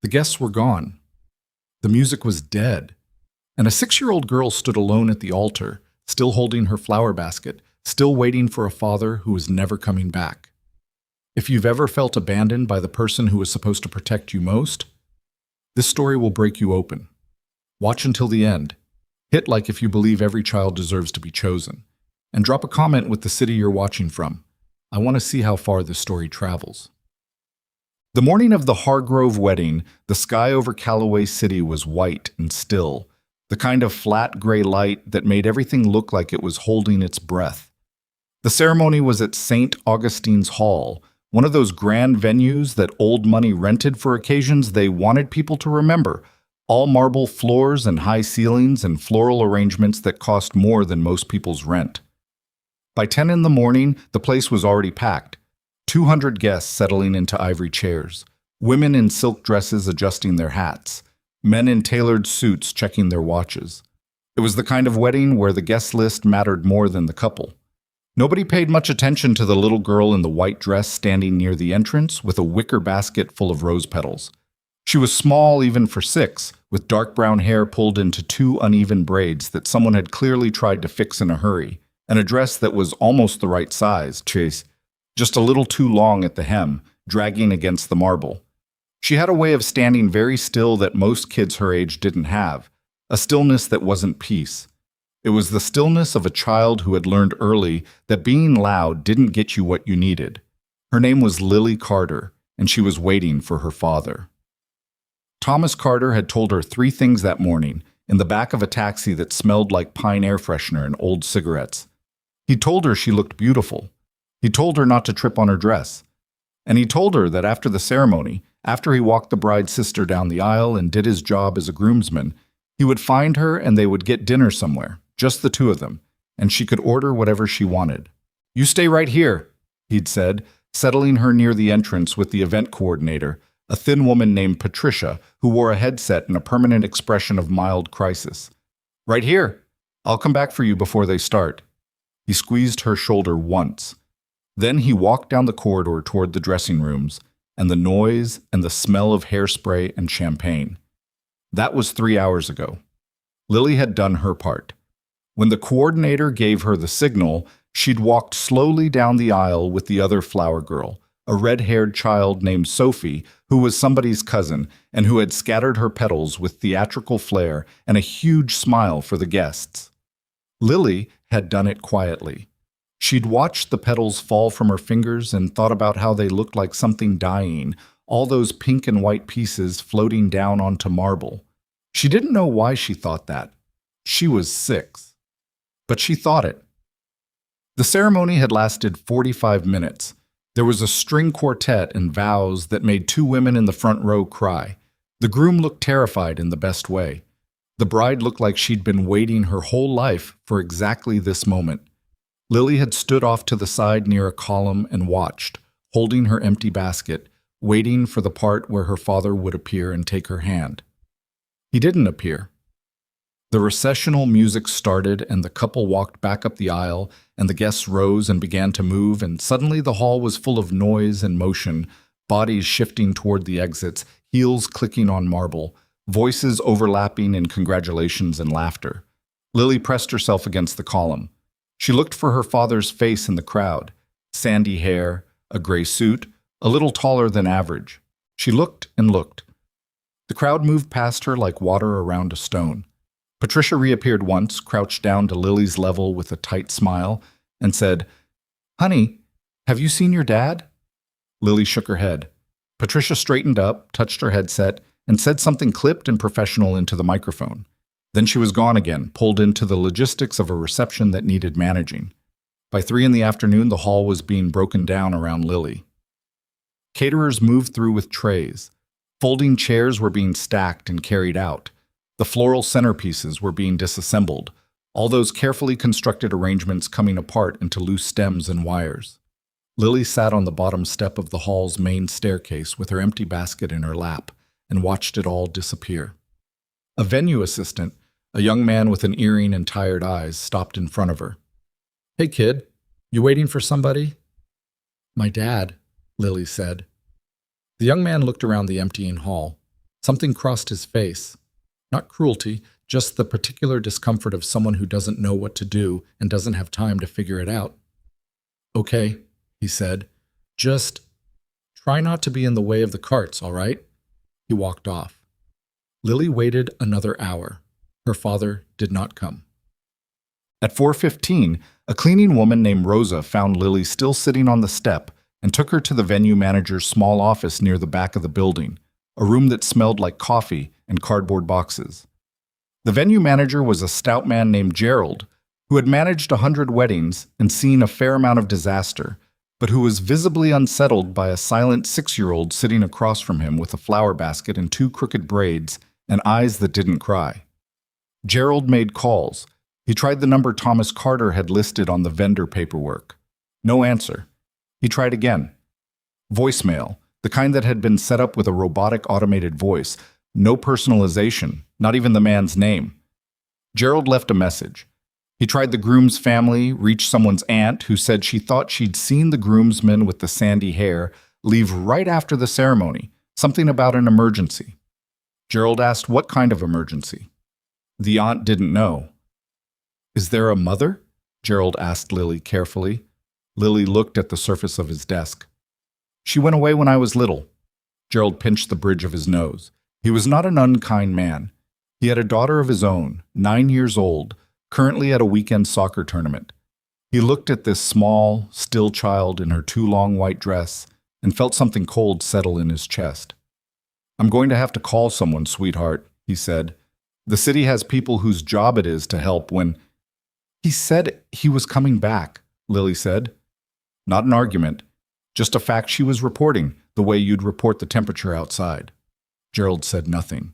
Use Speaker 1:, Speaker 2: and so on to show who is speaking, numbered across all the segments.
Speaker 1: The guests were gone. The music was dead. And a 6-year-old girl stood alone at the altar, still holding her flower basket, still waiting for a father who was never coming back. If you've ever felt abandoned by the person who was supposed to protect you most, this story will break you open. Watch until the end. Hit like if you believe every child deserves to be chosen. And drop a comment with the city you're watching from. I want to see how far this story travels. The morning of the Hargrove wedding, the sky over Callaway City was white and still, the kind of flat gray light that made everything look like it was holding its breath. The ceremony was at St. Augustine's Hall, one of those grand venues that old money rented for occasions they wanted people to remember, all marble floors and high ceilings and floral arrangements that cost more than most people's rent. By 10 in the morning, the place was already packed. 200 guests settling into ivory chairs, women in silk dresses adjusting their hats, men in tailored suits checking their watches. It was the kind of wedding where the guest list mattered more than the couple. Nobody paid much attention to the little girl in the white dress standing near the entrance with a wicker basket full of rose petals. She was small even for 6, with dark brown hair pulled into 2 uneven braids that someone had clearly tried to fix in a hurry, and a dress that was almost the right size, just a little too long at the hem, dragging against the marble. She had a way of standing very still that most kids her age didn't have, a stillness that wasn't peace. It was the stillness of a child who had learned early that being loud didn't get you what you needed. Her name was Lily Carter, and she was waiting for her father. Thomas Carter had told her 3 things that morning, in the back of a taxi that smelled like pine air freshener and old cigarettes. He told her she looked beautiful. He told her not to trip on her dress. And he told her that after the ceremony, after he walked the bride's sister down the aisle and did his job as a groomsman, he would find her and they would get dinner somewhere, just the 2 of them, and she could order whatever she wanted. "You stay right here," he'd said, settling her near the entrance with the event coordinator, a thin woman named Patricia, who wore a headset and a permanent expression of mild crisis. "Right here. I'll come back for you before they start." He squeezed her shoulder once. Then he walked down the corridor toward the dressing rooms, and the noise and the smell of hairspray and champagne. That was 3 hours ago. Lily had done her part. When the coordinator gave her the signal, she'd walked slowly down the aisle with the other flower girl, a red-haired child named Sophie, who was somebody's cousin and who had scattered her petals with theatrical flair and a huge smile for the guests. Lily had done it quietly. She'd watched the petals fall from her fingers and thought about how they looked like something dying, all those pink and white pieces floating down onto marble. She didn't know why she thought that. She was 6. But she thought it. The ceremony had lasted 45 minutes. There was a string quartet and vows that made 2 women in the front row cry. The groom looked terrified in the best way. The bride looked like she'd been waiting her whole life for exactly this moment. Lily had stood off to the side near a column and watched, holding her empty basket, waiting for the part where her father would appear and take her hand. He didn't appear. The recessional music started and the couple walked back up the aisle and the guests rose and began to move, and suddenly the hall was full of noise and motion, bodies shifting toward the exits, heels clicking on marble, voices overlapping in congratulations and laughter. Lily pressed herself against the column. She looked for her father's face in the crowd. Sandy hair, a gray suit, a little taller than average. She looked and looked. The crowd moved past her like water around a stone. Patricia reappeared once, crouched down to Lily's level with a tight smile, and said, "Honey, have you seen your dad?" Lily shook her head. Patricia straightened up, touched her headset, and said something clipped and professional into the microphone. Then she was gone again, pulled into the logistics of a reception that needed managing. By 3 in the afternoon, the hall was being broken down around Lily. Caterers moved through with trays. Folding chairs were being stacked and carried out. The floral centerpieces were being disassembled, all those carefully constructed arrangements coming apart into loose stems and wires. Lily sat on the bottom step of the hall's main staircase with her empty basket in her lap and watched it all disappear. A venue assistant, a young man with an earring and tired eyes, stopped in front of her. "Hey kid, you waiting for somebody?" "My dad," Lily said. The young man looked around the emptying hall. Something crossed his face. Not cruelty, just the particular discomfort of someone who doesn't know what to do and doesn't have time to figure it out. "Okay," he said. "Just try not to be in the way of the carts, all right?" He walked off. Lily waited another hour. Her father did not come. At 4:15, a cleaning woman named Rosa found Lily still sitting on the step and took her to the venue manager's small office near the back of the building, a room that smelled like coffee and cardboard boxes. The venue manager was a stout man named Gerald, who had managed 100 weddings and seen a fair amount of disaster, but who was visibly unsettled by a silent 6-year-old sitting across from him with a flower basket and 2 crooked braids and eyes that didn't cry. Gerald made calls. He tried the number Thomas Carter had listed on the vendor paperwork. No answer. He tried again. Voicemail, the kind that had been set up with a robotic automated voice. No personalization, not even the man's name. Gerald left a message. He tried the groom's family, reached someone's aunt who said she thought she'd seen the groomsman with the sandy hair leave right after the ceremony, something about an emergency. Gerald asked what kind of emergency. The aunt didn't know. "Is there a mother?" Gerald asked Lily carefully. Lily looked at the surface of his desk. "She went away when I was little." Gerald pinched the bridge of his nose. He was not an unkind man. He had a daughter of his own, 9 years old, currently at a weekend soccer tournament. He looked at this small, still child in her too long white dress and felt something cold settle in his chest. "I'm going to have to call someone, sweetheart," he said. "The city has people whose job it is to help when—" "He said he was coming back," Lily said. Not an argument, just a fact she was reporting, the way you'd report the temperature outside. Gerald said nothing.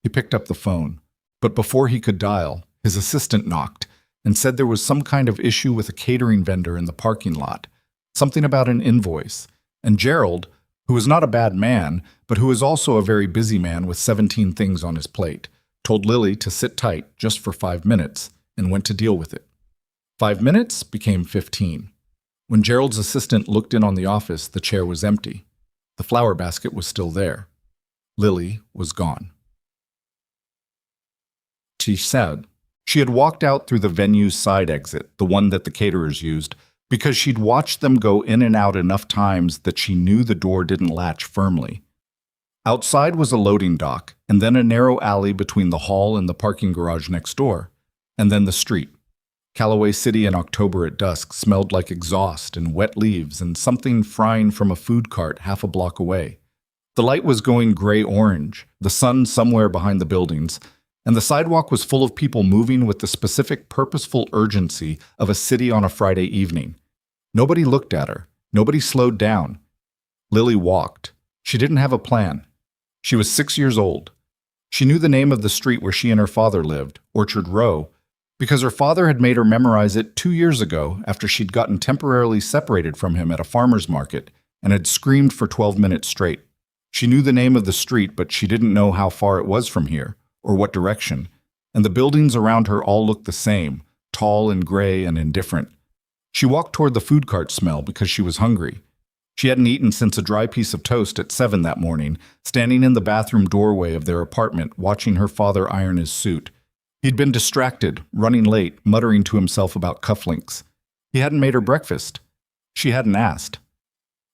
Speaker 1: He picked up the phone, but before he could dial, his assistant knocked and said there was some kind of issue with a catering vendor in the parking lot, something about an invoice, and Gerald, who was not a bad man, but who was also a very busy man with 17 things on his plate, told Lily to sit tight just for 5 minutes and went to deal with it. 5 minutes became 15. When Gerald's assistant looked in on the office, the chair was empty. The flower basket was still there. Lily was gone. She said she had walked out through the venue's side exit, the one that the caterers used, because she'd watched them go in and out enough times that she knew the door didn't latch firmly. Outside was a loading dock, and then a narrow alley between the hall and the parking garage next door, and then the street. Callaway City in October at dusk smelled like exhaust and wet leaves and something frying from a food cart half a block away. The light was going gray-orange, the sun somewhere behind the buildings, and the sidewalk was full of people moving with the specific purposeful urgency of a city on a Friday evening. Nobody looked at her. Nobody slowed down. Lily walked. She didn't have a plan. She was 6 years old. She knew the name of the street where she and her father lived, Orchard Row, because her father had made her memorize it 2 years ago after she'd gotten temporarily separated from him at a farmer's market and had screamed for 12 minutes straight. She knew the name of the street, but she didn't know how far it was from here, or what direction, and the buildings around her all looked the same, tall and gray and indifferent. She walked toward the food cart smell because she was hungry. She hadn't eaten since a dry piece of toast at 7 that morning, standing in the bathroom doorway of their apartment watching her father iron his suit. He'd been distracted, running late, muttering to himself about cufflinks. He hadn't made her breakfast. She hadn't asked.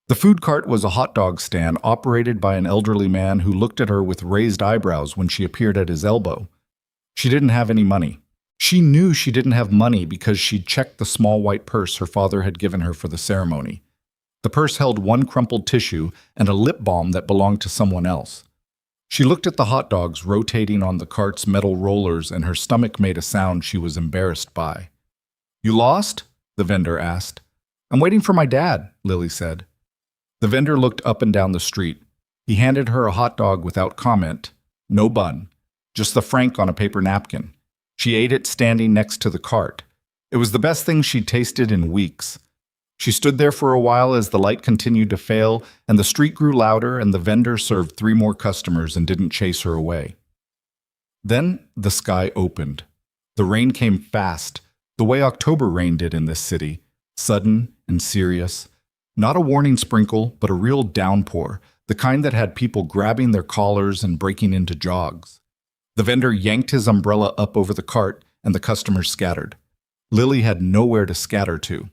Speaker 1: The food cart was a hot dog stand operated by an elderly man who looked at her with raised eyebrows when she appeared at his elbow. She didn't have any money. She knew she didn't have money because she'd checked the small white purse her father had given her for the ceremony. The purse held one crumpled tissue and a lip balm that belonged to someone else. She looked at the hot dogs rotating on the cart's metal rollers, and her stomach made a sound she was embarrassed by. "You lost?" the vendor asked. "I'm waiting for my dad," Lily said. The vendor looked up and down the street. He handed her a hot dog without comment. No bun. Just the frank on a paper napkin. She ate it standing next to the cart. It was the best thing she'd tasted in weeks. She stood there for a while as the light continued to fail, and the street grew louder, and the vendor served 3 more customers and didn't chase her away. Then the sky opened. The rain came fast, the way October rain did in this city, sudden and serious. Not a warning sprinkle, but a real downpour, the kind that had people grabbing their collars and breaking into jogs. The vendor yanked his umbrella up over the cart, and the customers scattered. Lily had nowhere to scatter to.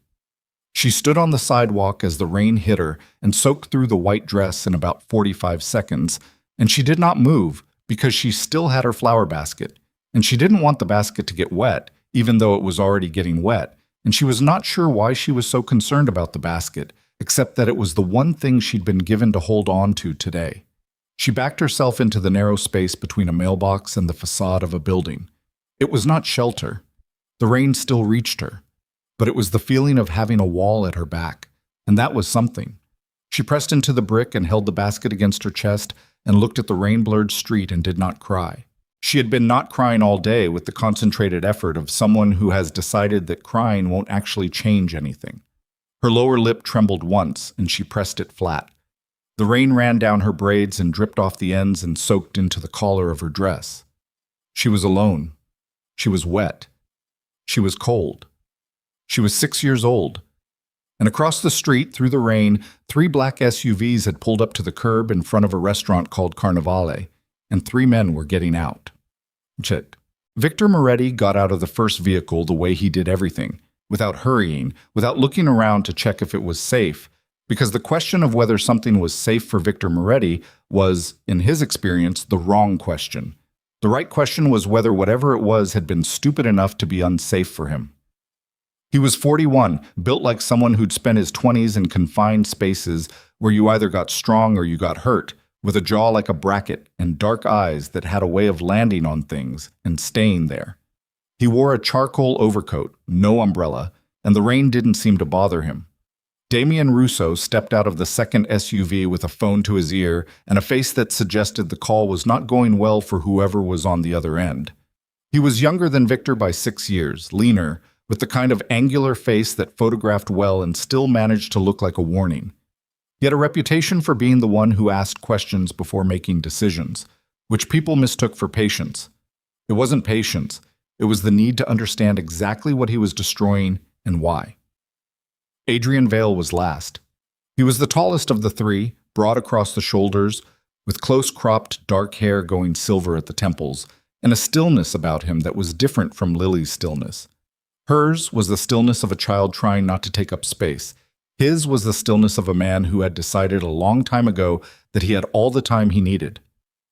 Speaker 1: She stood on the sidewalk as the rain hit her and soaked through the white dress in about 45 seconds, and she did not move because she still had her flower basket, and she didn't want the basket to get wet, even though it was already getting wet, and she was not sure why she was so concerned about the basket, except that it was the one thing she'd been given to hold on to today. She backed herself into the narrow space between a mailbox and the facade of a building. It was not shelter. The rain still reached her, but it was the feeling of having a wall at her back, and that was something. She pressed into the brick and held the basket against her chest and looked at the rain-blurred street and did not cry. She had been not crying all day with the concentrated effort of someone who has decided that crying won't actually change anything. Her lower lip trembled once, and she pressed it flat. The rain ran down her braids and dripped off the ends and soaked into the collar of her dress. She was alone. She was wet. She was cold. She was 6 years old. And across the street, through the rain, 3 black SUVs had pulled up to the curb in front of a restaurant called Carnivale, and 3 men were getting out. Chit. Victor Moretti got out of the first vehicle the way he did everything, without hurrying, without looking around to check if it was safe, because the question of whether something was safe for Victor Moretti was, in his experience, the wrong question. The right question was whether whatever it was had been stupid enough to be unsafe for him. He was 41, built like someone who'd spent his 20s in confined spaces where you either got strong or you got hurt, with a jaw like a bracket and dark eyes that had a way of landing on things and staying there. He wore a charcoal overcoat, no umbrella, and the rain didn't seem to bother him. Damien Russo stepped out of the second SUV with a phone to his ear and a face that suggested the call was not going well for whoever was on the other end. He was younger than Victor by 6 years, leaner, with the kind of angular face that photographed well and still managed to look like a warning. He had a reputation for being the one who asked questions before making decisions, which people mistook for patience. It wasn't patience, it was the need to understand exactly what he was destroying and why. Adrian Vale was last. He was the tallest of the 3, broad across the shoulders, with close-cropped dark hair going silver at the temples, and a stillness about him that was different from Lily's stillness. Hers was the stillness of a child trying not to take up space. His was the stillness of a man who had decided a long time ago that he had all the time he needed.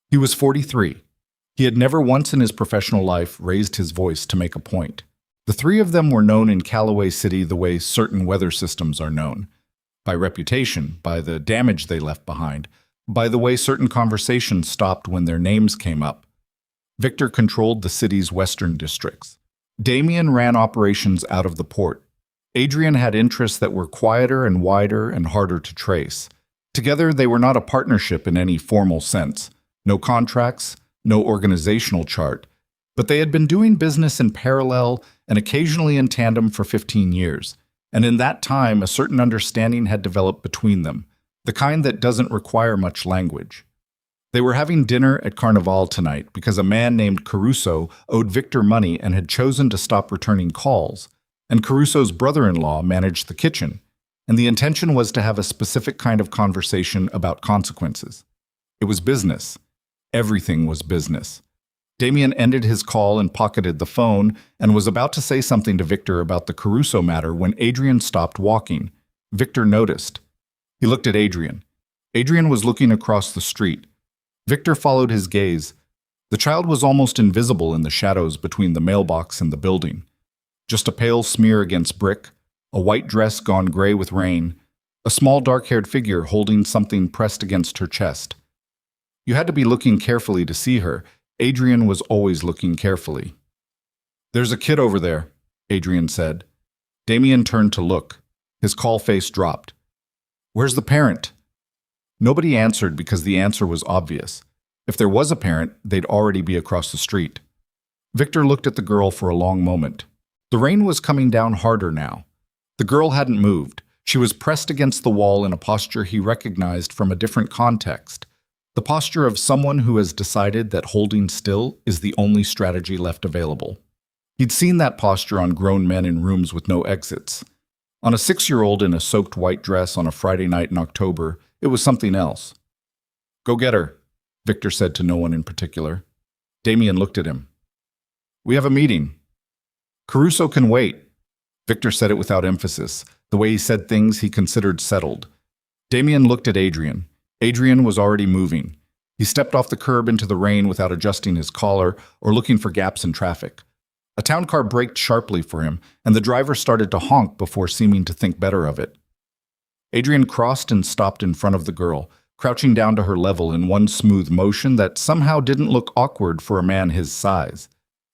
Speaker 1: He was 43. He had never once in his professional life raised his voice to make a point. The 3 of them were known in Callaway City the way certain weather systems are known. By reputation, by the damage they left behind, by the way certain conversations stopped when their names came up. Victor controlled the city's western districts. Damien ran operations out of the port. Adrian had interests that were quieter and wider and harder to trace. Together, they were not a partnership in any formal sense. No contracts, no organizational chart. But they had been doing business in parallel and occasionally in tandem for 15 years. And in that time, a certain understanding had developed between them, the kind that doesn't require much language. They were having dinner at Carnival tonight because a man named Caruso owed Victor money and had chosen to stop returning calls. And Caruso's brother-in-law managed the kitchen, and the intention was to have a specific kind of conversation about consequences. It was business. Everything was business. Damien ended his call and pocketed the phone and was about to say something to Victor about the Caruso matter when Adrian stopped walking. Victor noticed. He looked at Adrian. Adrian was looking across the street. Victor followed his gaze. The child was almost invisible in the shadows between the mailbox and the building. Just a pale smear against brick, a white dress gone gray with rain, a small dark-haired figure holding something pressed against her chest. You had to be looking carefully to see her. Adrian was always looking carefully. "There's a kid over there," Adrian said. Damien turned to look. His call face dropped. "Where's the parent?" Nobody answered because the answer was obvious. If there was a parent, they'd already be across the street. Victor looked at the girl for a long moment. The rain was coming down harder now. The girl hadn't moved. She was pressed against the wall in a posture he recognized from a different context. The posture of someone who has decided that holding still is the only strategy left available. He'd seen that posture on grown men in rooms with no exits. On a 6-year-old in a soaked white dress on a Friday night in October, it was something else. Go get her, Victor said to no one in particular. Damien looked at him. We have a meeting. Caruso can wait. Victor said it without emphasis, the way he said things he considered settled. Damien looked at Adrian. Adrian was already moving. He stepped off the curb into the rain without adjusting his collar or looking for gaps in traffic. A town car braked sharply for him, and the driver started to honk before seeming to think better of it. Adrian crossed and stopped in front of the girl, crouching down to her level in one smooth motion that somehow didn't look awkward for a man his size.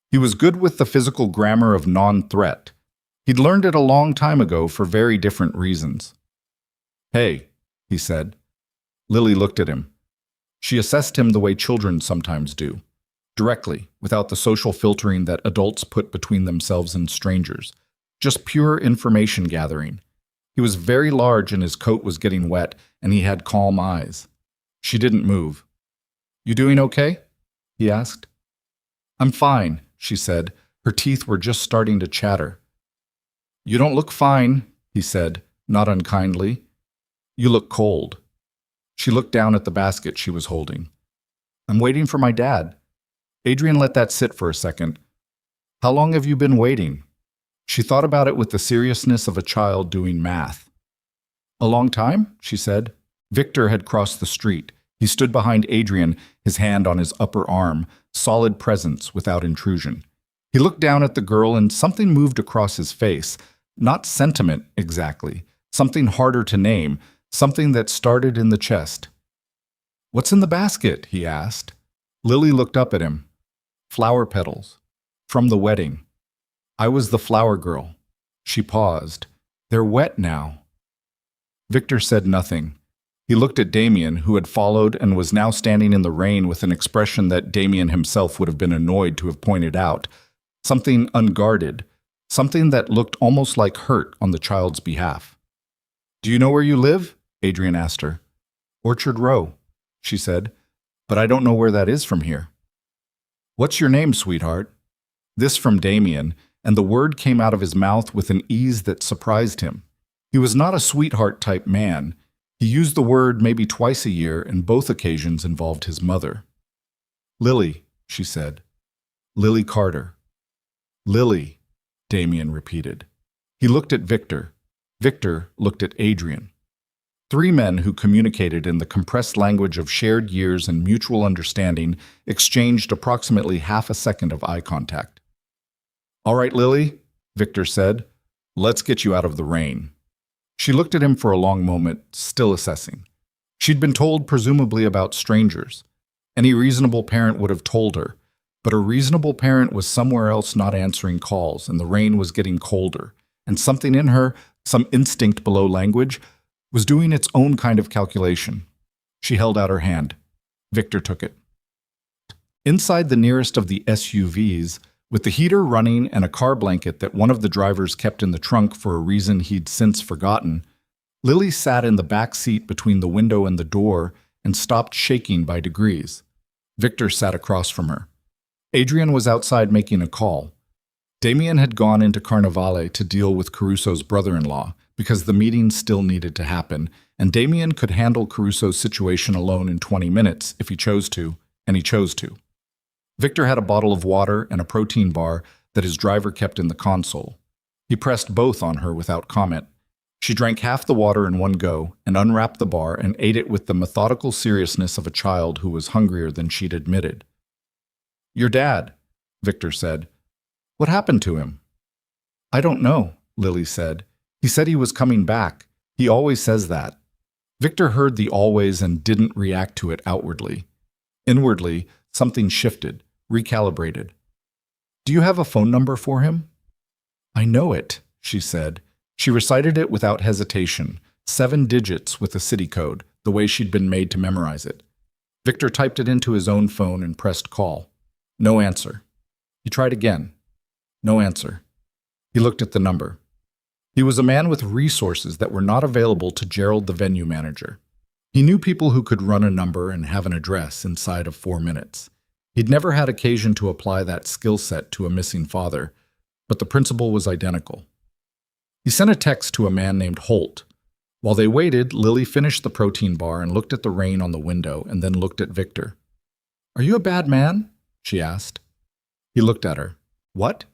Speaker 1: He was good with the physical grammar of non-threat. He'd learned it a long time ago for very different reasons. Hey, he said. Lily looked at him. She assessed him the way children sometimes do, directly, without the social filtering that adults put between themselves and strangers. Just pure information gathering. He was very large and his coat was getting wet, and he had calm eyes. She didn't move. You doing okay? He asked. I'm fine, she said. Her teeth were just starting to chatter. You don't look fine, he said, not unkindly. You look cold. She looked down at the basket she was holding. I'm waiting for my dad. Adrian let that sit for a second. How long have you been waiting? She thought about it with the seriousness of a child doing math. A long time, she said. Victor had crossed the street. He stood behind Adrian, his hand on his upper arm, solid presence without intrusion. He looked down at the girl and something moved across his face. Not sentiment, exactly. Something harder to name, something that started in the chest. What's in the basket? He asked. Lily looked up at him. Flower petals. From the wedding. I was the flower girl. She paused. They're wet now. Victor said nothing. He looked at Damien, who had followed and was now standing in the rain with an expression that Damien himself would have been annoyed to have pointed out. Something unguarded. Something that looked almost like hurt on the child's behalf. Do you know where you live? Adrian asked her. Orchard Row, she said, but I don't know where that is from here. What's your name, sweetheart? This from Damien, and the word came out of his mouth with an ease that surprised him. He was not a sweetheart-type man. He used the word maybe twice a year, and both occasions involved his mother. Lily, she said. Lily Carter. Lily, Damien repeated. He looked at Victor. Victor looked at Adrian. Three men who communicated in the compressed language of shared years and mutual understanding exchanged approximately half a second of eye contact. All right, Lily, Victor said. Let's get you out of the rain. She looked at him for a long moment, still assessing. She'd been told presumably about strangers. Any reasonable parent would have told her, but a reasonable parent was somewhere else not answering calls, and the rain was getting colder, and something in her, some instinct below language, was doing its own kind of calculation. She held out her hand. Victor took it. Inside the nearest of the SUVs, with the heater running and a car blanket that one of the drivers kept in the trunk for a reason he'd since forgotten, Lily sat in the back seat between the window and the door and stopped shaking by degrees. Victor sat across from her. Adrian was outside making a call. Damien had gone into Carnivale to deal with Caruso's brother-in-law because the meeting still needed to happen, and Damien could handle Caruso's situation alone in 20 minutes if he chose to, and he chose to. Victor had a bottle of water and a protein bar that his driver kept in the console. He pressed both on her without comment. She drank half the water in one go and unwrapped the bar and ate it with the methodical seriousness of a child who was hungrier than she'd admitted. Your dad, Victor said. What happened to him? I don't know, Lily said. He said he was coming back. He always says that. Victor heard the always and didn't react to it outwardly. Inwardly, something shifted, recalibrated. Do you have a phone number for him? I know it, she said. She recited it without hesitation, 7 digits with a city code, the way she'd been made to memorize it. Victor typed it into his own phone and pressed call. No answer. He tried again. No answer. He looked at the number. He was a man with resources that were not available to Gerald, the venue manager. He knew people who could run a number and have an address inside of 4 minutes. He'd never had occasion to apply that skill set to a missing father, but the principle was identical. He sent a text to a man named Holt. While they waited, Lily finished the protein bar and looked at the rain on the window and then looked at Victor. "Are you a bad man?" she asked. He looked at her. "What?"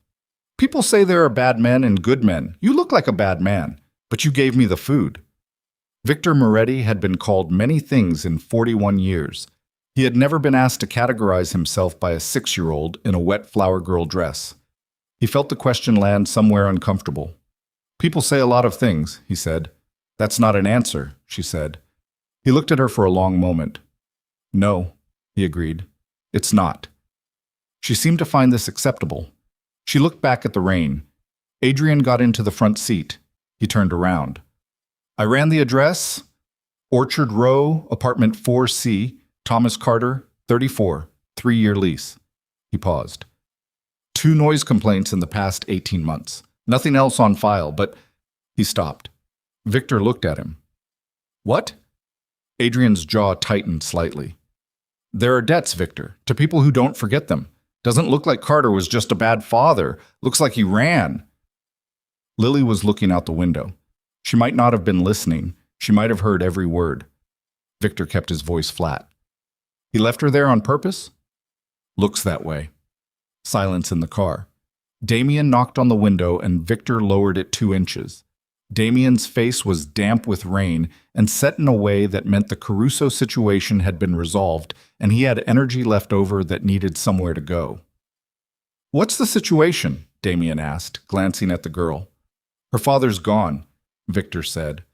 Speaker 1: "People say there are bad men and good men. You look like a bad man, but you gave me the food." Victor Moretti had been called many things in 41 years. He had never been asked to categorize himself by a 6-year-old in a wet flower girl dress. He felt the question land somewhere uncomfortable. "People say a lot of things," he said. "That's not an answer," she said. He looked at her for a long moment. "No," he agreed. "It's not." She seemed to find this acceptable. She looked back at the rain. Adrian got into the front seat. He turned around. "I ran the address, Orchard Row, apartment 4C, Thomas Carter, 34, 3-year lease." He paused. "2 noise complaints in the past 18 months. Nothing else on file, but—" He stopped. Victor looked at him. "What?" Adrian's jaw tightened slightly. "There are debts, Victor, to people who don't forget them. Doesn't look like Carter was just a bad father. Looks like he ran." Lily was looking out the window. She might not have been listening. She might have heard every word. Victor kept his voice flat. "He left her there on purpose?" "Looks that way." Silence in the car. Damien knocked on the window and Victor lowered it 2 inches. Damien's face was damp with rain and set in a way that meant the Caruso situation had been resolved and he had energy left over that needed somewhere to go. "What's the situation?" Damien asked, glancing at the girl. "Her father's gone," Victor said.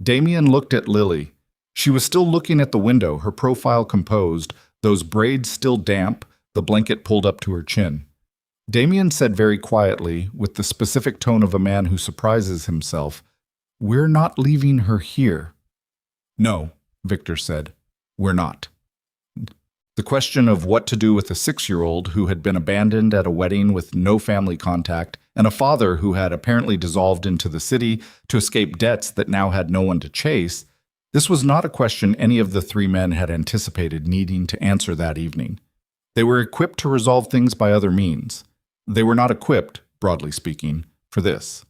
Speaker 1: Damien looked at Lily. She was still looking at the window, her profile composed, those braids still damp, the blanket pulled up to her chin. Damien said very quietly, with the specific tone of a man who surprises himself, "We're not leaving her here." "No," Victor said. "We're not." The question of what to do with a 6-year-old who had been abandoned at a wedding with no family contact and a father who had apparently dissolved into the city to escape debts that now had no one to chase, this was not a question any of the 3 men had anticipated needing to answer that evening. They were equipped to resolve things by other means. They were not equipped, broadly speaking, for this.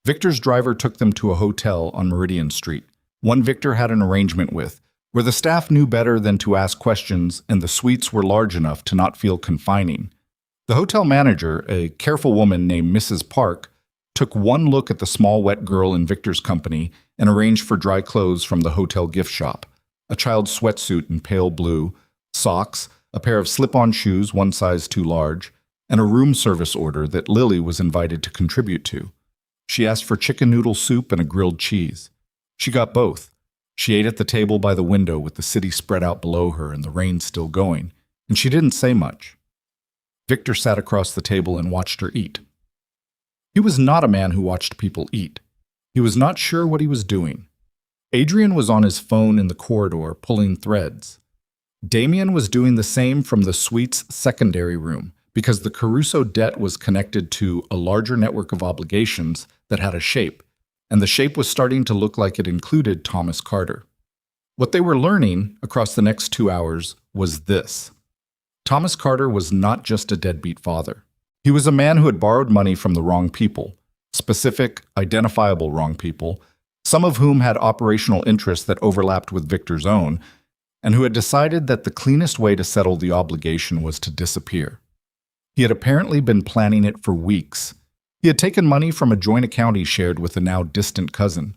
Speaker 1: Victor's driver took them to a hotel on Meridian Street, one Victor had an arrangement with, where the staff knew better than to ask questions and the suites were large enough to not feel confining. The hotel manager, a careful woman named Mrs. Park, took one look at the small wet girl in Victor's company and arranged for dry clothes from the hotel gift shop, a child's sweatsuit in pale blue, socks, a pair of slip-on shoes 1 size too large, and a room service order that Lily was invited to contribute to. She asked for chicken noodle soup and a grilled cheese. She got both. She ate at the table by the window with the city spread out below her and the rain still going, and she didn't say much. Victor sat across the table and watched her eat. He was not a man who watched people eat. He was not sure what he was doing. Adrian was on his phone in the corridor pulling threads. Damien was doing the same from the suite's secondary room because the Caruso debt was connected to a larger network of obligations that had a shape, and the shape was starting to look like it included Thomas Carter. What they were learning across the next 2 hours was this. Thomas Carter was not just a deadbeat father. He was a man who had borrowed money from the wrong people, specific, identifiable wrong people, some of whom had operational interests that overlapped with Victor's own, and who had decided that the cleanest way to settle the obligation was to disappear. He had apparently been planning it for weeks. He had taken money from a joint account he shared with a now distant cousin.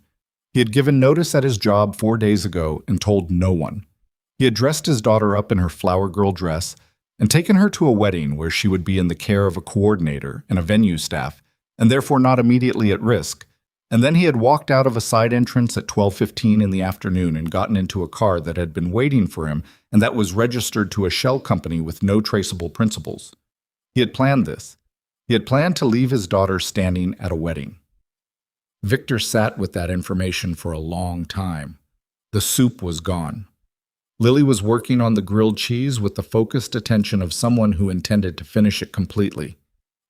Speaker 1: He had given notice at his job 4 days ago and told no one. He had dressed his daughter up in her flower girl dress and taken her to a wedding where she would be in the care of a coordinator and a venue staff, and therefore not immediately at risk. And then he had walked out of a side entrance at 12:15 in the afternoon and gotten into a car that had been waiting for him and that was registered to a shell company with no traceable principals. He had planned this. He had planned to leave his daughter standing at a wedding. Victor sat with that information for a long time. The soup was gone. Lily was working on the grilled cheese with the focused attention of someone who intended to finish it completely.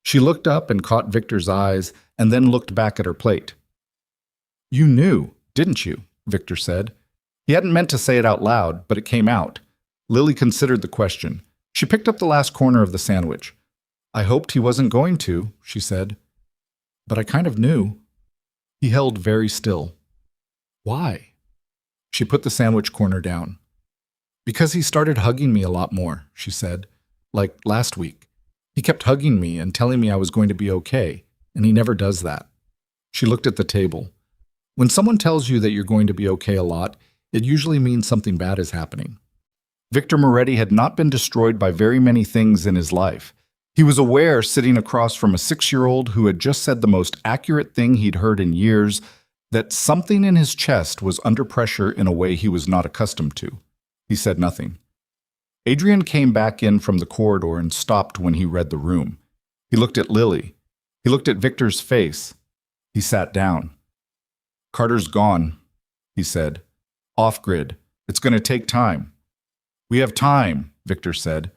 Speaker 1: She looked up and caught Victor's eyes and then looked back at her plate. "You knew, didn't you?" Victor said. He hadn't meant to say it out loud, but it came out. Lily considered the question. She picked up the last corner of the sandwich. "I hoped he wasn't going to," she said. "But I kind of knew." He held very still. Why? She put the sandwich corner down. Because he started hugging me a lot more, she said. Like last week. He kept hugging me and telling me I was going to be okay, and he never does that. She looked at the table. When someone tells you that you're going to be okay a lot, it usually means something bad is happening. Victor Moretti had not been destroyed by very many things in his life. He was aware, sitting across from a 6-year-old who had just said the most accurate thing he'd heard in years, that something in his chest was under pressure in a way he was not accustomed to. He said nothing. Adrian came back in from the corridor and stopped when he read the room. He looked at Lily. He looked at Victor's face. He sat down. "Carter's gone," he said. "Off-grid. It's going to take time." "We have time," Victor said.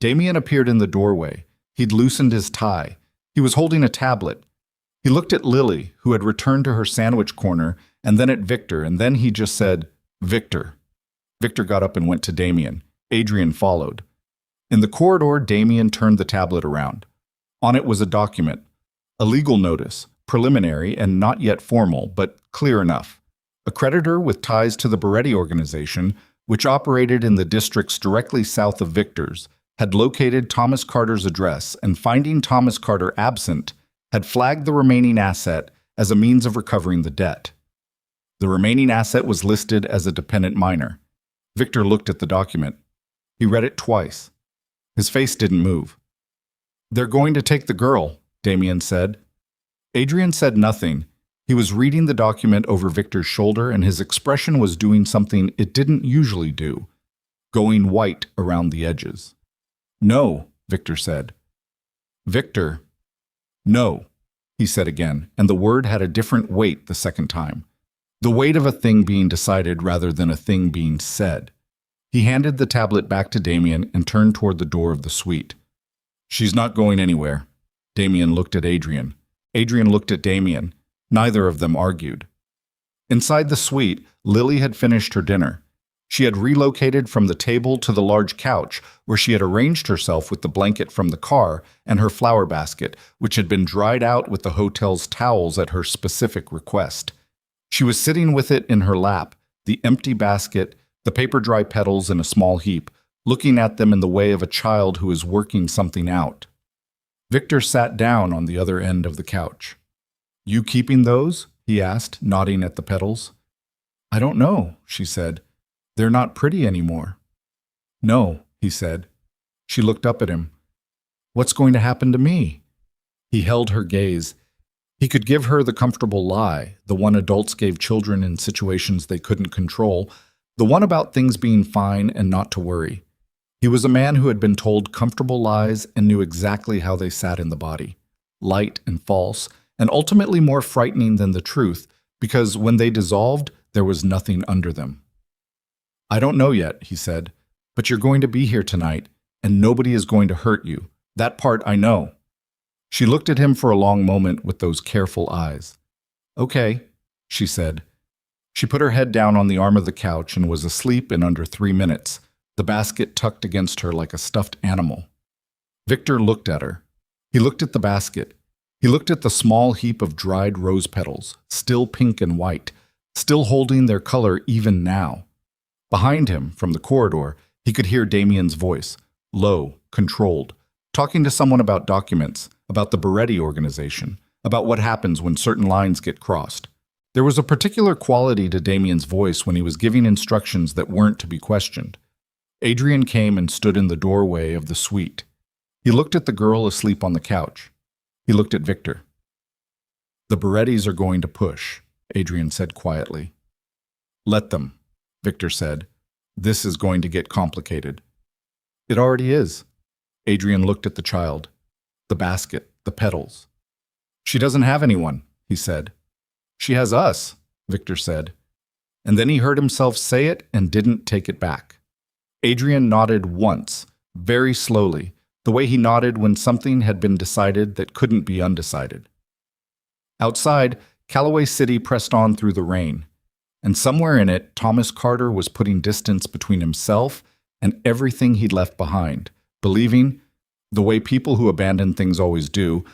Speaker 1: Damien appeared in the doorway. He'd loosened his tie. He was holding a tablet. He looked at Lily, who had returned to her sandwich corner, and then at Victor, and then he just said, "Victor." Victor got up and went to Damien. Adrian followed. In the corridor, Damien turned the tablet around. On it was a document, a legal notice, preliminary and not yet formal, but clear enough. A creditor with ties to the Beretti organization, which operated in the districts directly south of Victor's, had located Thomas Carter's address and, finding Thomas Carter absent, had flagged the remaining asset as a means of recovering the debt. The remaining asset was listed as a dependent minor. Victor looked at the document. He read it twice. His face didn't move. "They're going to take the girl," Damien said. Adrian said nothing. He was reading the document over Victor's shoulder, and his expression was doing something it didn't usually do, going white around the edges. "No," Victor said. "Victor." "No," he said again, and the word had a different weight the second time. The weight of a thing being decided rather than a thing being said. He handed the tablet back to Damien and turned toward the door of the suite. "She's not going anywhere." Damien looked at Adrian. Adrian looked at Damien. Neither of them argued. Inside the suite, Lily had finished her dinner. She had relocated from the table to the large couch, where she had arranged herself with the blanket from the car and her flower basket, which had been dried out with the hotel's towels at her specific request. She was sitting with it in her lap, the empty basket, the paper-dry petals in a small heap, looking at them in the way of a child who is working something out. Victor sat down on the other end of the couch. "You keeping those?" he asked, nodding at the petals. "I don't know," she said. "They're not pretty anymore." "No," he said. She looked up at him. "What's going to happen to me?" He held her gaze. He could give her the comfortable lie, the one adults gave children in situations they couldn't control, the one about things being fine and not to worry. He was a man who had been told comfortable lies and knew exactly how they sat in the body, light and false, and ultimately more frightening than the truth, because when they dissolved, there was nothing under them. "I don't know yet," he said, "but you're going to be here tonight, and nobody is going to hurt you. That part I know." She looked at him for a long moment with those careful eyes. "Okay," she said. She put her head down on the arm of the couch and was asleep in under 3 minutes, the basket tucked against her like a stuffed animal. Victor looked at her. He looked at the basket. He looked at the small heap of dried rose petals, still pink and white, still holding their color even now. Behind him, from the corridor, he could hear Damien's voice, low, controlled, talking to someone about documents, about the Beretti organization, about what happens when certain lines get crossed. There was a particular quality to Damien's voice when he was giving instructions that weren't to be questioned. Adrian came and stood in the doorway of the suite. He looked at the girl asleep on the couch. He looked at Victor. "The Berettis are going to push," Adrian said quietly. "Let them," Victor said. "This is going to get complicated." "It already is." Adrian looked at the child, the basket, the petals. "She doesn't have anyone," he said. "She has us," Victor said. And then he heard himself say it and didn't take it back. Adrian nodded once, very slowly, the way he nodded when something had been decided that couldn't be undecided. Outside, Callaway City pressed on through the rain, and somewhere in it, Thomas Carter was putting distance between himself and everything he'd left behind, believing, the way people who abandon things always do,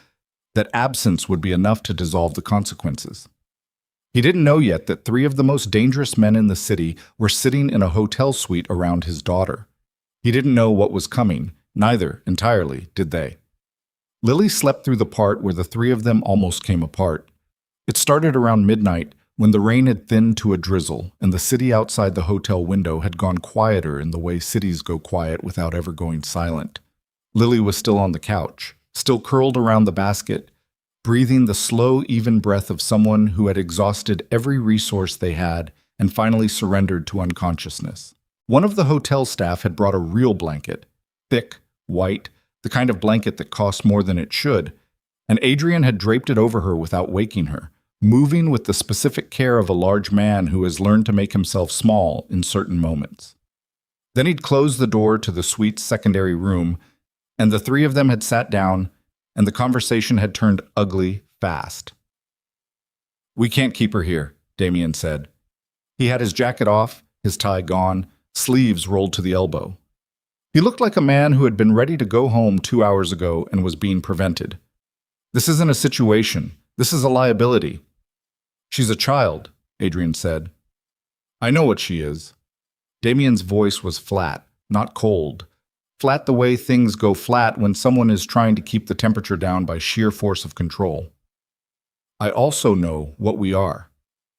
Speaker 1: that absence would be enough to dissolve the consequences. He didn't know yet that three of the most dangerous men in the city were sitting in a hotel suite around his daughter. He didn't know what was coming, neither, entirely, did they. Lily slept through the part where the three of them almost came apart. It started around midnight, when the rain had thinned to a drizzle, and the city outside the hotel window had gone quieter in the way cities go quiet without ever going silent. Lily was still on the couch, still curled around the basket, breathing the slow, even breath of someone who had exhausted every resource they had and finally surrendered to unconsciousness. One of the hotel staff had brought a real blanket, thick, white, the kind of blanket that cost more than it should, and Adrian had draped it over her without waking her, moving with the specific care of a large man who has learned to make himself small in certain moments. Then he'd closed the door to the suite's secondary room, and the three of them had sat down, and the conversation had turned ugly fast. "We can't keep her here," Damien said. He had his jacket off, his tie gone, sleeves rolled to the elbow. He looked like a man who had been ready to go home 2 hours ago and was being prevented. "This isn't a situation. This is a liability." "She's a child," Adrian said. "I know what she is." Damien's voice was flat, not cold. Flat the way things go flat when someone is trying to keep the temperature down by sheer force of control. "I also know what we are.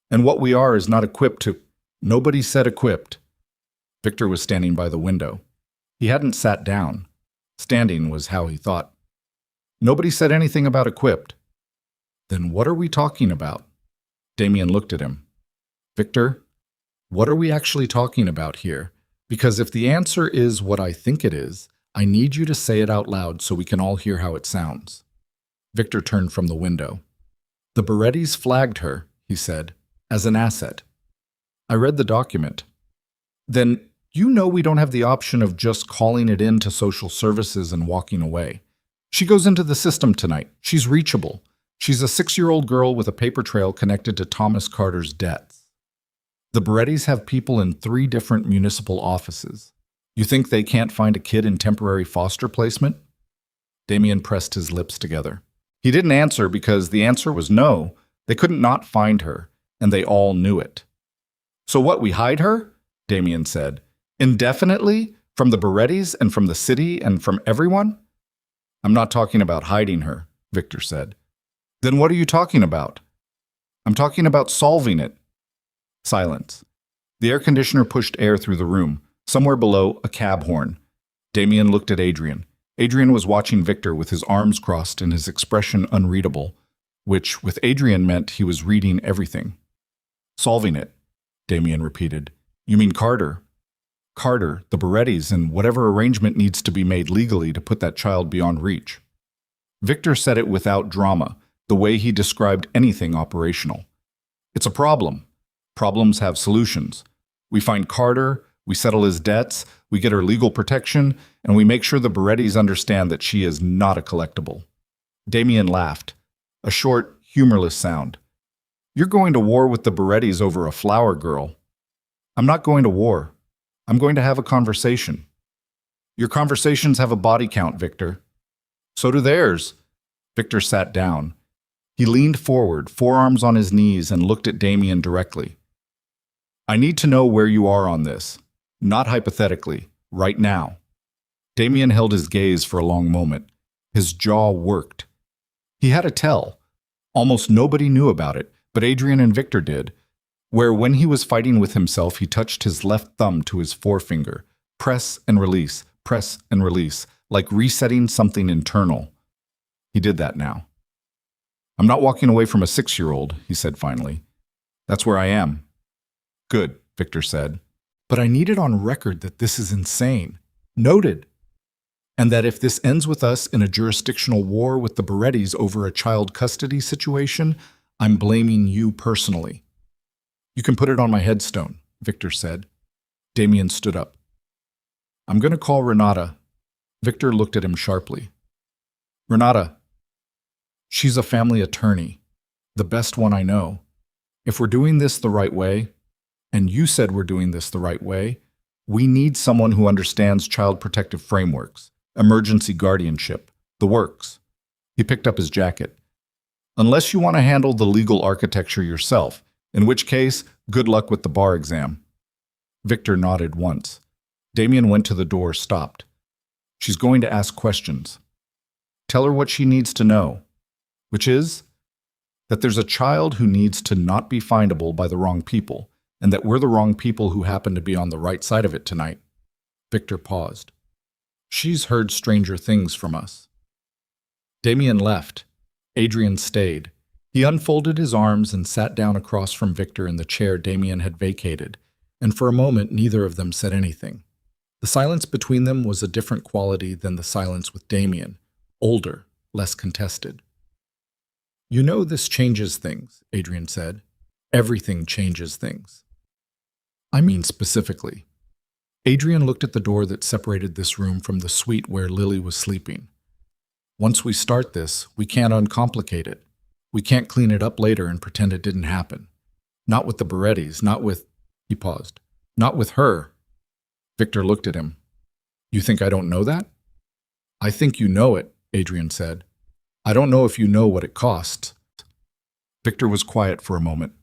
Speaker 1: And what we are is not equipped to—" Nobody said equipped. Victor was standing by the window. He hadn't sat down. Standing was how he thought. Nobody said anything about equipped. Then what are we talking about? Damien looked at him. "Victor, what are we actually talking about here? Because if the answer is what I think it is, I need you to say it out loud so we can all hear how it sounds." Victor turned from the window. "The Berettis flagged her," he said, "as an asset. I read the document." "Then you know we don't have the option of just calling it in to social services and walking away. She goes into the system tonight. She's reachable. She's a 6-year-old girl with a paper trail connected to Thomas Carter's debts. The Berettis have people in 3 different municipal offices. You think they can't find a kid in temporary foster placement?" Damien pressed his lips together. He didn't answer because the answer was no. They couldn't not find her, and they all knew it. "So what, we hide her?" Damien said. "Indefinitely? From the Berettis and from the city and from everyone?" "I'm not talking about hiding her," Victor said. "Then what are you talking about?" "I'm talking about solving it." Silence. The air conditioner pushed air through the room. Somewhere below, a cab horn. Damien looked at Adrian. Adrian was watching Victor with his arms crossed and his expression unreadable, which, with Adrian, meant he was reading everything. "Solving it," Damien repeated. "You mean Carter?" "Carter, the Berettis, and whatever arrangement needs to be made legally to put that child beyond reach." Victor said it without drama, the way he described anything operational. "It's a problem. Problems have solutions. We find Carter, we settle his debts, we get her legal protection, and we make sure the Berettis understand that she is not a collectible." Damien laughed, a short, humorless sound. "You're going to war with the Berettis over a flower girl." "I'm not going to war. I'm going to have a conversation." "Your conversations have a body count, Victor." "So do theirs." Victor sat down. He leaned forward, forearms on his knees, and looked at Damien directly. "I need to know where you are on this. Not hypothetically, right now." Damien held his gaze for a long moment. His jaw worked. He had a tell. Almost nobody knew about it, but Adrian and Victor did, where when he was fighting with himself, he touched his left thumb to his forefinger. Press and release, like resetting something internal. He did that now. "I'm not walking away from a 6-year-old, he said finally. "That's where I am." "Good," Victor said. "But I need it on record that this is insane. Noted. And that if this ends with us in a jurisdictional war with the Berettis over a child custody situation, I'm blaming you personally." "You can put it on my headstone," Victor said. Damien stood up. "I'm going to call Renata." Victor looked at him sharply. "Renata, she's a family attorney, the best one I know. If we're doing this the right way, and you said we're doing this the right way, we need someone who understands child protective frameworks, emergency guardianship, the works." He picked up his jacket. "Unless you want to handle the legal architecture yourself, In which case, good luck with the bar exam. Victor nodded once. Damien went to the door, stopped. She's going to ask questions. Tell her what she needs to know, which is that there's a child who needs to not be findable by the wrong people, and that we're the wrong people who happen to be on the right side of it tonight. Victor paused. She's heard stranger things from us. Damien left. Adrian stayed. He unfolded his arms and sat down across from Victor in the chair Damien had vacated, and for a moment neither of them said anything. The silence between them was a different quality than the silence with Damien, older, less contested. You know this changes things, Adrian said. Everything changes things. I mean specifically. Adrian looked at the door that separated this room from the suite where Lily was sleeping. Once we start this, we can't uncomplicate it. We can't clean it up later and pretend it didn't happen. Not with the Berettis, not with... He paused. Not with her. Victor looked at him. You think I don't know that? I think you know it, Adrian said. I don't know if you know what it costs. Victor was quiet for a moment.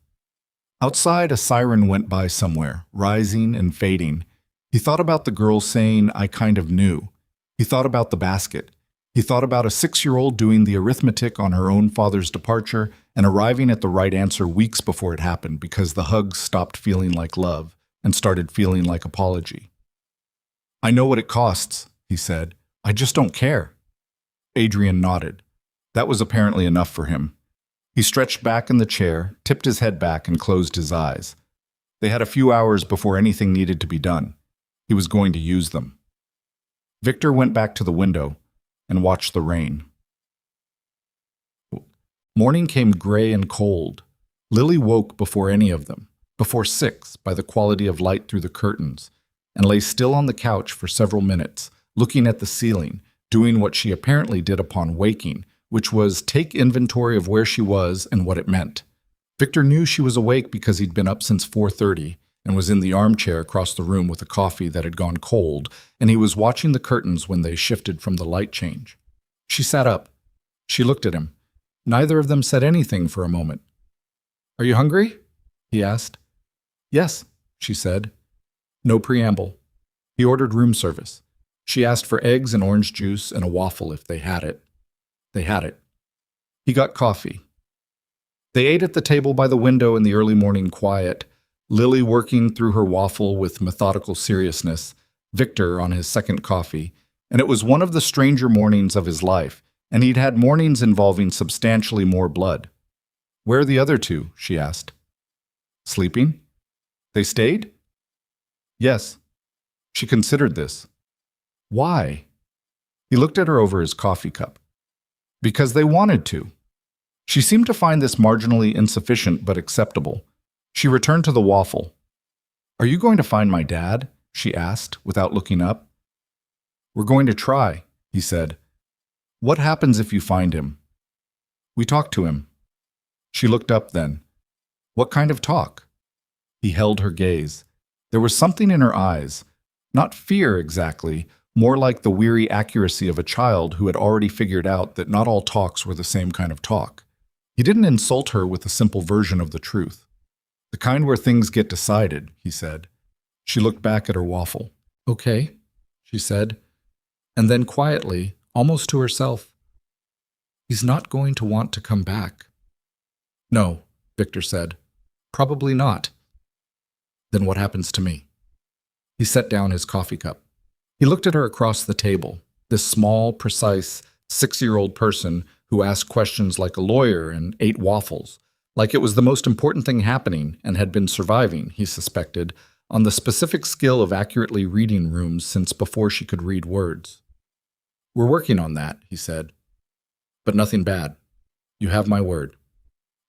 Speaker 1: Outside, a siren went by somewhere, rising and fading. He thought about the girl saying, I kind of knew. He thought about the basket. He thought about a 6-year-old doing the arithmetic on her own father's departure and arriving at the right answer weeks before it happened because the hugs stopped feeling like love and started feeling like apology. I know what it costs, he said. I just don't care. Adrian nodded. That was apparently enough for him. He stretched back in the chair, tipped his head back, and closed his eyes. They had a few hours before anything needed to be done. He was going to use them. Victor went back to the window and watched the rain. Morning came gray and cold. Lily woke before any of them, before 6, by the quality of light through the curtains, and lay still on the couch for several minutes, looking at the ceiling, doing what she apparently did upon waking, which was take inventory of where she was and what it meant. Victor knew she was awake because he'd been up since 4:30 and was in the armchair across the room with a coffee that had gone cold, and he was watching the curtains when they shifted from the light change. She sat up. She looked at him. Neither of them said anything for a moment. Are you hungry? He asked. Yes, she said. No preamble. He ordered room service. She asked for eggs and orange juice and a waffle if they had it. They had it. He got coffee. They ate at the table by the window in the early morning quiet, Lily working through her waffle with methodical seriousness, Victor on his second coffee, and it was one of the stranger mornings of his life, and he'd had mornings involving substantially more blood. Where are the other two? She asked. Sleeping? They stayed? Yes. She considered this. Why? He looked at her over his coffee cup. Because they wanted to. She seemed to find this marginally insufficient but acceptable. She returned to the waffle. Are you going to find my dad? She asked, without looking up. We're going to try, he said. What happens if you find him? We talk to him. She looked up then. What kind of talk? He held her gaze. There was something in her eyes, not fear exactly, more like the weary accuracy of a child who had already figured out that not all talks were the same kind of talk. He didn't insult her with a simple version of the truth. The kind where things get decided, he said. She looked back at her waffle. Okay, she said, and then quietly, almost to herself, he's not going to want to come back. No, Victor said. Probably not. Then what happens to me? He set down his coffee cup. He looked at her across the table, this small, precise, 6-year-old person who asked questions like a lawyer and ate waffles, like it was the most important thing happening and had been surviving, he suspected, on the specific skill of accurately reading rooms since before she could read words. We're working on that, he said. But nothing bad. You have my word.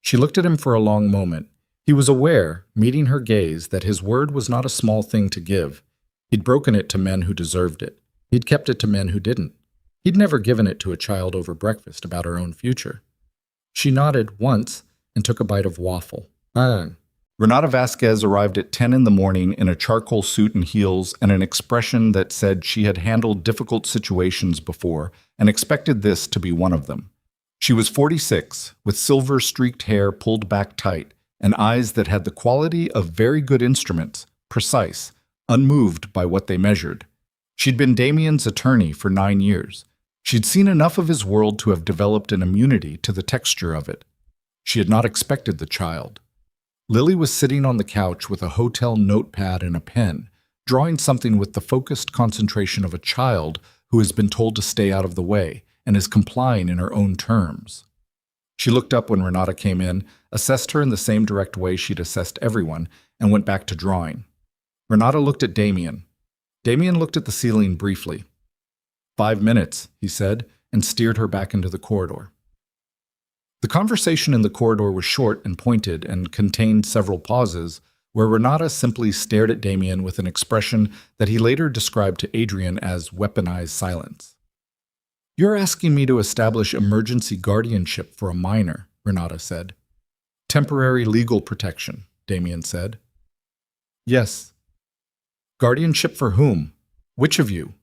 Speaker 1: She looked at him for a long moment. He was aware, meeting her gaze, that his word was not a small thing to give. He'd broken it to men who deserved it. He'd kept it to men who didn't. He'd never given it to a child over breakfast about her own future. She nodded once and took a bite of waffle. Renata Vasquez arrived at 10 in the morning in a charcoal suit and heels and an expression that said she had handled difficult situations before and expected this to be one of them. She was 46, with silver-streaked hair pulled back tight, and eyes that had the quality of very good instruments, precise, unmoved by what they measured. She'd been Damien's attorney for 9 years. She'd seen enough of his world to have developed an immunity to the texture of it. She had not expected the child. Lily was sitting on the couch with a hotel notepad and a pen, drawing something with the focused concentration of a child who has been told to stay out of the way and is complying in her own terms. She looked up when Renata came in, assessed her in the same direct way she'd assessed everyone, and went back to drawing. Renata looked at Damien. Damien looked at the ceiling briefly. 5 minutes, he said, and steered her back into the corridor. The conversation in the corridor was short and pointed and contained several pauses, where Renata simply stared at Damien with an expression that he later described to Adrian as weaponized silence. "You're asking me to establish emergency guardianship for a minor," Renata said. "Temporary legal protection," Damien said. "Yes." "Guardianship for whom? Which of you?"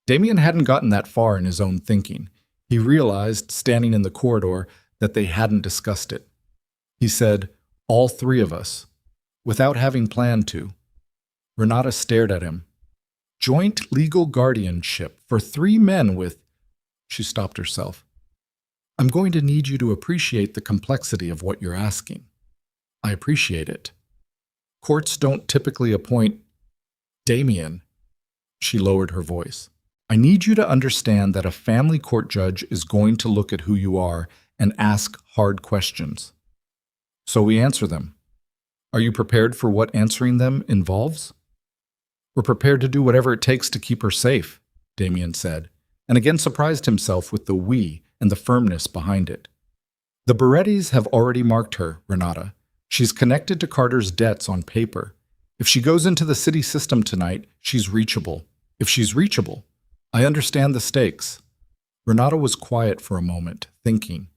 Speaker 1: Damien hadn't gotten that far in his own thinking. He realized, standing in the corridor, that they hadn't discussed it. He said, "All 3 of us," without having planned to. Renata stared at him. "Joint legal guardianship for 3 men with—" She stopped herself. "I'm going to need you to appreciate the complexity of what you're asking." "I appreciate it. Courts don't typically appoint—" "Damien." She lowered her voice. "I need you to understand that a family court judge is going to look at who you are and ask hard questions. So we answer them. Are you prepared for what answering them involves?" "We're prepared to do whatever it takes to keep her safe," Damien said, and again surprised himself with the we and the firmness behind it. "The Berettis have already marked her, Renata. She's connected to Carter's debts on paper. If she goes into the city system tonight, she's reachable. If she's reachable, I understand the stakes." Renata was quiet for a moment, thinking.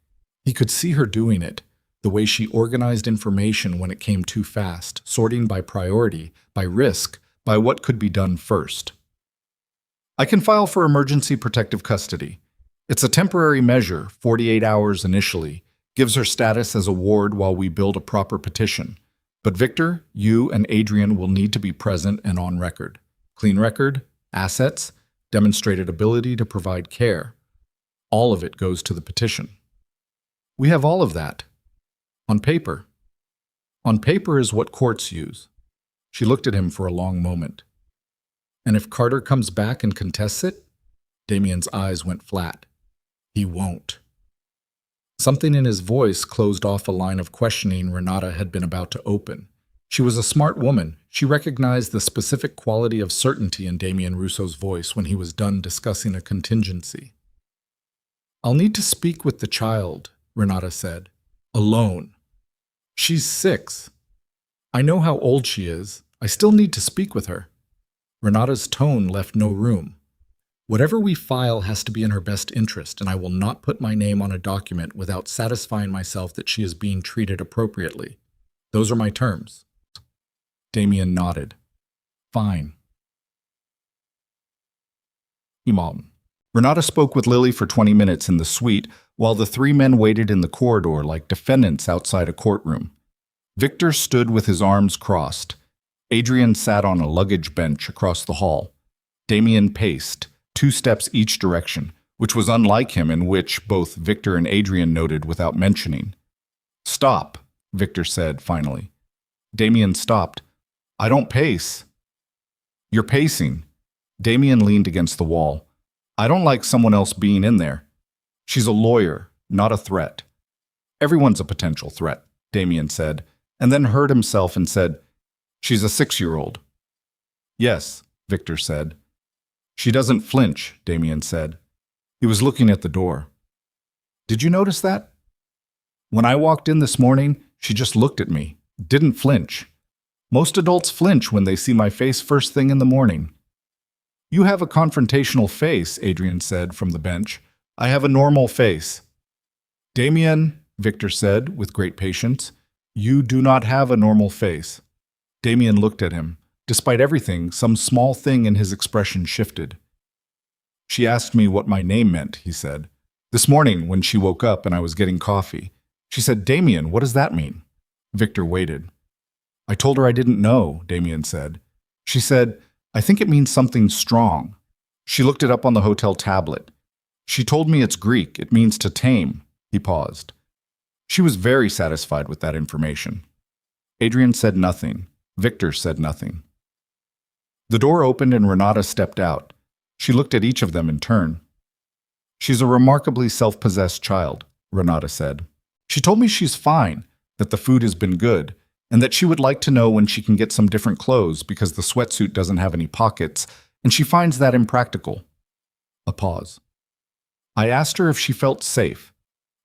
Speaker 1: He could see her doing it, the way she organized information when it came too fast, sorting by priority, by risk, by what could be done first. "I can file for emergency protective custody. It's a temporary measure, 48 hours initially, gives her status as a ward while we build a proper petition. But Victor, you, and Adrian will need to be present and on record. Clean record, assets, demonstrated ability to provide care. All of it goes to the petition." "We have all of that. On paper." "On paper is what courts use." She looked at him for a long moment. "And if Carter comes back and contests it?" Damien's eyes went flat. "He won't." Something in his voice closed off a line of questioning Renata had been about to open. She was a smart woman. She recognized the specific quality of certainty in Damien Russo's voice when he was done discussing a contingency. "I'll need to speak with the child," Renata said. "Alone. She's 6. I know how old she is. I still need to speak with her." Renata's tone left no room. "Whatever we file has to be in her best interest, and I will not put my name on a document without satisfying myself that she is being treated appropriately. Those are my terms." Damien nodded. "Fine." Imam. Renata spoke with Lily for 20 minutes in the suite, while the 3 men waited in the corridor like defendants outside a courtroom. Victor stood with his arms crossed. Adrian sat on a luggage bench across the hall. Damien paced, 2 steps each direction, which was unlike him, in which both Victor and Adrian noted without mentioning. "Stop," Victor said finally. Damien stopped. "I don't pace." "You're pacing." Damien leaned against the wall. "I don't like someone else being in there. She's a lawyer, not a threat." "Everyone's a potential threat," Damien said, and then heard himself and said, "She's a 6-year-old." "Yes," Victor said. "She doesn't flinch," Damien said. He was looking at the door. "Did you notice that? When I walked in this morning, she just looked at me, didn't flinch. Most adults flinch when they see my face first thing in the morning." "You have a confrontational face," Adrian said from the bench. "I have a normal face." "Damien," Victor said with great patience, "you do not have a normal face." Damien looked at him. Despite everything, some small thing in his expression shifted. "She asked me what my name meant," he said. "This morning when she woke up and I was getting coffee. She said, 'Damien, what does that mean?' Victor waited. I told her I didn't know, Damien said. She said, I think it means something strong. She looked it up on the hotel tablet. She told me it's Greek. It means to tame. He paused. She was very satisfied with that information. Adrian said nothing. Victor said nothing. The door opened and Renata stepped out. She looked at each of them in turn. She's a remarkably self-possessed child, Renata said. She told me she's fine, that the food has been good, and that she would like to know when she can get some different clothes because the sweatsuit doesn't have any pockets, and she finds that impractical. A pause. I asked her if she felt safe.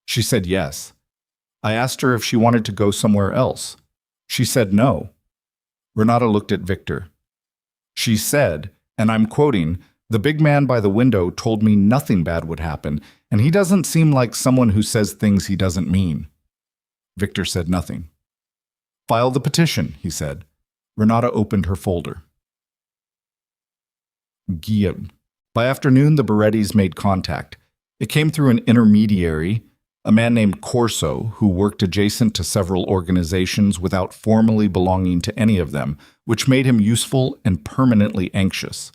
Speaker 1: She said yes. I asked her if she wanted to go somewhere else. She said no. Renata looked at Victor. She said, and I'm quoting, the big man by the window told me nothing bad would happen, and he doesn't seem like someone who says things he doesn't mean. Victor said nothing. File the petition, he said. Renata opened her folder. Guillaume. By afternoon, the Berettis made contact. It came through an intermediary, a man named Corso, who worked adjacent to several organizations without formally belonging to any of them, which made him useful and permanently anxious.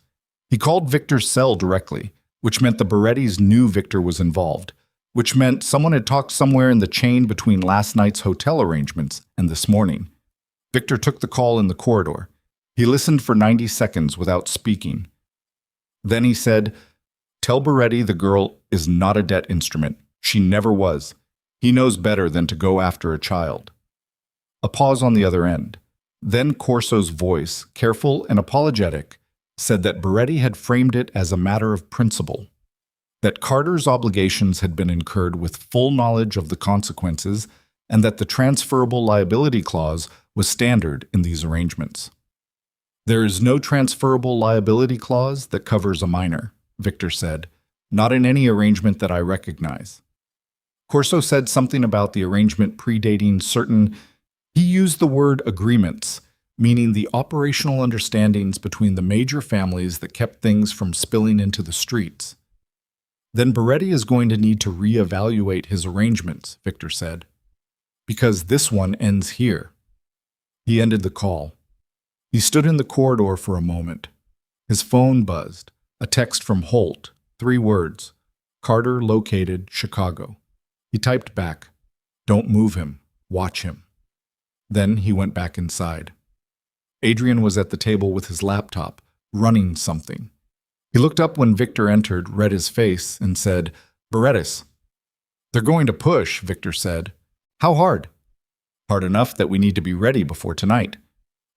Speaker 1: He called Victor's cell directly, which meant the Berettis knew Victor was involved, which meant someone had talked somewhere in the chain between last night's hotel arrangements and this morning. Victor took the call in the corridor. He listened for 90 seconds without speaking. Then he said, Tell Beretti the girl is not a debt instrument. She never was. He knows better than to go after a child. A pause on the other end. Then Corso's voice, careful and apologetic, said that Beretti had framed it as a matter of principle, that Carter's obligations had been incurred with full knowledge of the consequences, and that the transferable liability clause was standard in these arrangements. There is no transferable liability clause that covers a minor, Victor said, not in any arrangement that I recognize. Corso said something about the arrangement predating certain, he used the word agreements, meaning the operational understandings between the major families that kept things from spilling into the streets. Then Beretti is going to need to reevaluate his arrangements, Victor said, because this one ends here. He ended the call. He stood in the corridor for a moment. His phone buzzed. A text from Holt, 3 words. Carter located Chicago. He typed back, Don't move him. Watch him. Then he went back inside. Adrian was at the table with his laptop, running something. He looked up when Victor entered, read his face, and said, Berettis. They're going to push, Victor said. How hard? Hard enough that we need to be ready before tonight.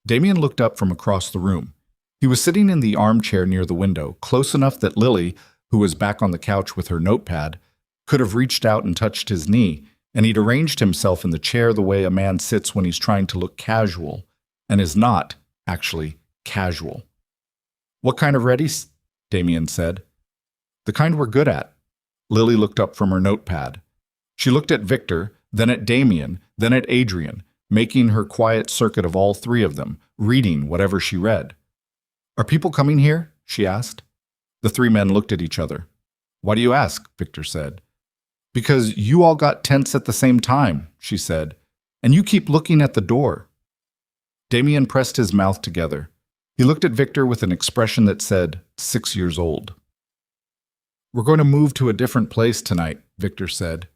Speaker 1: Damien looked up from across the room. He was sitting in the armchair near the window, close enough that Lily, who was back on the couch with her notepad, could have reached out and touched his knee, and he'd arranged himself in the chair the way a man sits when he's trying to look casual, and is not, actually, casual. What kind of ready? Damien said. The kind we're good at. Lily looked up from her notepad. She looked at Victor, then at Damien, then at Adrian, making her quiet circuit of all 3 of them, reading whatever she read. Are people coming here? She asked. The 3 men looked at each other. Why do you ask? Victor said. Because you all got tense at the same time, she said, and you keep looking at the door. Damien pressed his mouth together. He looked at Victor with an expression that said, 6 years old. We're going to move to a different place tonight, Victor said,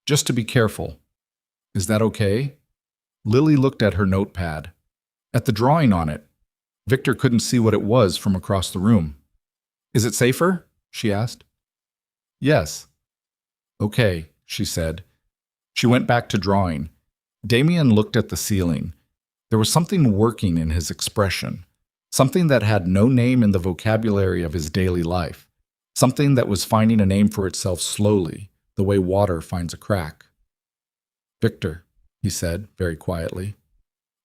Speaker 1: just to be careful. Is that okay? Lily looked at her notepad. At the drawing on it. Victor couldn't see what it was from across the room. Is it safer? She asked. Yes. Okay, she said. She went back to drawing. Damien looked at the ceiling. There was something working in his expression, something that had no name in the vocabulary of his daily life, something that was finding a name for itself slowly, the way water finds a crack. Victor, he said very quietly.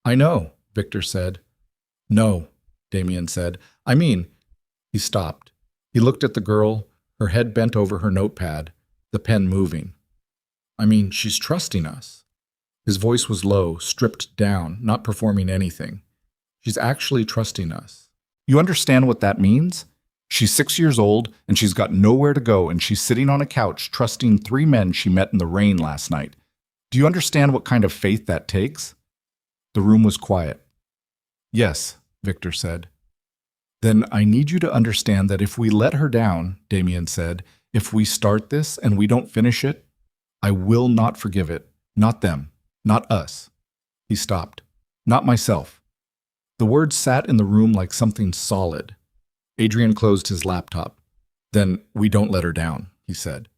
Speaker 1: I know, Victor said. No, Damien said. I mean, he stopped. He looked at the girl, her head bent over her notepad, the pen moving. I mean, she's trusting us. His voice was low, stripped down, not performing anything. She's actually trusting us. You understand what that means? She's 6 years old, and she's got nowhere to go, and she's sitting on a couch trusting 3 men she met in the rain last night. Do you understand what kind of faith that takes? The room was quiet. Yes, Victor said. Then I need you to understand that if we let her down, Damien said, if we start this and we don't finish it, I will not forgive it. Not them. Not us. He stopped. Not myself. The words sat in the room like something solid. Adrian closed his laptop. Then we don't let her down, he said.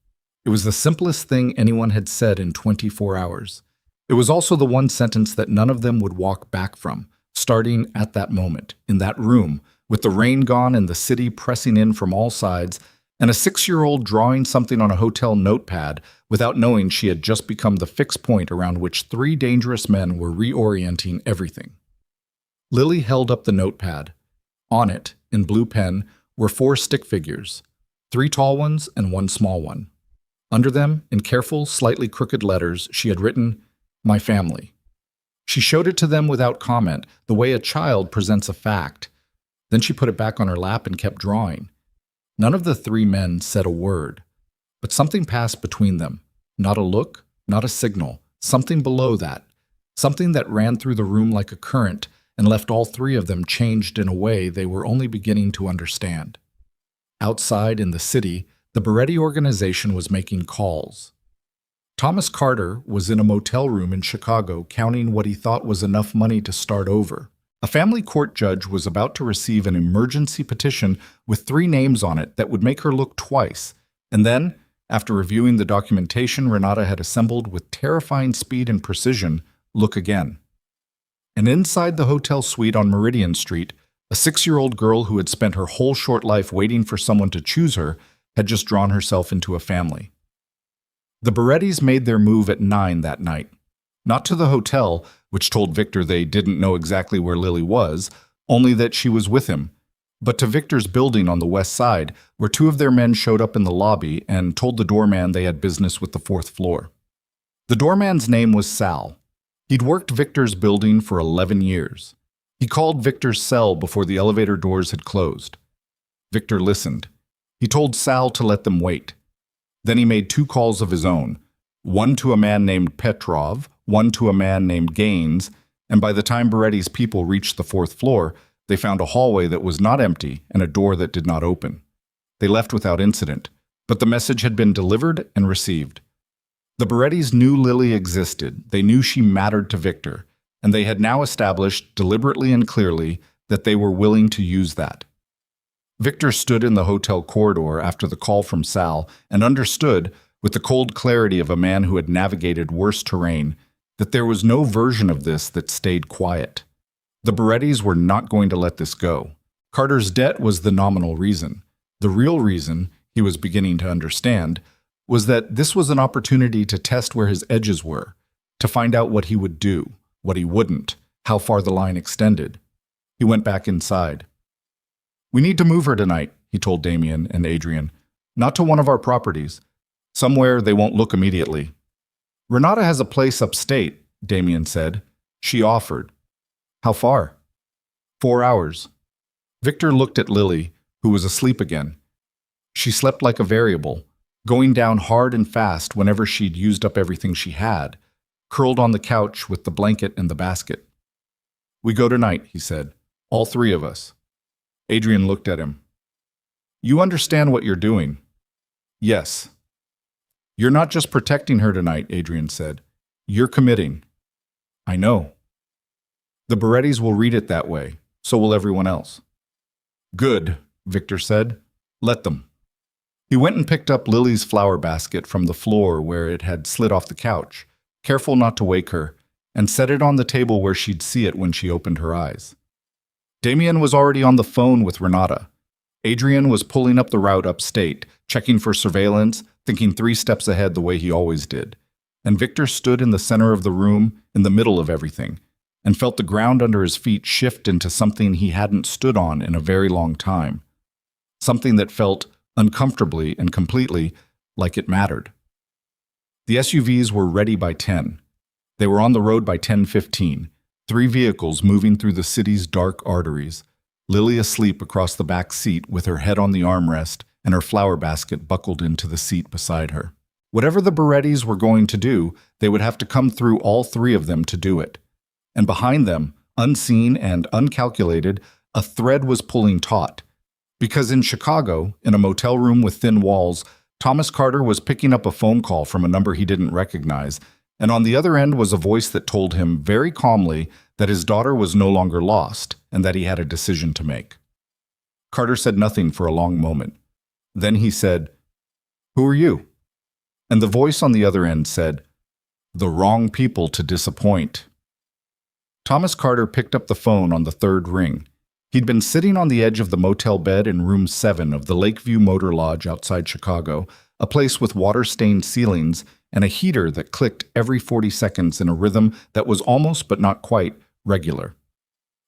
Speaker 1: It was the simplest thing anyone had said in 24 hours. It was also the one sentence that none of them would walk back from, starting at that moment, in that room, with the rain gone and the city pressing in from all sides, and a 6-year-old drawing something on a hotel notepad without knowing she had just become the fixed point around which 3 dangerous men were reorienting everything. Lily held up the notepad. On it, in blue pen, were 4 stick figures, 3 tall ones and 1 small one. Under them, in careful, slightly crooked letters, she had written, "My family." She showed it to them without comment, the way a child presents a fact. Then she put it back on her lap and kept drawing. None of the 3 men said a word, but something passed between them. Not a look, not a signal, something below that, something that ran through the room like a current and left all 3 of them changed in a way they were only beginning to understand. Outside in the city, the Beretti organization was making calls. Thomas Carter was in a motel room in Chicago counting what he thought was enough money to start over. A family court judge was about to receive an emergency petition with 3 names on it that would make her look twice, and then, after reviewing the documentation Renata had assembled with terrifying speed and precision, look again. And inside the hotel suite on Meridian Street, a 6-year-old girl who had spent her whole short life waiting for someone to choose her had just drawn herself into a family. The Berettis made their move at 9 that night. Not to the hotel, which told Victor they didn't know exactly where Lily was, only that she was with him, but to Victor's building on the west side, where 2 of their men showed up in the lobby and told the doorman they had business with the 4th floor. The doorman's name was Sal. He'd worked Victor's building for 11 years. He called Victor's cell before the elevator doors had closed. Victor listened. He told Sal to let them wait. Then he made 2 calls of his own, one to a man named Petrov, one to a man named Gaines, and by the time Beretti's people reached the 4th floor, they found a hallway that was not empty and a door that did not open. They left without incident, but the message had been delivered and received. The Berettis knew Lily existed, they knew she mattered to Victor, and they had now established, deliberately and clearly, that they were willing to use that. Victor stood in the hotel corridor after the call from Sal and understood, with the cold clarity of a man who had navigated worse terrain, that there was no version of this that stayed quiet. The Berettis were not going to let this go. Carter's debt was the nominal reason. The real reason, he was beginning to understand, was that this was an opportunity to test where his edges were, to find out what he would do, what he wouldn't, how far the line extended. He went back inside. "We need to move her tonight," he told Damien and Adrian. "Not to one of our properties. Somewhere they won't look immediately." "Renata has a place upstate," Damien said. "She offered." "How far?" 4 hours. Victor looked at Lily, who was asleep again. She slept like a variable, going down hard and fast whenever she'd used up everything she had, curled on the couch with the blanket and the basket. "We go tonight," he said. "All 3 of us." Adrian looked at him. "You understand what you're doing?" "Yes." "You're not just protecting her tonight," Adrian said. "You're committing." "I know." "The Berettis will read it that way. So will everyone else." "Good," Victor said. "Let them." He went and picked up Lily's flower basket from the floor where it had slid off the couch, careful not to wake her, and set it on the table where she'd see it when she opened her eyes. Damien was already on the phone with Renata. Adrian was pulling up the route upstate, checking for surveillance, thinking 3 steps ahead the way he always did. And Victor stood in the center of the room, in the middle of everything, and felt the ground under his feet shift into something he hadn't stood on in a very long time. Something that felt uncomfortably and completely like it mattered. The SUVs were ready by 10. They were on the road by 10:15, 3 vehicles moving through the city's dark arteries, Lily asleep across the back seat with her head on the armrest and her flower basket buckled into the seat beside her. Whatever the Berettis were going to do, they would have to come through all 3 of them to do it. And behind them, unseen and uncalculated, a thread was pulling taut. Because in Chicago, in a motel room with thin walls, Thomas Carter was picking up a phone call from a number he didn't recognize, and on the other end was a voice that told him very calmly that his daughter was no longer lost and that he had a decision to make. Carter said nothing for a long moment. Then he said, "Who are you?" And the voice on the other end said, "The wrong people to disappoint." Thomas Carter picked up the phone on the third ring. He'd been sitting on the edge of the motel bed in room 7 of the Lakeview Motor Lodge outside Chicago, a place with water-stained ceilings and a heater that clicked every 40 seconds in a rhythm that was almost but not quite regular.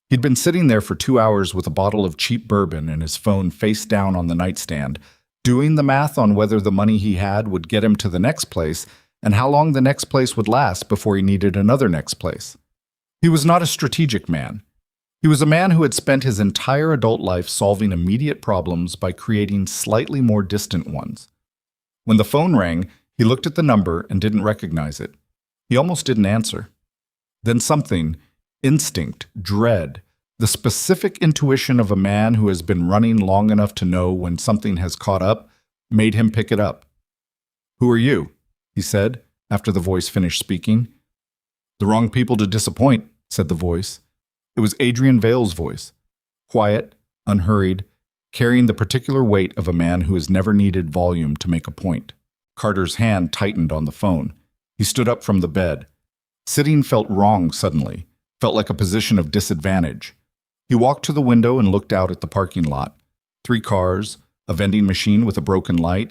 Speaker 1: He'd been sitting there for 2 hours with a bottle of cheap bourbon and his phone face down on the nightstand, doing the math on whether the money he had would get him to the next place and how long the next place would last before he needed another next place. He was not a strategic man. He was a man who had spent his entire adult life solving immediate problems by creating slightly more distant ones. When the phone rang, he looked at the number and didn't recognize it. He almost didn't answer. Then something, instinct, dread, the specific intuition of a man who has been running long enough to know when something has caught up, made him pick it up. "Who are you?" he said, after the voice finished speaking. "The wrong people to disappoint," said the voice. It was Adrian Vale's voice, quiet, unhurried, carrying the particular weight of a man who has never needed volume to make a point. Carter's hand tightened on the phone. He stood up from the bed. Sitting felt wrong suddenly, felt like a position of disadvantage. He walked to the window and looked out at the parking lot. 3 cars, a vending machine with a broken light,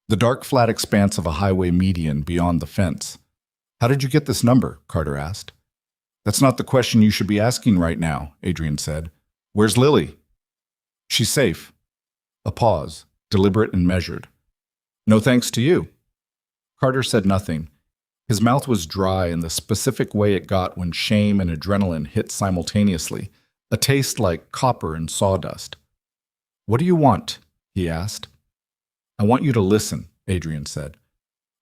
Speaker 1: the dark flat expanse of a highway median beyond the fence. "How did you get this number?" Carter asked. "That's not the question you should be asking right now," Adrian said. "Where's Lily?" "She's safe." A pause, deliberate and measured. "No thanks to you." Carter said nothing. His mouth was dry in the specific way it got when shame and adrenaline hit simultaneously, a taste like copper and sawdust. "What do you want?" he asked. "I want you to listen," Adrian said.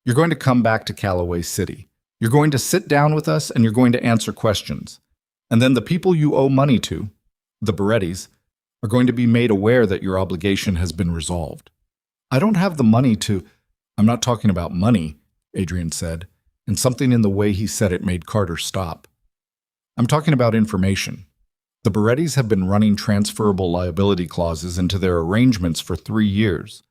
Speaker 1: "You're going to come back to Callaway City. You're going to sit down with us and you're going to answer questions. And then the people you owe money to, the Berettis, are going to be made aware that your obligation has been resolved. I don't have the money to—" "I'm not talking about money," Adrian said, and something in the way he said it made Carter stop. "I'm talking about information. The Berettis have been running transferable liability clauses into their arrangements for 3 years.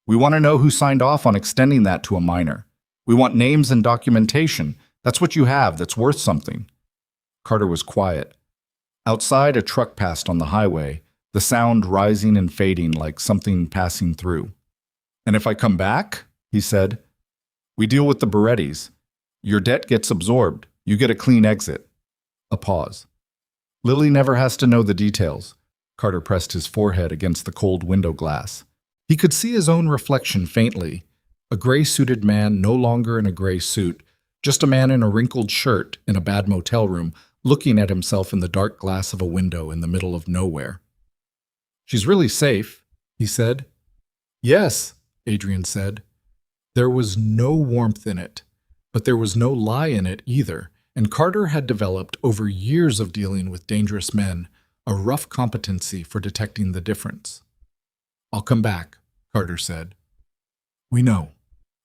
Speaker 1: We want to know who signed off on extending that to a minor. We want names and documentation. That's what you have that's worth something." Carter was quiet. Outside, a truck passed on the highway, the sound rising and fading like something passing through. "And if I come back?" he said. "We deal with the Berettis. Your debt gets absorbed. You get a clean exit." A pause. "Lily never has to know the details." Carter pressed his forehead against the cold window glass. He could see his own reflection faintly. A gray-suited man no longer in a gray suit, just a man in a wrinkled shirt in a bad motel room, looking at himself in the dark glass of a window in the middle of nowhere. "She's really safe," he said. "Yes," Adrian said. There was no warmth in it, but there was no lie in it either, and Carter had developed over years of dealing with dangerous men a rough competency for detecting the difference. "I'll come back," Carter said. "We know,"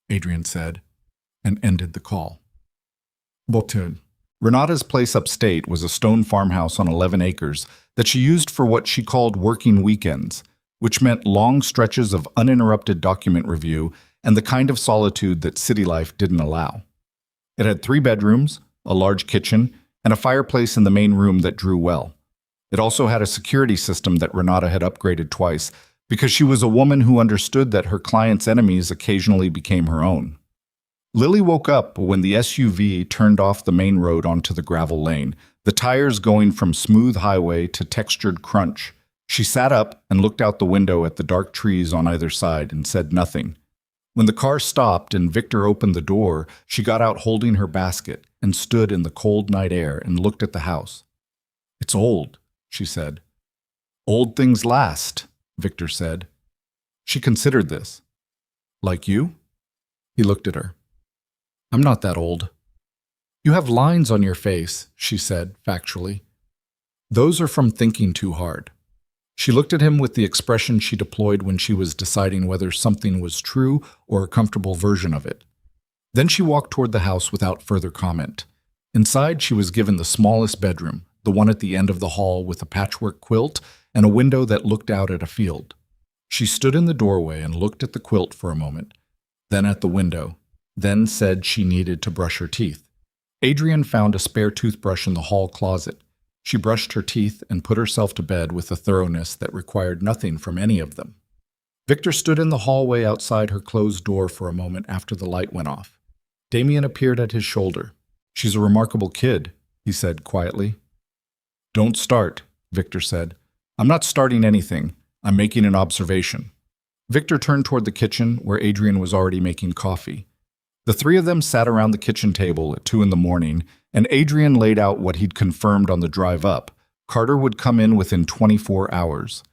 Speaker 1: Adrian said, and ended the call. Botun. Renata's place upstate was a stone farmhouse on 11 acres that she used for what she called working weekends, which meant long stretches of uninterrupted document review and the kind of solitude that city life didn't allow. It had 3 bedrooms, a large kitchen, and a fireplace in the main room that drew well. It also had a security system that Renata had upgraded twice, because she was a woman who understood that her clients' enemies occasionally became her own. Lily woke up when the SUV turned off the main road onto the gravel lane, the tires going from smooth highway to textured crunch. She sat up and looked out the window at the dark trees on either side and said nothing. When the car stopped and Victor opened the door, she got out holding her basket and stood in the cold night air and looked at the house. "It's old," she said. "Old things last," Victor said. She considered this. "Like you?" He looked at her. "I'm not that old." You have lines on your face, she said, factually. Those are from thinking too hard. She looked at him with the expression she deployed when she was deciding whether something was true or a comfortable version of it. Then she walked toward the house without further comment. Inside, she was given the smallest bedroom, the one at the end of the hall with a patchwork quilt and a window that looked out at a field. She stood in the doorway and looked at the quilt for a moment, then at the window, then said she needed to brush her teeth. Adrian found a spare toothbrush in the hall closet. She brushed her teeth and put herself to bed with a thoroughness that required nothing from any of them. Victor stood in the hallway outside her closed door for a moment after the light went off. Damien appeared at his shoulder. "She's a remarkable kid," he said quietly. "Don't start," Victor said. "I'm not starting anything. I'm making an observation." Victor turned toward the kitchen, where Adrian was already making coffee. The three of them sat around the kitchen table at 2 a.m, and Adrian laid out what he'd confirmed on the drive up. Carter would come in within 24 hours.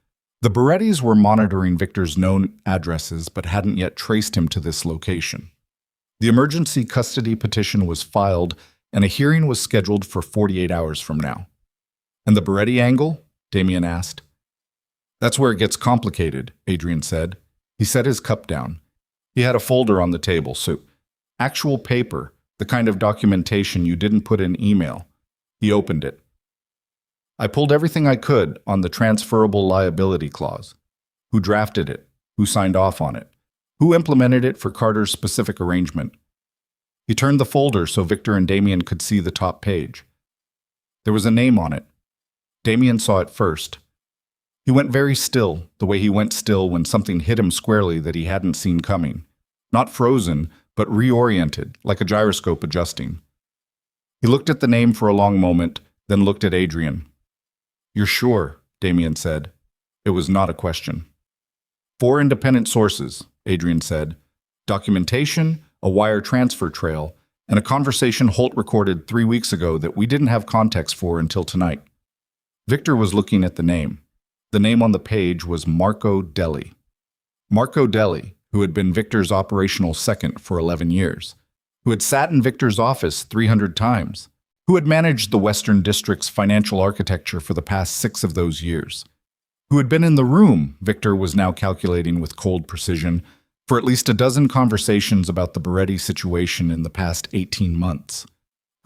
Speaker 1: The Berettis were monitoring Victor's known addresses but hadn't yet traced him to this location. The emergency custody petition was filed, and a hearing was scheduled for 48 hours from now. "And the Beretti angle?" Damien asked. "That's where it gets complicated," Adrian said. He set his cup down. He had a folder on the table, so actual paper, the kind of documentation you didn't put in email. He opened it. "I pulled everything I could on the transferable liability clause. Who drafted it? Who signed off on it? Who implemented it for Carter's specific arrangement?" He turned the folder so Victor and Damien could see the top page. There was a name on it. Damien saw it first. He went very still, the way he went still when something hit him squarely that he hadn't seen coming. Not frozen, but reoriented, like a gyroscope adjusting. He looked at the name for a long moment, then looked at Adrian. "You're sure?" Damien said. It was not a question. "4 independent sources," Adrian said. "Documentation, a wire transfer trail, and a conversation Holt recorded 3 weeks ago that we didn't have context for until tonight." Victor was looking at the name. The name on the page was Marco Deli. Marco Deli, who had been Victor's operational second for 11 years, who had sat in Victor's office 300 times, who had managed the Western District's financial architecture for the past 6 of those years, who had been in the room, Victor was now calculating with cold precision, for at least a dozen conversations about the Beretti situation in the past 18 months,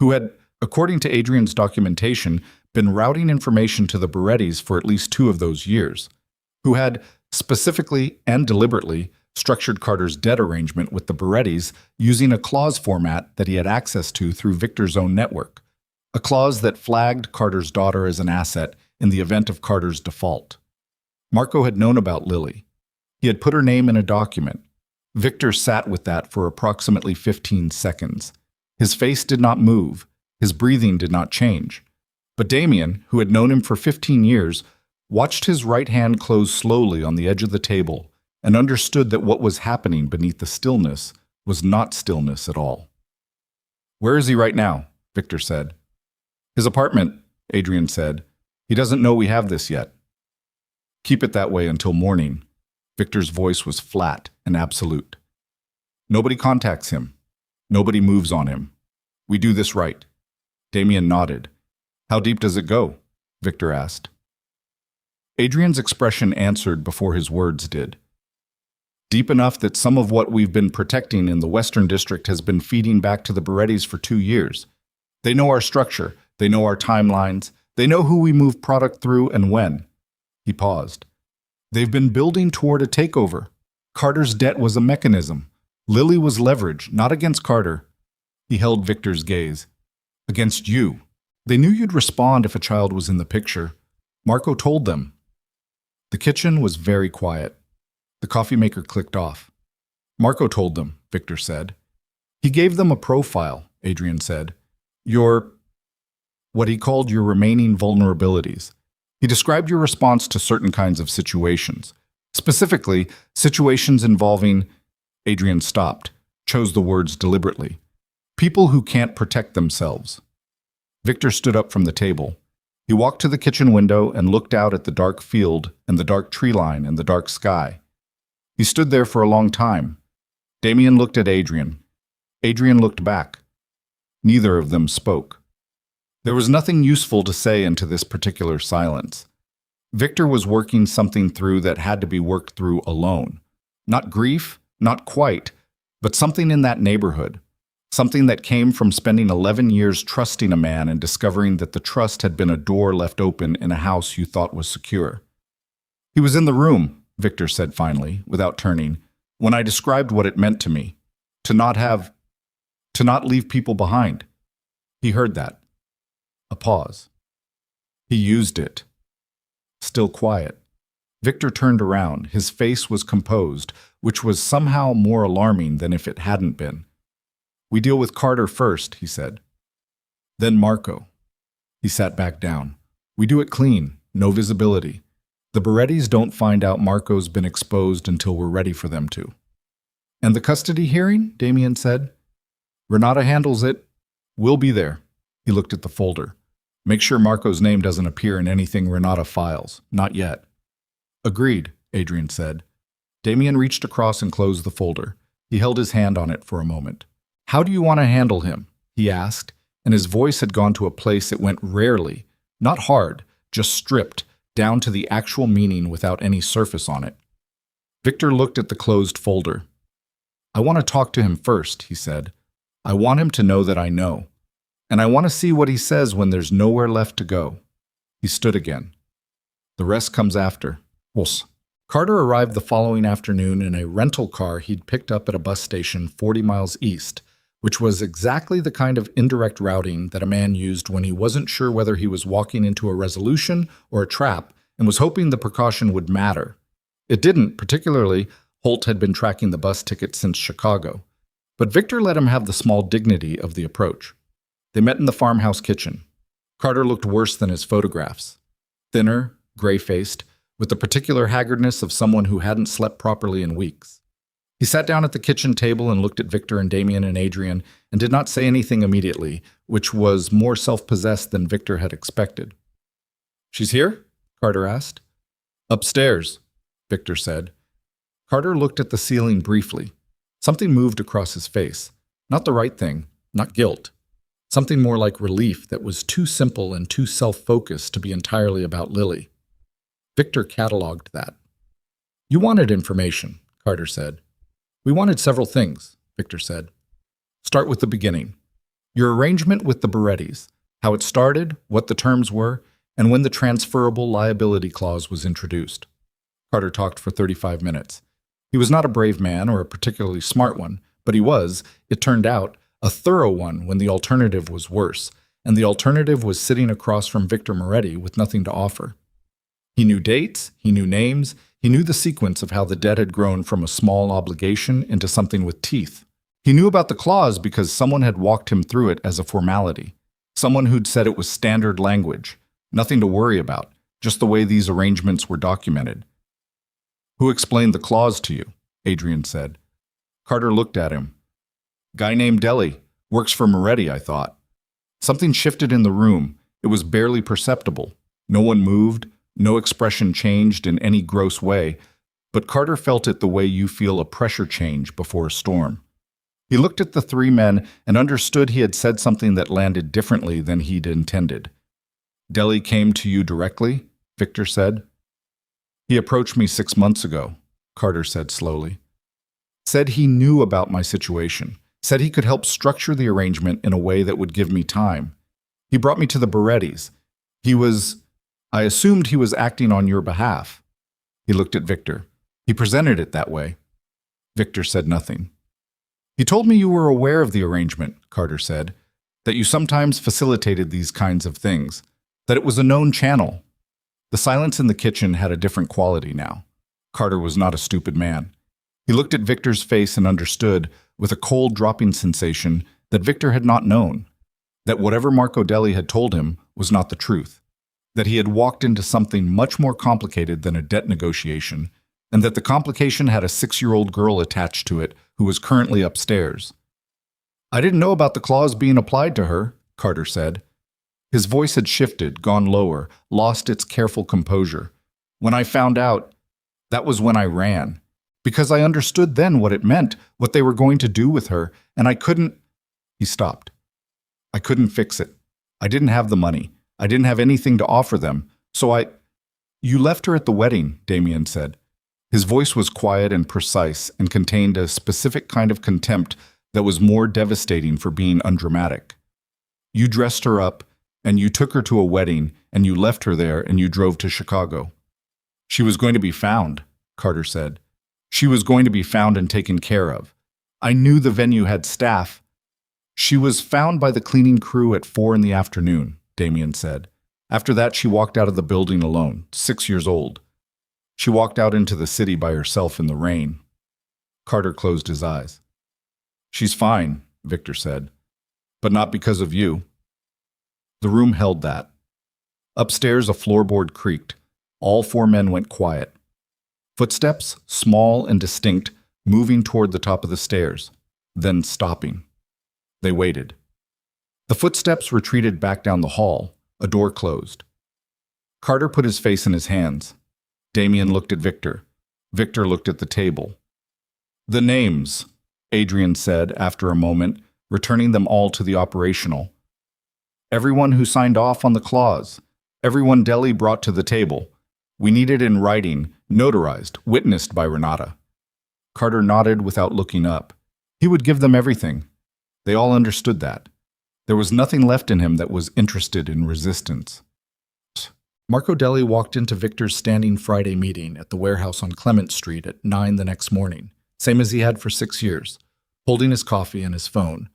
Speaker 1: who had, according to Adrian's documentation, been routing information to the Berettis for at least 2 of those years, who had, specifically and deliberately, structured Carter's debt arrangement with the Berettis using a clause format that he had access to through Victor's own network, a clause that flagged Carter's daughter as an asset in the event of Carter's default. Marco had known about Lily. He had put her name in a document. Victor sat with that for approximately 15 seconds. His face did not move. His breathing did not change. But Damien, who had known him for 15 years, watched his right hand close slowly on the edge of the table and understood that what was happening beneath the stillness was not stillness at all. "Where is he right now?" Victor said. "His apartment," Adrian said. "He doesn't know we have this yet." "Keep it that way until morning." Victor's voice was flat and absolute. "Nobody contacts him. Nobody moves on him. We do this right." Damien nodded. "How deep does it go?" Victor asked. Adrian's expression answered before his words did. "Deep enough that some of what we've been protecting in the Western District has been feeding back to the Berettis for 2 years. They know our structure. They know our timelines. They know who we move product through and when." He paused. "They've been building toward a takeover. Carter's debt was a mechanism. Lily was leverage, not against Carter." He held Victor's gaze. "Against you. They knew you'd respond if a child was in the picture. Marco told them." The kitchen was very quiet. The coffee maker clicked off. "Marco told them," Victor said. "He gave them a profile," Adrian said. What he called your remaining vulnerabilities. He described your response to certain kinds of situations. Specifically, situations involving—" Adrian stopped, chose the words deliberately. "People who can't protect themselves." Victor stood up from the table. He walked to the kitchen window and looked out at the dark field and the dark tree line and the dark sky. He stood there for a long time. Damien looked at Adrian. Adrian looked back. Neither of them spoke. There was nothing useful to say into this particular silence. Victor was working something through that had to be worked through alone. Not grief, not quite, but something in that neighborhood. Something that came from spending 11 years trusting a man and discovering that the trust had been a door left open in a house you thought was secure. He was in the room, Victor said finally, without turning, when I described what it meant to me. To not leave people behind. He heard that. A pause. He used it. Still quiet. Victor turned around. His face was composed, which was somehow more alarming than if it hadn't been. We deal with Carter first, he said. Then Marco. He sat back down. We do it clean, no visibility. The Berettis don't find out Marco's been exposed until we're ready for them to. And the custody hearing? Damien said. Renata handles it. We'll be there. He looked at the folder. Make sure Marco's name doesn't appear in anything Renata files. Not yet. Agreed, Adrian said. Damien reached across and closed the folder. He held his hand on it for a moment. How do you want to handle him? He asked, and his voice had gone to a place it went rarely, not hard, just stripped, down to the actual meaning without any surface on it. Victor looked at the closed folder. I want to talk to him first, he said. I want him to know that I know. And I want to see what he says when there's nowhere left to go. He stood again. The rest comes after. Wos. Carter arrived the following afternoon in a rental car he'd picked up at a bus station 40 miles east, which was exactly the kind of indirect routing that a man used when he wasn't sure whether he was walking into a resolution or a trap and was hoping the precaution would matter. It didn't, particularly. Holt had been tracking the bus ticket since Chicago. But Victor let him have the small dignity of the approach. They met in the farmhouse kitchen. Carter looked worse than his photographs. Thinner, gray-faced, with the particular haggardness of someone who hadn't slept properly in weeks. He sat down at the kitchen table and looked at Victor and Damien and Adrian and did not say anything immediately, which was more self-possessed than Victor had expected. She's here? Carter asked. Upstairs, Victor said. Carter looked at the ceiling briefly. Something moved across his face. Not the right thing, not guilt. Something more like relief that was too simple and too self-focused to be entirely about Lily. Victor cataloged that. You wanted information, Carter said. We wanted several things, Victor said. Start with the beginning. Your arrangement with the Berettis, how it started, what the terms were, and when the transferable liability clause was introduced. Carter talked for 35 minutes. He was not a brave man or a particularly smart one, but he was, it turned out, a thorough one when the alternative was worse, and the alternative was sitting across from Victor Moretti with nothing to offer. He knew dates, he knew names, he knew the sequence of how the debt had grown from a small obligation into something with teeth. He knew about the clause because someone had walked him through it as a formality. Someone who'd said it was standard language, nothing to worry about, just the way these arrangements were documented. Who explained the clause to you? Adrian said. Carter looked at him. Guy named Deli. Works for Moretti, I thought. Something shifted in the room. It was barely perceptible. No one moved. No expression changed in any gross way. But Carter felt it the way you feel a pressure change before a storm. He looked at the three men and understood he had said something that landed differently than he'd intended. Deli came to you directly? Victor said. He approached me 6 months ago, Carter said slowly. Said he knew about my situation. Said he could help structure the arrangement in a way that would give me time. He brought me to the Berettis. I assumed he was acting on your behalf. He looked at Victor. He presented it that way. Victor said nothing. He told me you were aware of the arrangement, Carter said, that you sometimes facilitated these kinds of things, that it was a known channel. The silence in the kitchen had a different quality now. Carter was not a stupid man. He looked at Victor's face and understood, with a cold dropping sensation, that Victor had not known, that whatever Marco Deli had told him was not the truth, that he had walked into something much more complicated than a debt negotiation, and that the complication had a 6-year-old girl attached to it who was currently upstairs. I didn't know about the clause being applied to her, Carter said. His voice had shifted, gone lower, lost its careful composure. When I found out, that was when I ran. Because I understood then what it meant, what they were going to do with her, and I couldn't... He stopped. I couldn't fix it. I didn't have the money. I didn't have anything to offer them. You left her at the wedding, Damien said. His voice was quiet and precise and contained a specific kind of contempt that was more devastating for being undramatic. You dressed her up, and you took her to a wedding, and you left her there, and you drove to Chicago. She was going to be found, Carter said. She was going to be found and taken care of. I knew the venue had staff. She was found by the cleaning crew at 4 in the afternoon, Damien said. After that, she walked out of the building alone, 6 years old. She walked out into the city by herself in the rain. Carter closed his eyes. She's fine, Victor said, but not because of you. The room held that. Upstairs, a floorboard creaked. All 4 men went quiet. Footsteps, small and distinct, moving toward the top of the stairs, then stopping. They waited. The footsteps retreated back down the hall. A door closed. Carter put his face in his hands. Damien looked at Victor. Victor looked at the table. The names, Adrian said after a moment, returning them all to the operational. Everyone who signed off on the clause. Everyone Deli brought to the table. We need it in writing, notarized, witnessed by Renata. Carter nodded without looking up. He would give them everything. They all understood that. There was nothing left in him that was interested in resistance. Marco Deli walked into Victor's standing Friday meeting at the warehouse on Clement Street at 9 the next morning, same as he had for 6 years, holding his coffee and his phone,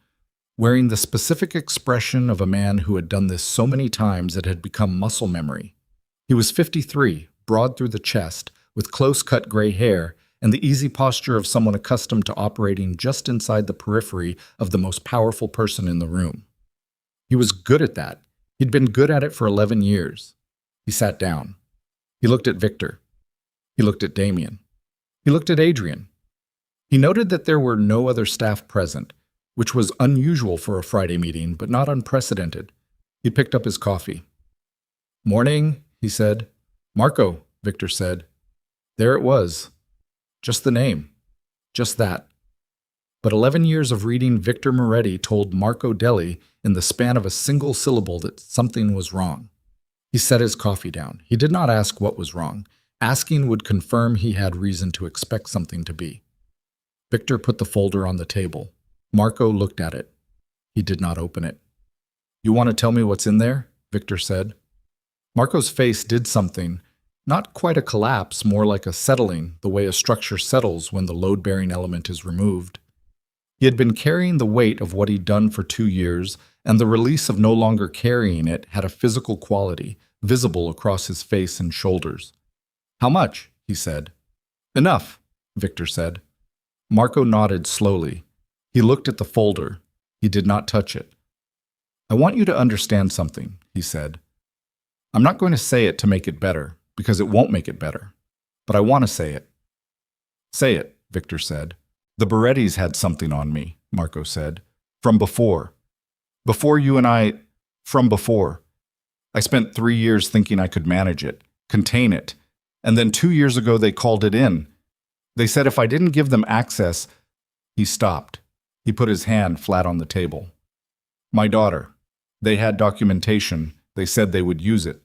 Speaker 1: wearing the specific expression of a man who had done this so many times it had become muscle memory. He was 53, broad through the chest, with close-cut gray hair, and the easy posture of someone accustomed to operating just inside the periphery of the most powerful person in the room. He was good at that. He'd been good at it for 11 years. He sat down. He looked at Victor. He looked at Damien. He looked at Adrian. He noted that there were no other staff present, which was unusual for a Friday meeting, but not unprecedented. He picked up his coffee. Morning, he said. Marco, Victor said. There it was. Just the name. Just that. But 11 years of reading Victor Moretti told Marco Deli in the span of a single syllable that something was wrong. He set his coffee down. He did not ask what was wrong. Asking would confirm he had reason to expect something to be. Victor put the folder on the table. Marco looked at it. He did not open it. You want to tell me what's in there? Victor said. Marco's face did something, not quite a collapse, more like a settling, the way a structure settles when the load-bearing element is removed. He had been carrying the weight of what he'd done for 2 years, and the release of no longer carrying it had a physical quality, visible across his face and shoulders. How much? He said. Enough, Victor said. Marco nodded slowly. He looked at the folder. He did not touch it. I want you to understand something, he said. I'm not going to say it to make it better, because it won't make it better. But I want to say it. Say it, Victor said. The Berettis had something on me, Marco said. From before. Before you and I. From before. I spent 3 years thinking I could manage it, contain it. And then 2 years ago they called it in. They said if I didn't give them access. He stopped. He put his hand flat on the table. My daughter. They had documentation. They said they would use it.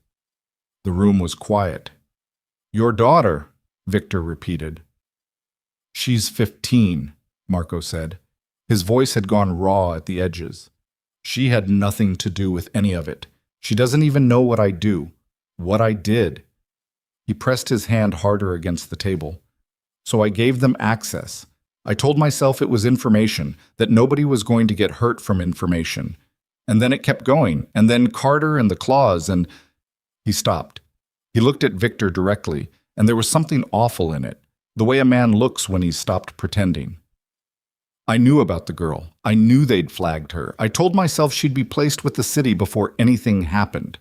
Speaker 1: The room was quiet. Your daughter, Victor repeated. She's 15, Marco said. His voice had gone raw at the edges. She had nothing to do with any of it. She doesn't even know what I do, what I did. He pressed his hand harder against the table. So I gave them access. I told myself it was information, that nobody was going to get hurt from information. And then it kept going, and then Carter and the clause, and... He stopped. He looked at Victor directly, and there was something awful in it. The way a man looks when he's stopped pretending. I knew about the girl. I knew they'd flagged her. I told myself she'd be placed with the city before anything happened.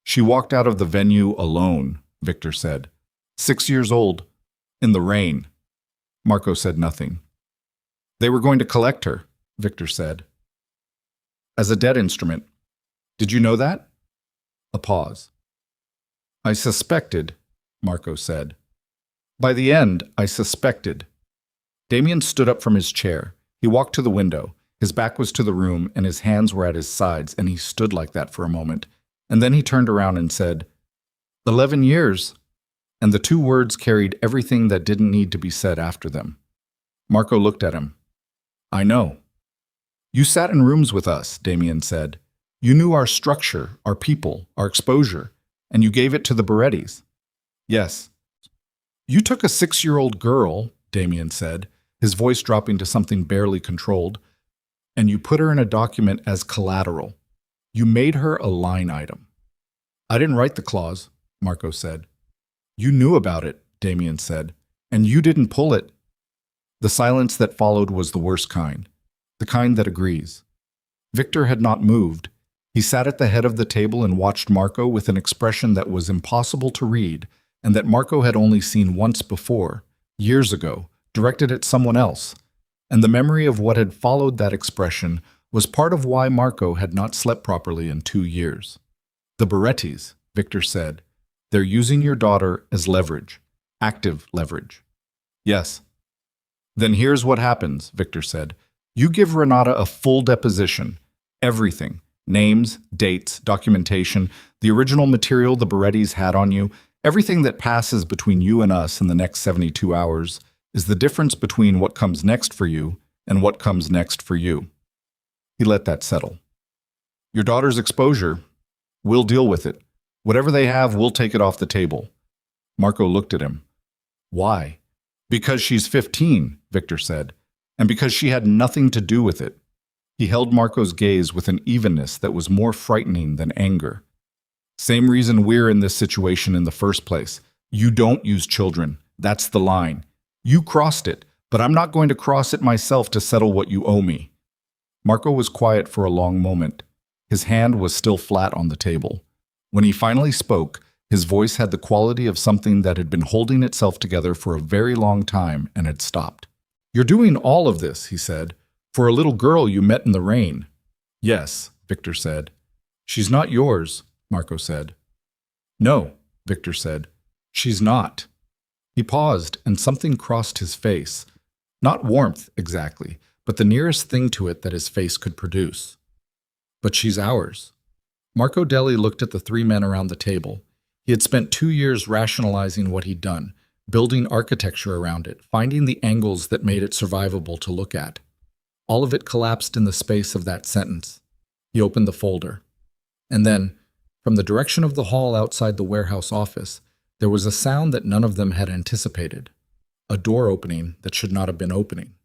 Speaker 1: She walked out of the venue alone, Victor said. 6 years old. In the rain. Marco said nothing. They were going to collect her, Victor said. As a dead instrument. Did you know that? A pause. I suspected, Marco said. By the end, I suspected. Damien stood up from his chair. He walked to the window. His back was to the room, and his hands were at his sides, and he stood like that for a moment. And then he turned around and said, 11 years. And the two words carried everything that didn't need to be said after them. Marco looked at him. I know. You sat in rooms with us, Damien said. You knew our structure, our people, our exposure, and you gave it to the Berettis. Yes. You took a 6-year-old girl, Damien said, his voice dropping to something barely controlled, and you put her in a document as collateral. You made her a line item. I didn't write the clause, Marco said. You knew about it, Damien said, and you didn't pull it. The silence that followed was the worst kind, the kind that agrees. Victor had not moved. He sat at the head of the table and watched Marco with an expression that was impossible to read, and that Marco had only seen once before, years ago, directed at someone else. And the memory of what had followed that expression was part of why Marco had not slept properly in 2 years. The Berettis, Victor said, they're using your daughter as leverage, active leverage. Yes. Then here's what happens, Victor said. You give Renata a full deposition, everything, names, dates, documentation, the original material the Berettis had on you, everything that passes between you and us in the next 72 hours is the difference between what comes next for you and what comes next for you. He let that settle. Your daughter's exposure, we'll deal with it. Whatever they have, we'll take it off the table. Marco looked at him. Why? Because she's 15, Victor said, and because she had nothing to do with it. He held Marco's gaze with an evenness that was more frightening than anger. Same reason we're in this situation in the first place. You don't use children. That's the line. You crossed it, but I'm not going to cross it myself to settle what you owe me. Marco was quiet for a long moment. His hand was still flat on the table. When he finally spoke, his voice had the quality of something that had been holding itself together for a very long time and had stopped. You're doing all of this, he said, for a little girl you met in the rain. Yes, Victor said. She's not yours, Marco said. No, Victor said. She's not. He paused, and something crossed his face. Not warmth, exactly, but the nearest thing to it that his face could produce. But she's ours. Marco Deli looked at the 3 men around the table. He had spent 2 years rationalizing what he'd done, building architecture around it, finding the angles that made it survivable to look at. All of it collapsed in the space of that sentence. He opened the folder. And then, from the direction of the hall outside the warehouse office, there was a sound that none of them had anticipated. A door opening that should not have been opening.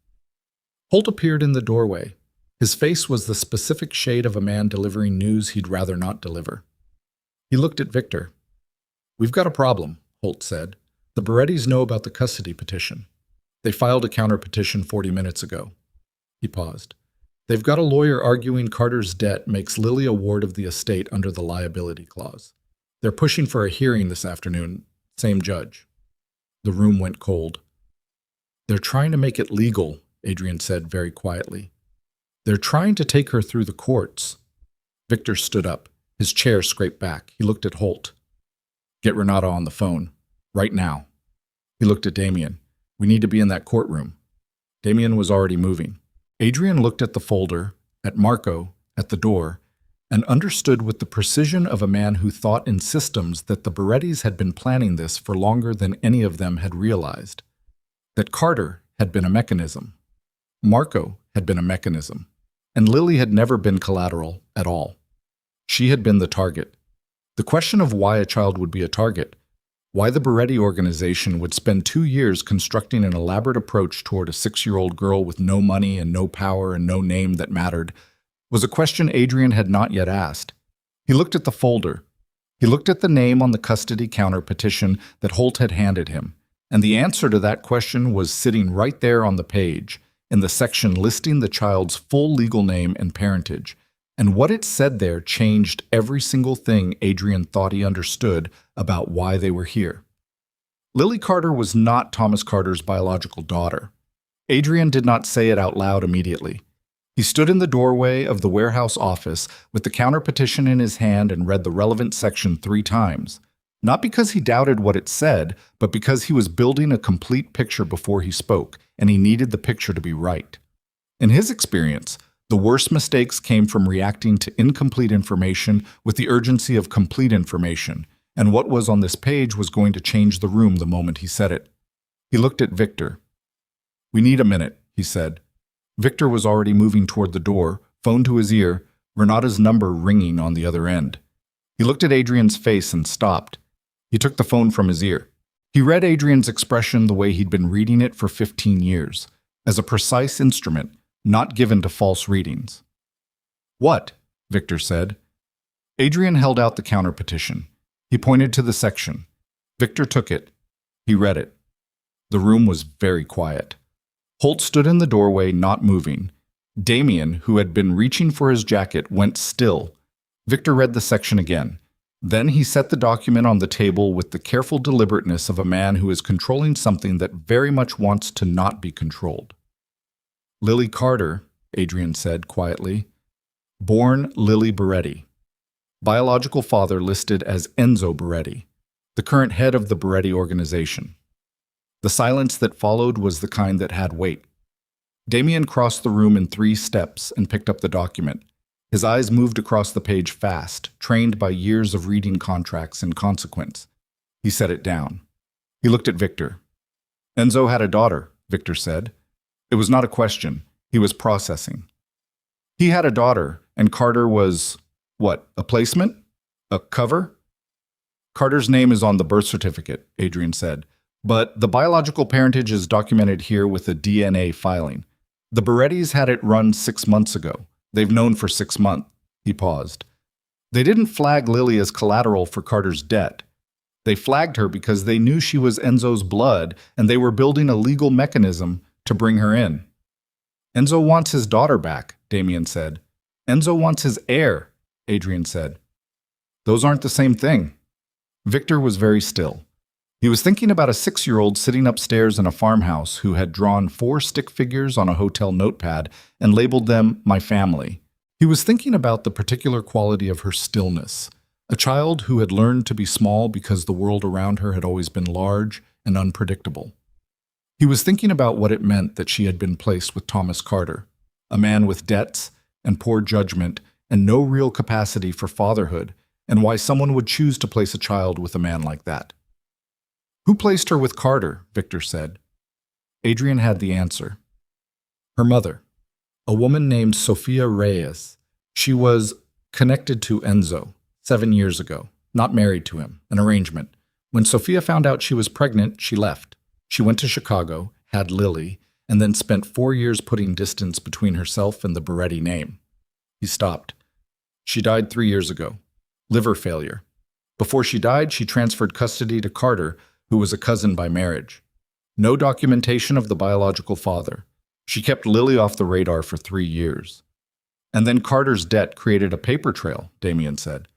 Speaker 1: Holt appeared in the doorway. His face was the specific shade of a man delivering news he'd rather not deliver. He looked at Victor. We've got a problem, Holt said. The Berettis know about the custody petition. They filed a counter-petition 40 minutes ago. He paused. They've got a lawyer arguing Carter's debt makes Lily a ward of the estate under the liability clause. They're pushing for a hearing this afternoon, same judge. The room went cold. They're trying to make it legal, Adrian said very quietly. They're trying to take her through the courts. Victor stood up. His chair scraped back. He looked at Holt. Get Renata on the phone. Right now. He looked at Damien. We need to be in that courtroom. Damien was already moving. Adrian looked at the folder, at Marco, at the door, and understood with the precision of a man who thought in systems that the Berettis had been planning this for longer than any of them had realized. That Carter had been a mechanism. Marco had been a mechanism. And Lily had never been collateral at all. She had been the target. The question of why a child would be a target, why the Beretti organization would spend 2 years constructing an elaborate approach toward a 6-year-old girl with no money and no power and no name that mattered, was a question Adrian had not yet asked. He looked at the folder. He looked at the name on the custody counter petition that Holt had handed him, and the answer to that question was sitting right there on the page, in the section listing the child's full legal name and parentage, and what it said there changed every single thing Adrian thought he understood about why they were here. Lily Carter was not Thomas Carter's biological daughter. Adrian did not say it out loud immediately. He stood in the doorway of the warehouse office with the counter petition in his hand and read the relevant section 3 times, not because he doubted what it said, but because he was building a complete picture before he spoke, and he needed the picture to be right. In his experience, The worst mistakes came from reacting to incomplete information with the urgency of complete information, and what was on this page was going to change the room the moment he said it. He looked at Victor. "We need a minute," he said. Victor was already moving toward the door, phone to his ear, Renata's number ringing on the other end. He looked at Adrian's face and stopped. He took the phone from his ear. He read Adrian's expression the way he'd been reading it for 15 years, as a precise instrument, not given to false readings. "What?" Victor said. Adrian held out the counter petition. He pointed to the section. Victor took it. He read it. The room was very quiet. Holt stood in the doorway, not moving. Damien, who had been reaching for his jacket, went still. Victor read the section again. Then he set the document on the table with the careful deliberateness of a man who is controlling something that very much wants to not be controlled. "Lily Carter," Adrian said quietly. "Born Lily Beretti. Biological father listed as Enzo Beretti, the current head of the Beretti organization." The silence that followed was the kind that had weight. Damien crossed the room in 3 steps and picked up the document. His eyes moved across the page fast, trained by years of reading contracts in consequence. He set it down. He looked at Victor. "Enzo had a daughter," Victor said. It was not a question. He was processing. "He had a daughter, and Carter was, what, a placement? A cover?" "Carter's name is on the birth certificate," Adrian said, "but the biological parentage is documented here with a DNA filing. The Berettis had it run 6 months ago. They've known for 6 months." He paused. "They didn't flag Lily as collateral for Carter's debt. They flagged her because they knew she was Enzo's blood, and they were building a legal mechanism to bring her in." "Enzo wants his daughter back," Damien said. "Enzo wants his heir," Adrian said. "Those aren't the same thing." Victor was very still. He was thinking about a 6-year-old sitting upstairs in a farmhouse who had drawn 4 stick figures on a hotel notepad and labeled them "my family." He was thinking about the particular quality of her stillness, a child who had learned to be small because the world around her had always been large and unpredictable. He was thinking about what it meant that she had been placed with Thomas Carter, a man with debts and poor judgment and no real capacity for fatherhood, and why someone would choose to place a child with a man like that. "Who placed her with Carter?" Victor said. Adrian had the answer. "Her mother, a woman named Sofia Reyes. She was connected to Enzo 7 years ago, not married to him, an arrangement. When Sofia found out she was pregnant, she left. She went to Chicago, had Lily, and then spent 4 years putting distance between herself and the Beretti name." He stopped. "She died 3 years ago. Liver failure. Before she died, she transferred custody to Carter, who was a cousin by marriage. No documentation of the biological father. She kept Lily off the radar for 3 years. And then Carter's debt created a paper trail," Damien said.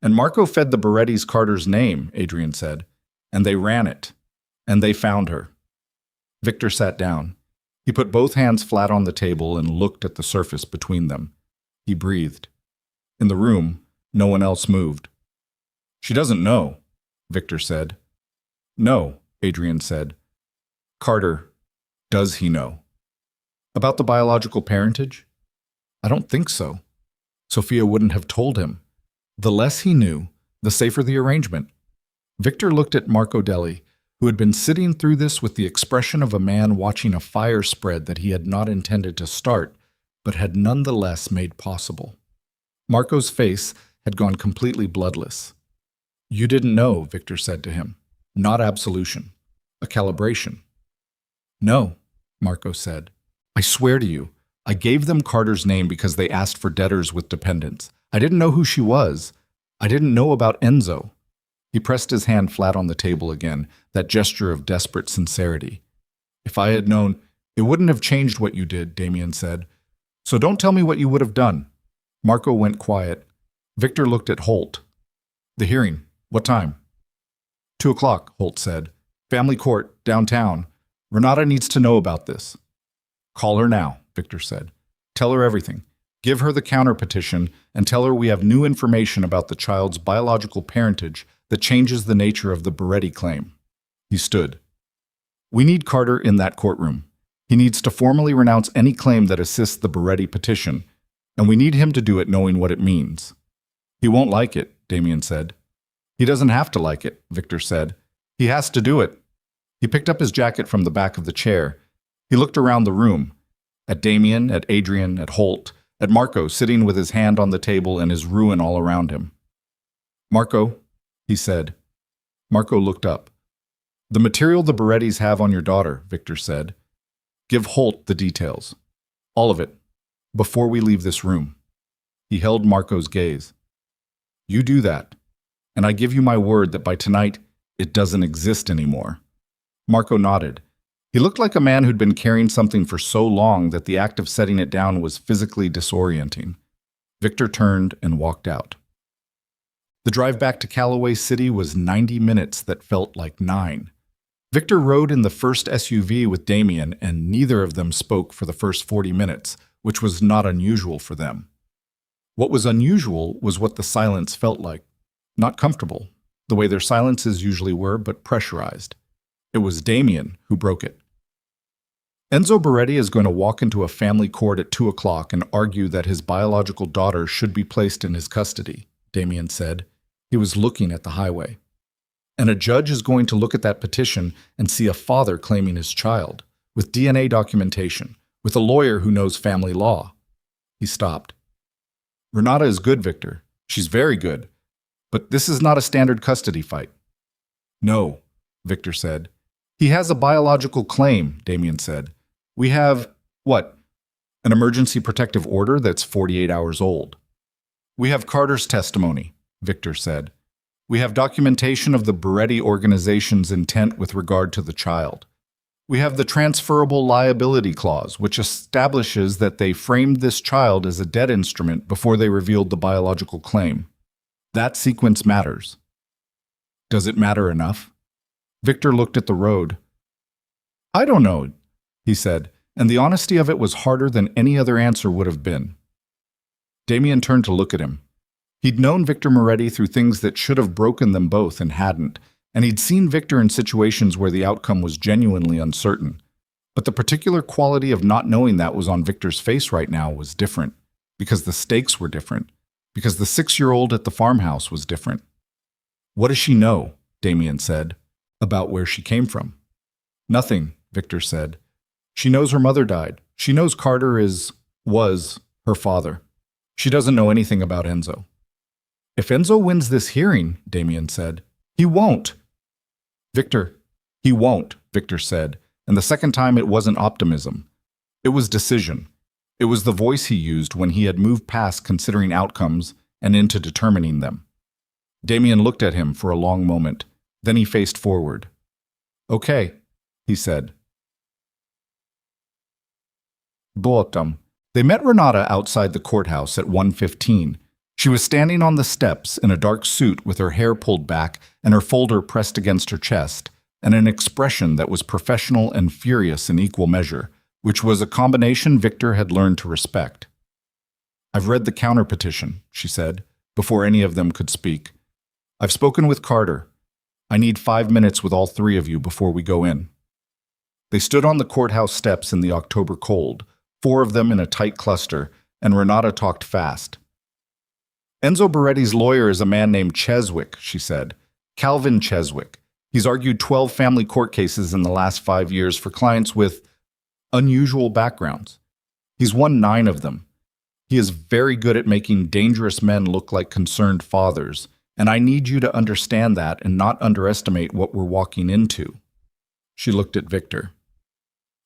Speaker 1: "And Marco fed the Berettis Carter's name," Adrian said. "And they ran it. And they found her." Victor sat down. He put both hands flat on the table and looked at the surface between them. He breathed. In the room, no one else moved. "She doesn't know," Victor said. "No," Adrian said. "Carter, does he know?" "About the biological parentage?" "I don't think so. Sofia wouldn't have told him. The less he knew, the safer the arrangement." Victor looked at Marco Deli, who had been sitting through this with the expression of a man watching a fire spread that he had not intended to start, but had nonetheless made possible. Marco's face had gone completely bloodless. "You didn't know," Victor said to him. "Not absolution. A calibration." "No," Marco said. "I swear to you, I gave them Carter's name because they asked for debtors with dependents. I didn't know who she was. I didn't know about Enzo." He pressed his hand flat on the table again, that gesture of desperate sincerity. "If I had known, it wouldn't have changed what you did," Damien said. "So don't tell me what you would have done." Marco went quiet. Victor looked at Holt. "The hearing. What time?" 2 o'clock, Holt said. "Family court, downtown. Renata needs to know about this." "Call her now," Victor said. "Tell her everything. Give her the counter petition and tell her we have new information about the child's biological parentage that changes the nature of the Beretti claim." He stood. "We need Carter in that courtroom. He needs to formally renounce any claim that assists the Beretti petition And we need him to do it knowing what it means. He won't like it, Damien said. He doesn't have to like it, Victor said. He has to do it. He picked up his jacket from the back of the chair. He looked around the room, at Damien, at Adrian, at Holt, at Marco sitting with his hand on the table and his ruin all around him. Marco, he said. Marco looked up. The material the Berettis have on your daughter, Victor said. Give Holt the details. All of it. Before we leave this room. He held Marco's gaze. You do that, and I give you my word that by tonight it doesn't exist anymore. Marco nodded. He looked like a man who'd been carrying something for so long that the act of setting it down was physically disorienting. Victor turned and walked out. The drive back to Callaway City was 90 minutes that felt like 9. Victor rode in the first SUV with Damien, and neither of them spoke for the first 40 minutes, which was not unusual for them. What was unusual was what the silence felt like. Not comfortable, the way their silences usually were, but pressurized. It was Damien who broke it. Enzo Beretti is going to walk into a family court at 2 o'clock and argue that his biological daughter should be placed in his custody, Damien said. He was looking at the highway. And a judge is going to look at that petition and see a father claiming his child, with DNA documentation, with a lawyer who knows family law. He stopped. Renata is good, Victor. She's very good. But this is not a standard custody fight. No, Victor said. He has a biological claim, Damien said. We have, what? An emergency protective order that's 48 hours old. We have Carter's testimony, Victor said. We have documentation of the Beretti organization's intent with regard to the child. We have the transferable liability clause, which establishes that they framed this child as a debt instrument before they revealed the biological claim. That sequence matters. Does it matter enough? Victor looked at the road. I don't know, he said, and the honesty of it was harder than any other answer would have been. Damien turned to look at him. He'd known Victor Moretti through things that should have broken them both and hadn't, and he'd seen Victor in situations where the outcome was genuinely uncertain. But the particular quality of not knowing that was on Victor's face right now was different, because the stakes were different, because the 6-year-old at the farmhouse was different. What does she know, Damien said, about where she came from? Nothing, Victor said. She knows her mother died. She knows Carter was her father. She doesn't know anything about Enzo. If Enzo wins this hearing, Damien said, he won't. Victor, he won't, Victor said, and the second time it wasn't optimism. It was decision. It was the voice he used when he had moved past considering outcomes and into determining them. Damien looked at him for a long moment. Then he faced forward. Okay, he said. Bottom. They met Renata outside the courthouse at 1:15. She was standing on the steps in a dark suit with her hair pulled back and her folder pressed against her chest, and an expression that was professional and furious in equal measure, which was a combination Victor had learned to respect. I've read the counter petition, she said, before any of them could speak. I've spoken with Carter. I need 5 minutes with all 3 of you before we go in. They stood on the courthouse steps in the October cold, 4 of them in a tight cluster, and Renata talked fast. Enzo Beretti's lawyer is a man named Cheswick, she said. Calvin Cheswick. He's argued 12 family court cases in the last 5 years for clients with unusual backgrounds. He's won 9 of them. He is very good at making dangerous men look like concerned fathers, and I need you to understand that and not underestimate what we're walking into. She looked at Victor.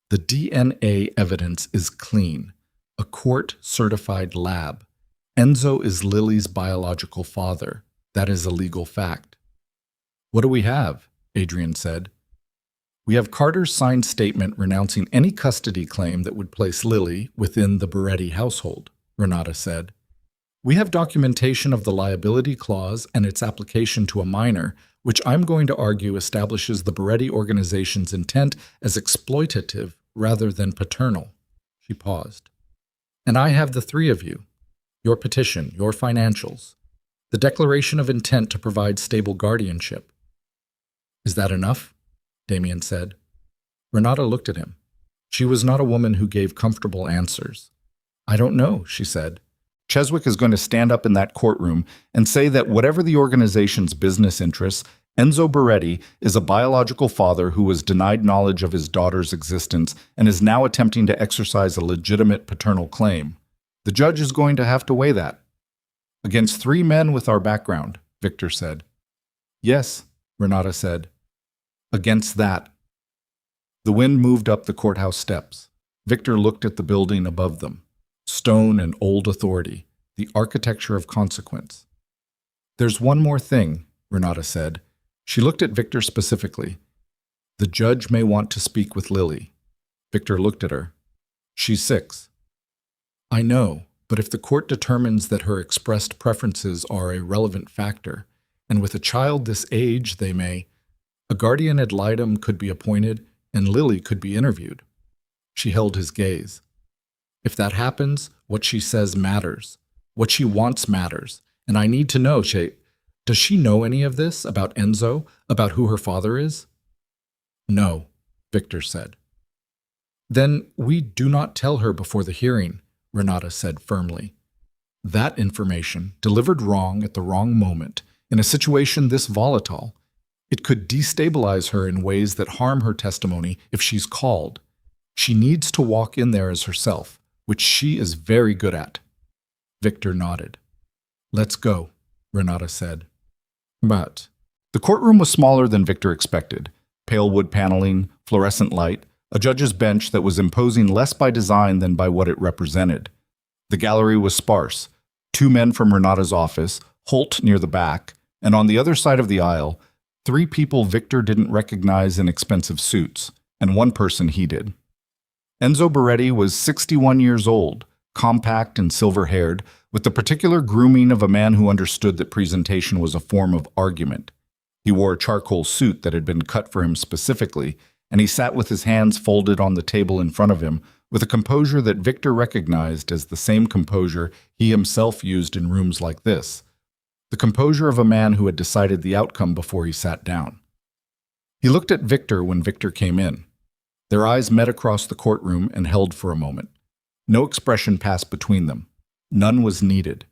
Speaker 1: The DNA evidence is clean. A court-certified lab. Enzo is Lily's biological father. That is a legal fact. What do we have? Adrian said. We have Carter's signed statement renouncing any custody claim that would place Lily within the Beretti household, Renata said. We have documentation of the liability clause and its application to a minor, which I'm going to argue establishes the Beretti organization's intent as exploitative rather than paternal. She paused. And I have the 3 of you. Your petition, your financials, the declaration of intent to provide stable guardianship. Is that enough? Damien said. Renata looked at him. She was not a woman who gave comfortable answers. I don't know, she said. Cheswick is going to stand up in that courtroom and say that whatever the organization's business interests, Enzo Beretti is a biological father who was denied knowledge of his daughter's existence and is now attempting to exercise a legitimate paternal claim. The judge is going to have to weigh that. Against 3 men with our background, Victor said. Yes, Renata said. Against that. The wind moved up the courthouse steps. Victor looked at the building above them. Stone and old authority, the architecture of consequence. There's one more thing, Renata said. She looked at Victor specifically. The judge may want to speak with Lily. Victor looked at her. She's 6. I know, but if the court determines that her expressed preferences are a relevant factor, and with a child this age they may, a guardian ad litem could be appointed and Lily could be interviewed. She held his gaze. If that happens, what she says matters. What she wants matters. And I need to know, does she know any of this about Enzo, about who her father is? No, Victor said. Then we do not tell her before the hearing, Renata said firmly. That information, delivered wrong at the wrong moment, in a situation this volatile, it could destabilize her in ways that harm her testimony if she's called. She needs to walk in there as herself, which she is very good at. Victor nodded. Let's go, Renata said. But the courtroom was smaller than Victor expected. Pale wood paneling, fluorescent light, a judge's bench that was imposing less by design than by what it represented. The gallery was sparse. 2 men from Renata's office, Holt near the back, and on the other side of the aisle, 3 people Victor didn't recognize in expensive suits, and 1 person he did. Enzo Beretti was 61 years old, compact and silver-haired, with the particular grooming of a man who understood that presentation was a form of argument. He wore a charcoal suit that had been cut for him specifically, and he sat with his hands folded on the table in front of him with a composure that Victor recognized as the same composure he himself used in rooms like this, the composure of a man who had decided the outcome before he sat down. He looked at Victor when Victor came in. Their eyes met across the courtroom and held for a moment. No expression passed between them. None was needed.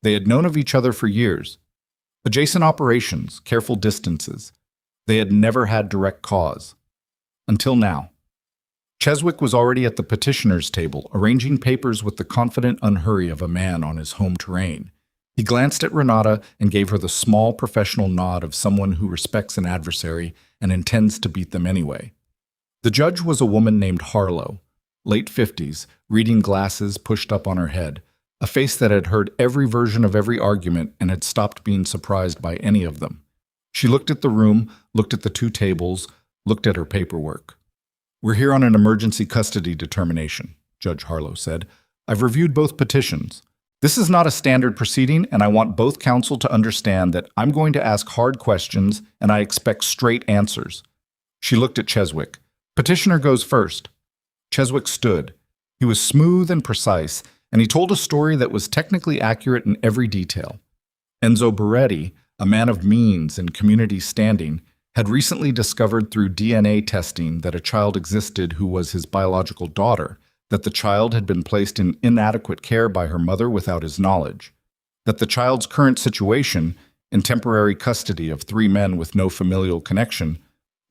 Speaker 1: They had known of each other for years. Adjacent operations, careful distances. They had never had direct cause. Until now. Cheswick was already at the petitioner's table, arranging papers with the confident unhurry of a man on his home terrain. He glanced at Renata and gave her the small professional nod of someone who respects an adversary and intends to beat them anyway. The judge was a woman named Harlow, late 50s, reading glasses pushed up on her head, a face that had heard every version of every argument and had stopped being surprised by any of them. She looked at the room, looked at the 2 tables, looked at her paperwork. We're here on an emergency custody determination, Judge Harlow said. I've reviewed both petitions. This is not a standard proceeding, and I want both counsel to understand that I'm going to ask hard questions and I expect straight answers. She looked at Cheswick. Petitioner goes first. Cheswick stood. He was smooth and precise, and he told a story that was technically accurate in every detail. Enzo Beretti, a man of means and community standing, had recently discovered through DNA testing that a child existed who was his biological daughter, that the child had been placed in inadequate care by her mother without his knowledge, that the child's current situation, in temporary custody of 3 men with no familial connection,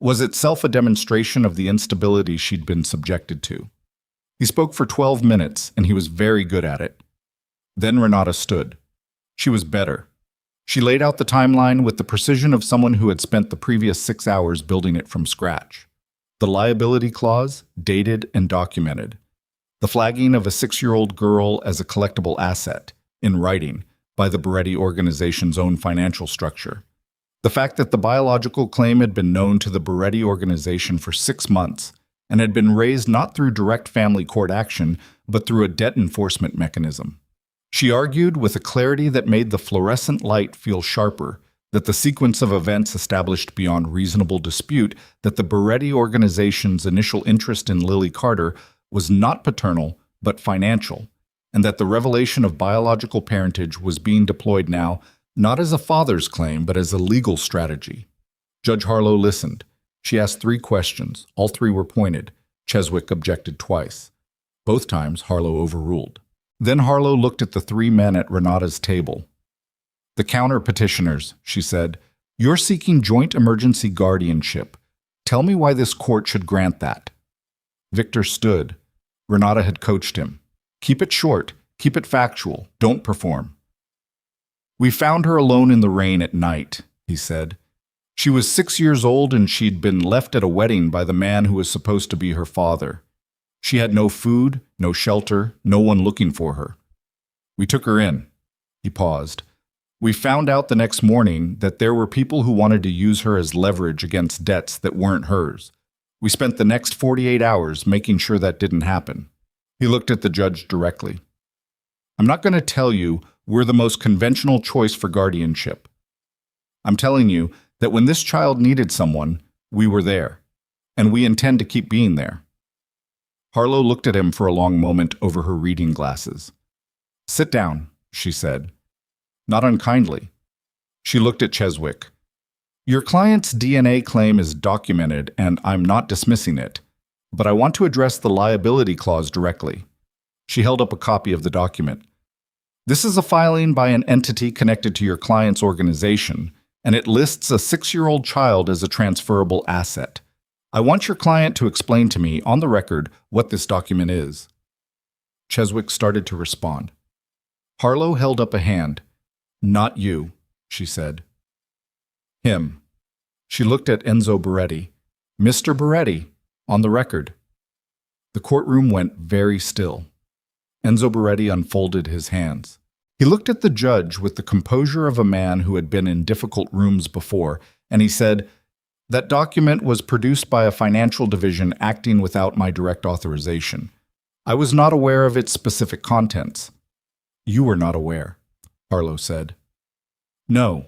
Speaker 1: was itself a demonstration of the instability she'd been subjected to. He spoke for 12 minutes, and he was very good at it. Then Renata stood. She was better. She laid out the timeline with the precision of someone who had spent the previous 6 hours building it from scratch. The liability clause, dated and documented. The flagging of a 6-year-old girl as a collectible asset, in writing, by the Beretti organization's own financial structure. The fact that the biological claim had been known to the Beretti organization for 6 months and had been raised not through direct family court action, but through a debt enforcement mechanism. She argued with a clarity that made the fluorescent light feel sharper, that the sequence of events established beyond reasonable dispute that the Beretti organization's initial interest in Lily Carter was not paternal, but financial, and that the revelation of biological parentage was being deployed now not as a father's claim, but as a legal strategy. Judge Harlow listened. She asked 3 questions. All 3 were pointed. Cheswick objected twice. Both times, Harlow overruled. Then Harlow looked at the three men at Renata's table. "The counter-petitioners," she said. "You're seeking joint emergency guardianship. Tell me why this court should grant that." Victor stood. Renata had coached him. "Keep it short. Keep it factual. Don't perform." "We found her alone in the rain at night," he said. "She was 6 years old and she'd been left at a wedding by the man who was supposed to be her father. She had no food, no shelter, no one looking for her. We took her in." He paused. "We found out the next morning that there were people who wanted to use her as leverage against debts that weren't hers. We spent the next 48 hours making sure that didn't happen." He looked at the judge directly. "I'm not going to tell you we're the most conventional choice for guardianship. I'm telling you that when this child needed someone, we were there, and we intend to keep being there." Harlow looked at him for a long moment over her reading glasses. "Sit down," she said. Not unkindly. She looked at Cheswick. "Your client's DNA claim is documented, and I'm not dismissing it, but I want to address the liability clause directly." She held up a copy of the document. "This is a filing by an entity connected to your client's organization, and it lists a 6-year-old child as a transferable asset. I want your client to explain to me, on the record, what this document is." Cheswick started to respond. Harlow held up a hand. "Not you," she said. "Him." She looked at Enzo Beretti. "Mr. Beretti, on the record." The courtroom went very still. Enzo Beretti unfolded his hands. He looked at the judge with the composure of a man who had been in difficult rooms before, and he said, "That document was produced by a financial division acting without my direct authorization. I was not aware of its specific contents." "You were not aware," Harlow said. "No."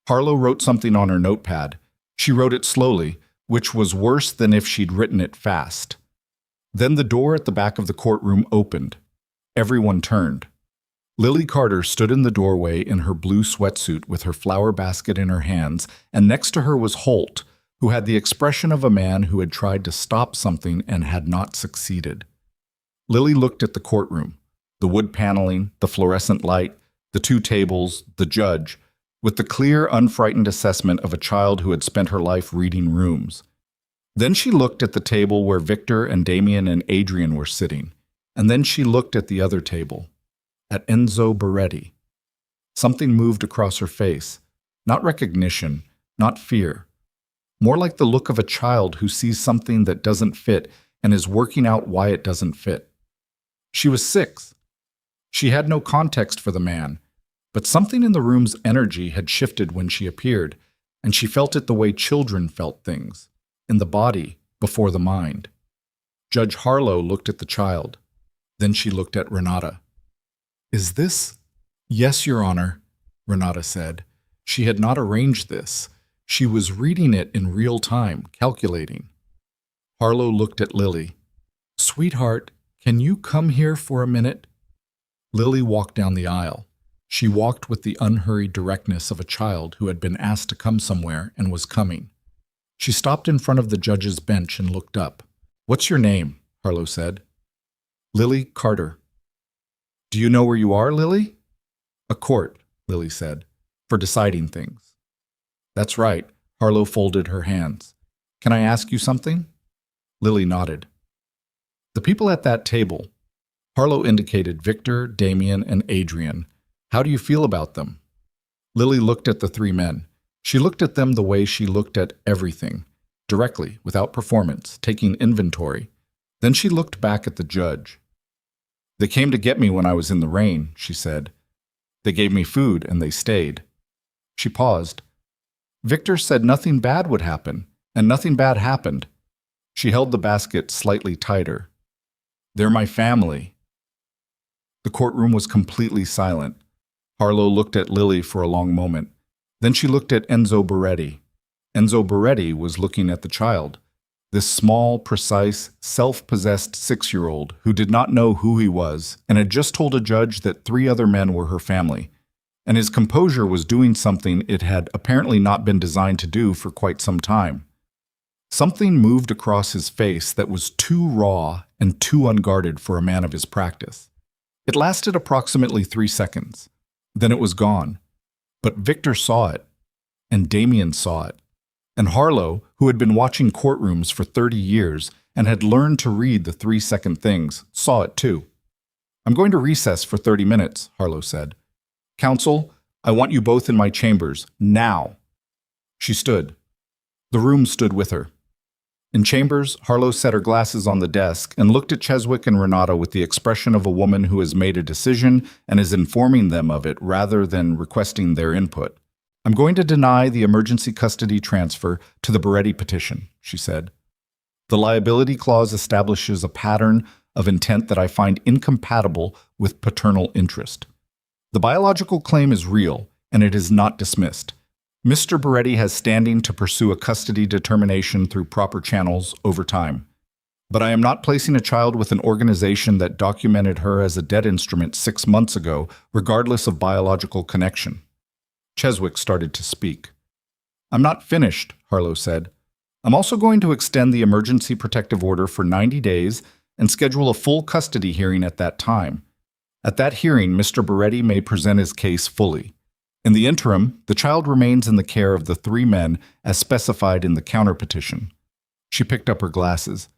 Speaker 1: Harlow wrote something on her notepad. She wrote it slowly, which was worse than if she'd written it fast. Then the door at the back of the courtroom opened. Everyone turned. Lily Carter stood in the doorway in her blue sweatsuit with her flower basket in her hands, and next to her was Holt, who had the expression of a man who had tried to stop something and had not succeeded. Lily looked at the courtroom, the wood paneling, the fluorescent light, the two tables, the judge, with the clear, unfrightened assessment of a child who had spent her life reading rooms. Then she looked at the table where Victor and Damien and Adrian were sitting, and then she looked at the other table, at Enzo Beretti. Something moved across her face, not recognition, not fear, more like the look of a child who sees something that doesn't fit and is working out why it doesn't fit. She was 6. She had no context for the man, but something in the room's energy had shifted when she appeared, and she felt it the way children felt things, in the body before the mind. Judge Harlow looked at the child. Then she looked at Renata. "Is this?" "Yes, Your Honor," Renata said. She had not arranged this. She was reading it in real time, calculating. Harlow looked at Lily. "Sweetheart, can you come here for a minute?" Lily walked down the aisle. She walked with the unhurried directness of a child who had been asked to come somewhere and was coming. She stopped in front of the judge's bench and looked up. "What's your name?" Harlow said. "Lily Carter." "Do you know where you are, Lily?" "A court," Lily said, "for deciding things." "That's right." Harlow folded her hands. "Can I ask you something?" Lily nodded. "The people at that table," Harlow indicated Victor, Damien, and Adrian. "How do you feel about them?" Lily looked at the 3 men. She looked at them the way she looked at everything, directly, without performance, taking inventory. Then she looked back at the judge. "They came to get me when I was in the rain," she said. "They gave me food and they stayed." She paused. "Victor said nothing bad would happen, and nothing bad happened." She held the basket slightly tighter. "They're my family." The courtroom was completely silent. Harlow looked at Lily for a long moment. Then she looked at Enzo Beretti. Enzo Beretti was looking at the child, this small, precise, self-possessed 6-year-old who did not know who he was and had just told a judge that 3 other men were her family. And his composure was doing something it had apparently not been designed to do for quite some time. Something moved across his face that was too raw and too unguarded for a man of his practice. It lasted approximately 3 seconds. Then it was gone. But Victor saw it, and Damien saw it. And Harlow, who had been watching courtrooms for 30 years and had learned to read the 3-second things, saw it too. "I'm going to recess for 30 minutes, Harlow said. "Counsel, I want you both in my chambers, now." She stood. The room stood with her. In chambers, Harlow set her glasses on the desk and looked at Cheswick and Renata with the expression of a woman who has made a decision and is informing them of it rather than requesting their input. "I'm going to deny the emergency custody transfer to the Beretti petition," she said. "The liability clause establishes a pattern of intent that I find incompatible with paternal interest. The biological claim is real, and it is not dismissed. Mr. Beretti has standing to pursue a custody determination through proper channels over time. But I am not placing a child with an organization that documented her as a debt instrument 6 months ago, regardless of biological connection." Cheswick started to speak. "I'm not finished," Harlow said. "I'm also going to extend the emergency protective order for 90 days and schedule a full custody hearing at that time. At that hearing, Mr. Beretti may present his case fully. In the interim, the child remains in the care of the 3 men as specified in the counterpetition." She picked up her glasses.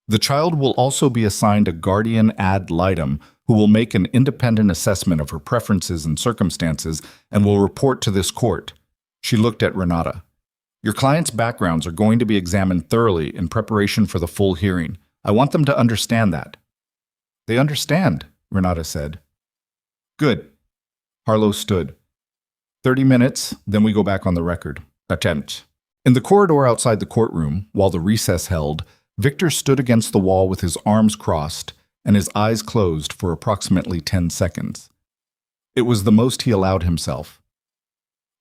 Speaker 1: "The child will also be assigned a guardian ad litem who will make an independent assessment of her preferences and circumstances and will report to this court." She looked at Renata. "Your clients' backgrounds are going to be examined thoroughly in preparation for the full hearing. I want them to understand that." "They understand," Renata said. "Good." Harlow stood. 30 minutes, then we go back on the record. Attempt. In the corridor outside the courtroom, while the recess held, Victor stood against the wall with his arms crossed and his eyes closed for approximately 10 seconds. It was the most he allowed himself.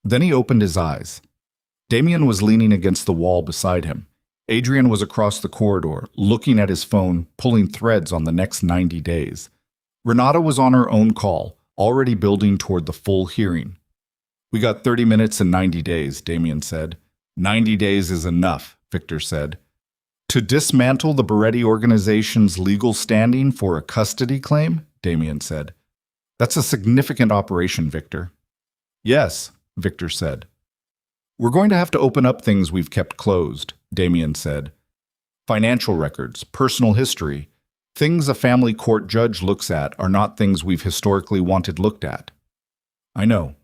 Speaker 1: Then he opened his eyes. Damien was leaning against the wall beside him. Adrian was across the corridor, looking at his phone, pulling threads on the next 90 days. Renata was on her own call, already building toward the full hearing. "We got 30 minutes and 90 days, Damien said. 90 days is enough, Victor said. "To dismantle the Beretti organization's legal standing for a custody claim?" Damien said. "That's a significant operation, Victor." "Yes," Victor said. "We're going to have to open up things we've kept closed," Damien said. "Financial records, personal history, things a family court judge looks at are not things we've historically wanted looked at." "I know."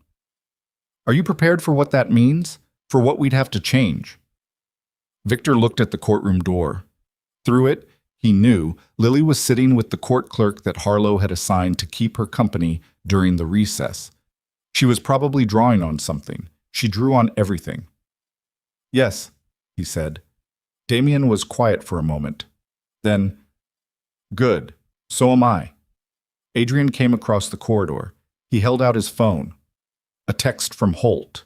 Speaker 1: "Are you prepared for what that means? For what we'd have to change?" Victor looked at the courtroom door. Through it, he knew Lily was sitting with the court clerk that Harlow had assigned to keep her company during the recess. She was probably drawing on something. She drew on everything. "Yes," he said. Damien was quiet for a moment. Then, "Good. So am I." Adrian came across the corridor. He held out his phone. A text from Holt.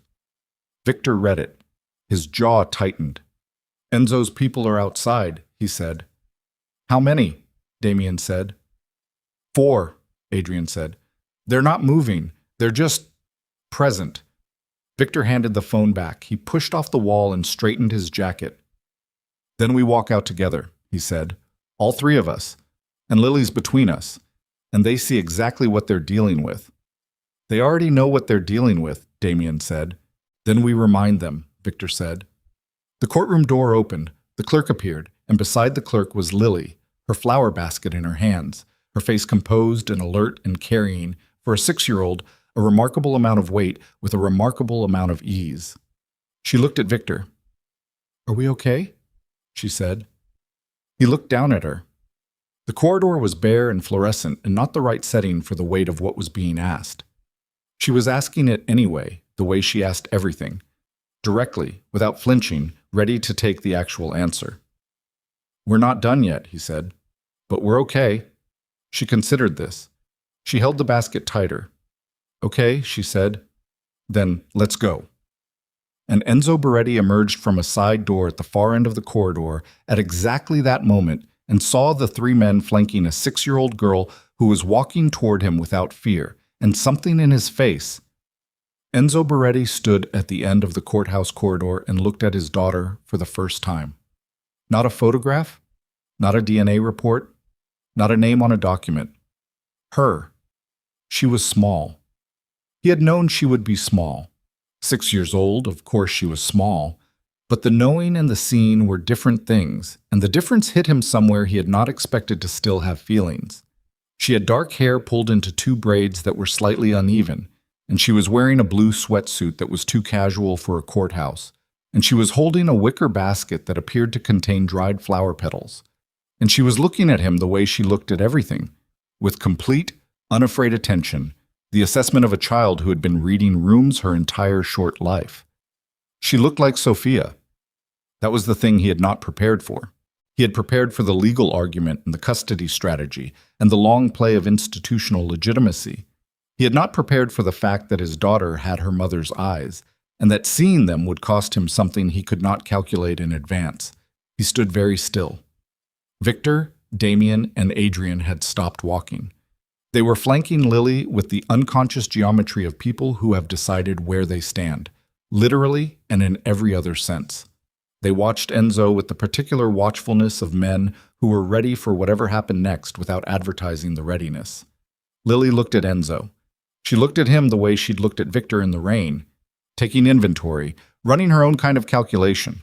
Speaker 1: Victor read it. His jaw tightened. "Enzo's people are outside," he said. "How many?" Damien said. 4, Adrian said. "They're not moving. They're just present." Victor handed the phone back. He pushed off the wall and straightened his jacket. "Then we walk out together," he said. "All 3 of us. And Lily's between us. And they see exactly what they're dealing with." "They already know what they're dealing with," Damien said. "Then we remind them," Victor said. The courtroom door opened. The clerk appeared, and beside the clerk was Lily, her flower basket in her hands, her face composed and alert and carrying, for a 6-year-old, a remarkable amount of weight with a remarkable amount of ease. She looked at Victor. "Are we okay?" she said. He looked down at her. The corridor was bare and fluorescent and not the right setting for the weight of what was being asked. She was asking it anyway, the way she asked everything, directly, without flinching, ready to take the actual answer. "We're not done yet," he said. "But we're okay." She considered this. She held the basket tighter. "Okay," she said. "Then let's go." And Enzo Beretti emerged from a side door at the far end of the corridor at exactly that moment and saw the 3 men flanking a 6-year-old girl who was walking toward him without fear, and something in his face. Enzo Beretti stood at the end of the courthouse corridor and looked at his daughter for the first time. Not a photograph, not a DNA report, not a name on a document. Her, She was small. He had known she would be small. 6 years old, of course she was small. But the knowing and the seeing were different things, and the difference hit him somewhere he had not expected to still have feelings. She had dark hair pulled into two braids that were slightly uneven, and she was wearing a blue sweatsuit that was too casual for a courthouse, and she was holding a wicker basket that appeared to contain dried flower petals. And she was looking at him the way she looked at everything, with complete, unafraid attention, the assessment of a child who had been reading rooms her entire short life. She looked like Sophia. That was the thing he had not prepared for. He had prepared for the legal argument and the custody strategy and the long play of institutional legitimacy. He had not prepared for the fact that his daughter had her mother's eyes, and that seeing them would cost him something he could not calculate in advance. He stood very still. Victor, Damien, and Adrian had stopped walking. They were flanking Lily with the unconscious geometry of people who have decided where they stand, literally and in every other sense. They watched Enzo with the particular watchfulness of men who were ready for whatever happened next without advertising the readiness. Lily looked at Enzo. She looked at him the way she'd looked at Victor in the rain, taking inventory, running her own kind of calculation.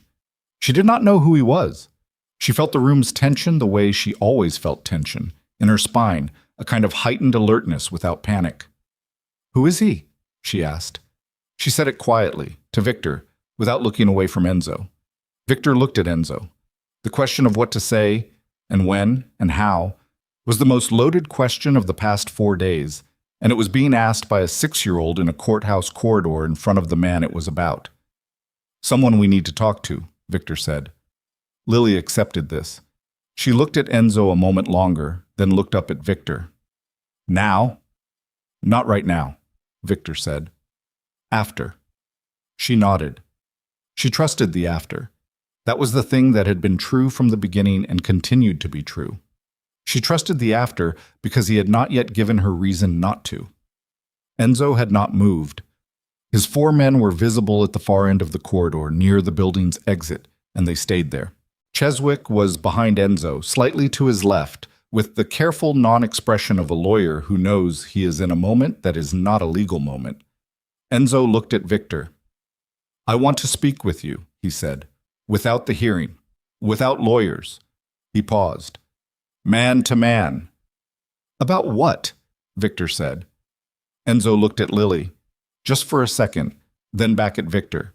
Speaker 1: She did not know who he was. She felt the room's tension the way she always felt tension, in her spine, a kind of heightened alertness without panic. "Who is he?" she asked. She said it quietly, to Victor, without looking away from Enzo. Victor looked at Enzo. The question of what to say, and when, and how, was the most loaded question of the past 4 days, and it was being asked by a 6-year-old in a courthouse corridor in front of the man it was about. "Someone we need to talk to," Victor said. Lily accepted this. She looked at Enzo a moment longer, then looked up at Victor. "Now?" "Not right now," Victor said. "After." She nodded. She trusted the after. That was the thing that had been true from the beginning and continued to be true. She trusted the after because he had not yet given her reason not to. Enzo had not moved. His 4 men were visible at the far end of the corridor near the building's exit, and they stayed there. Cheswick was behind Enzo, slightly to his left, with the careful non-expression of a lawyer who knows he is in a moment that is not a legal moment. Enzo looked at Victor. "I want to speak with you," he said, "without the hearing, without lawyers." He paused. "Man to man." "About what?" Victor said. Enzo looked at Lily, just for a second, then back at Victor.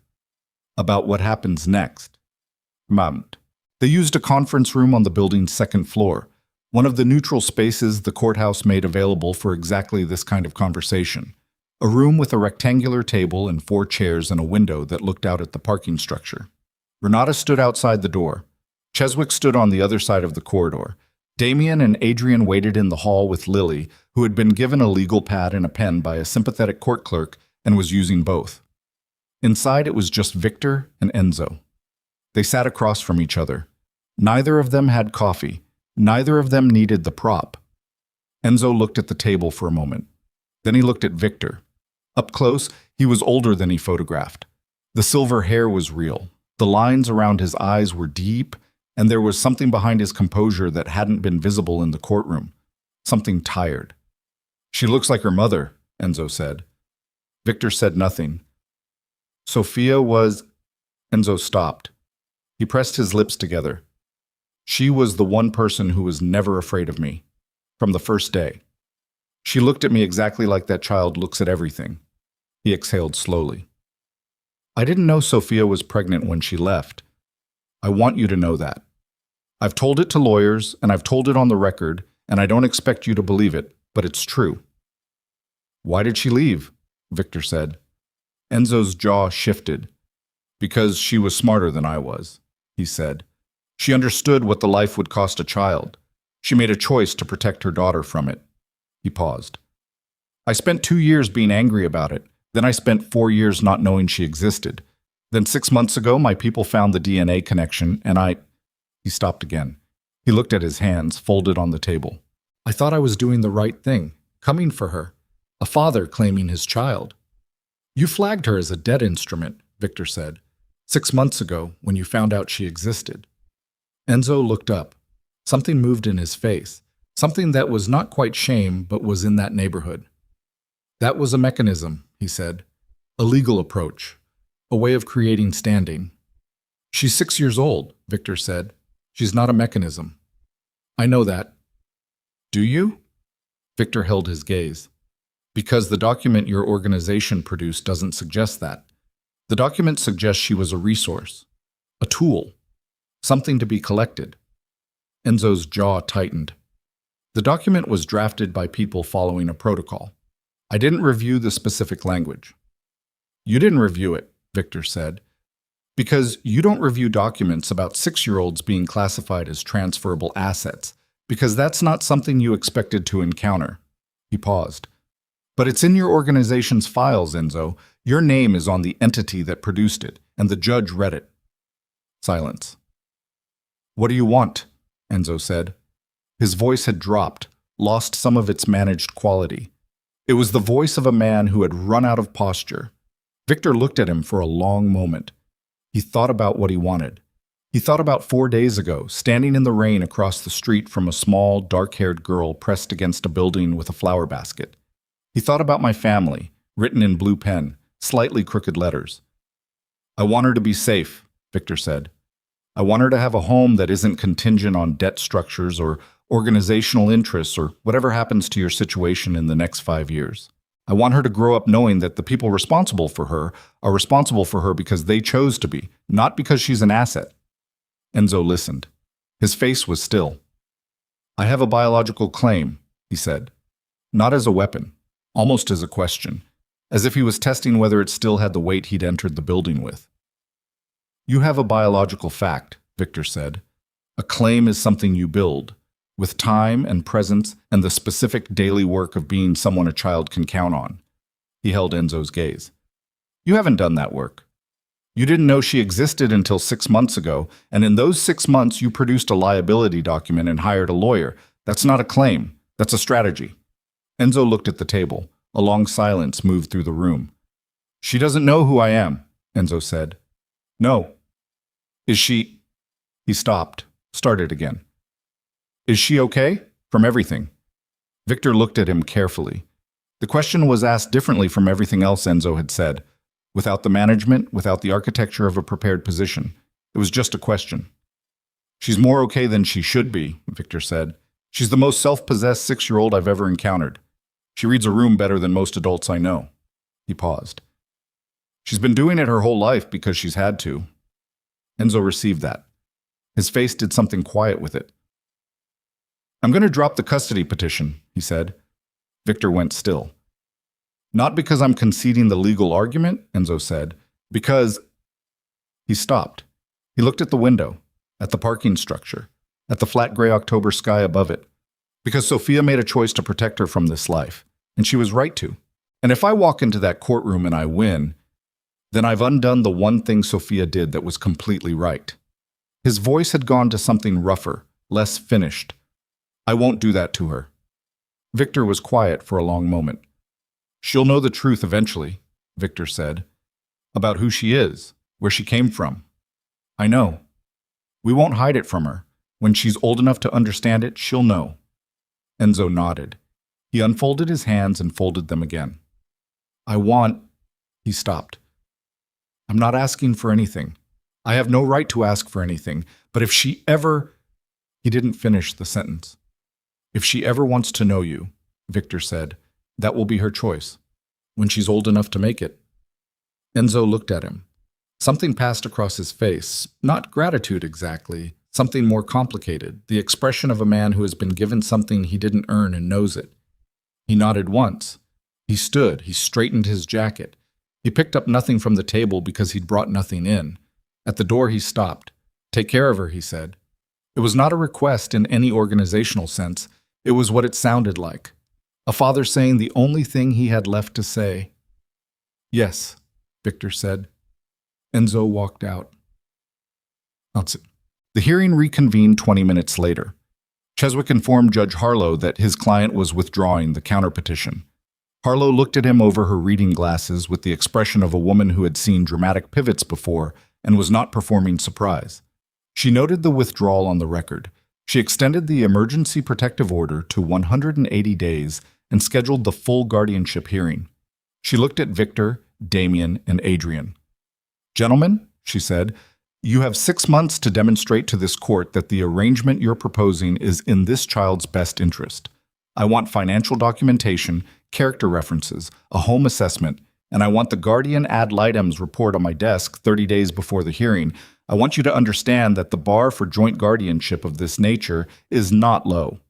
Speaker 1: "About what happens next." Mummed. They used a conference room on the building's 2nd floor, one of the neutral spaces the courthouse made available for exactly this kind of conversation. A room with a rectangular table and 4 chairs and a window that looked out at the parking structure. Renata stood outside the door. Cheswick stood on the other side of the corridor. Damien and Adrian waited in the hall with Lily, who had been given a legal pad and a pen by a sympathetic court clerk and was using both. Inside it was just Victor and Enzo. They sat across from each other. Neither of them had coffee. Neither of them needed the prop. Enzo looked at the table for a moment. Then he looked at Victor. Up close, he was older than he photographed. The silver hair was real. The lines around his eyes were deep, and there was something behind his composure that hadn't been visible in the courtroom. Something tired. "She looks like her mother," Enzo said. Victor said nothing. "Sophia was—" Enzo stopped. He pressed his lips together. "She was the one person who was never afraid of me, from the first day. She looked at me exactly like that child looks at everything." He exhaled slowly. "I didn't know Sophia was pregnant when she left. I want you to know that. I've told it to lawyers, and I've told it on the record, and I don't expect you to believe it, but it's true." "Why did she leave?" Victor said. Enzo's jaw shifted. "Because she was smarter than I was," he said. "She understood what the life would cost a child. She made a choice to protect her daughter from it." He paused. "I spent 2 years being angry about it. Then I spent 4 years not knowing she existed. Then 6 months ago, my people found the DNA connection, and I—" He stopped again. He looked at his hands, folded on the table. "I thought I was doing the right thing, coming for her. A father claiming his child." "You flagged her as a dead instrument," Victor said. 6 months ago, when you found out she existed." Enzo looked up. Something moved in his face. Something that was not quite shame, but was in that neighborhood. That was a mechanism, he said. A legal approach. A way of creating standing. She's 6 years old, Victor said. She's not a mechanism. I know that. Do you? Victor held his gaze. Because the document your organization produced doesn't suggest that. The document suggests she was a resource. A tool. Something to be collected. Enzo's jaw tightened. The document was drafted by people following a protocol. I didn't review the specific language. You didn't review it, Victor said, because you don't review documents about 6-year-olds being classified as transferable assets, because that's not something you expected to encounter. He paused. But it's in your organization's files, Enzo. Your name is on the entity that produced it, and the judge read it. Silence. What do you want? Enzo said. His voice had dropped, lost some of its managed quality. It was the voice of a man who had run out of posture. Victor looked at him for a long moment. He thought about what he wanted. He thought about 4 days ago, standing in the rain across the street from a small, dark-haired girl pressed against a building with a flower basket. He thought about my family, written in blue pen, slightly crooked letters. I want her to be safe, Victor said. I want her to have a home that isn't contingent on debt structures or organizational interests or whatever happens to your situation in the next 5 years. I want her to grow up knowing that the people responsible for her are responsible for her because they chose to be, not because she's an asset. Enzo listened. His face was still. I have a biological claim, he said. Not as a weapon, almost as a question, as if he was testing whether it still had the weight he'd entered the building with. You have a biological fact, Victor said. A claim is something you build, with time and presence and the specific daily work of being someone a child can count on. He held Enzo's gaze. You haven't done that work. You didn't know she existed until 6 months ago, and in those 6 months you produced a liability document and hired a lawyer. That's not a claim. That's a strategy. Enzo looked at the table. A long silence moved through the room. She doesn't know who I am, Enzo said. No. Is she... He stopped, started again. Is she okay? From everything. Victor looked at him carefully. The question was asked differently from everything else Enzo had said. Without the management, without the architecture of a prepared position. It was just a question. She's more okay than she should be, Victor said. She's the most self-possessed 6-year-old I've ever encountered. She reads a room better than most adults I know. He paused. She's been doing it her whole life because she's had to. Enzo received that. His face did something quiet with it. I'm going to drop the custody petition, he said. Victor went still. Not because I'm conceding the legal argument, Enzo said, because... He stopped. He looked at the window, at the parking structure, at the flat gray October sky above it. Because Sophia made a choice to protect her from this life, and she was right to. And if I walk into that courtroom and I win, then I've undone the one thing Sophia did that was completely right. His voice had gone to something rougher, less finished. I won't do that to her. Victor was quiet for a long moment. She'll know the truth eventually, Victor said, about who she is, where she came from. I know. We won't hide it from her. When she's old enough to understand it, she'll know. Enzo nodded. He unfolded his hands and folded them again. He stopped. I'm not asking for anything. I have no right to ask for anything, but if she ever... He didn't finish the sentence. If she ever wants to know you, Victor said, that will be her choice, when she's old enough to make it. Enzo looked at him. Something passed across his face, not gratitude exactly, something more complicated, the expression of a man who has been given something he didn't earn and knows it. He nodded once. He stood, he straightened his jacket. He picked up nothing from the table because he'd brought nothing in. At the door he stopped. Take care of her, he said. It was not a request in any organizational sense. It was what it sounded like. A father saying the only thing he had left to say. Yes, Victor said. Enzo walked out. The hearing reconvened 20 minutes later. Cheswick informed Judge Harlow that his client was withdrawing the counterpetition. Harlow looked at him over her reading glasses with the expression of a woman who had seen dramatic pivots before and was not performing surprise. She noted the withdrawal on the record. She extended the emergency protective order to 180 days and scheduled the full guardianship hearing. She looked at Victor, Damien, and Adrian. "Gentlemen," she said, "you have 6 months to demonstrate to this court that the arrangement you're proposing is in this child's best interest. I want financial documentation, character references, a home assessment, and I want the guardian ad litem's report on my desk 30 days before the hearing. I want you to understand that the bar for joint guardianship of this nature is not low."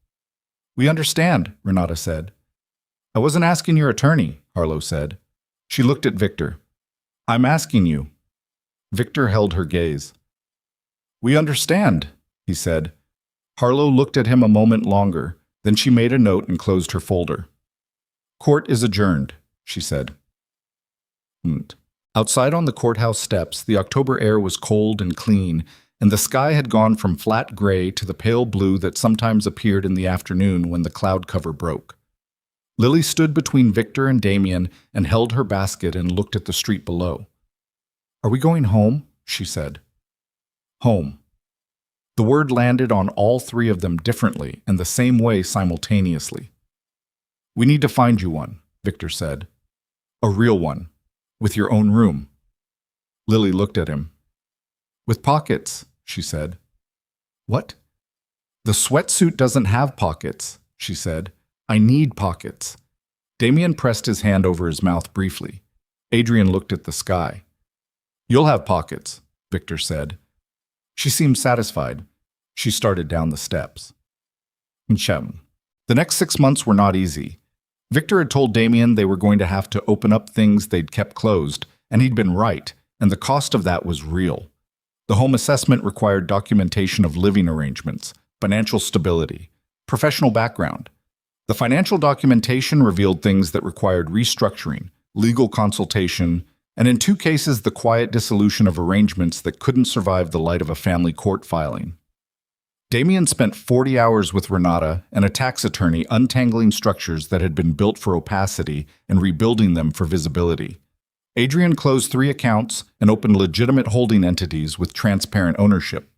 Speaker 1: "We understand," Renata said. "I wasn't asking your attorney," Harlow said. She looked at Victor. "I'm asking you." Victor held her gaze. "We understand," he said. Harlow looked at him a moment longer, then she made a note and closed her folder. "Court is adjourned," she said. Outside on the courthouse steps, the October air was cold and clean, and the sky had gone from flat gray to the pale blue that sometimes appeared in the afternoon when the cloud cover broke. Lily stood between Victor and Damien and held her basket and looked at the street below. "Are we going home?" she said. Home. The word landed on all three of them differently and the same way simultaneously. "We need to find you one," Victor said. "A real one. With your own room." Lily looked at him. "With pockets," she said. "What?" "The sweatsuit doesn't have pockets," she said. "I need pockets." Damien pressed his hand over his mouth briefly. Adrian looked at the sky. "You'll have pockets," Victor said. She seemed satisfied. She started down the steps. The next 6 months were not easy. Victor had told Damien they were going to have to open up things they'd kept closed, and he'd been right, and the cost of that was real. The home assessment required documentation of living arrangements, financial stability, professional background. The financial documentation revealed things that required restructuring, legal consultation, and in 2 cases the quiet dissolution of arrangements that couldn't survive the light of a family court filing. Damien spent 40 hours with Renata and a tax attorney untangling structures that had been built for opacity and rebuilding them for visibility. Adrian closed 3 accounts and opened legitimate holding entities with transparent ownership.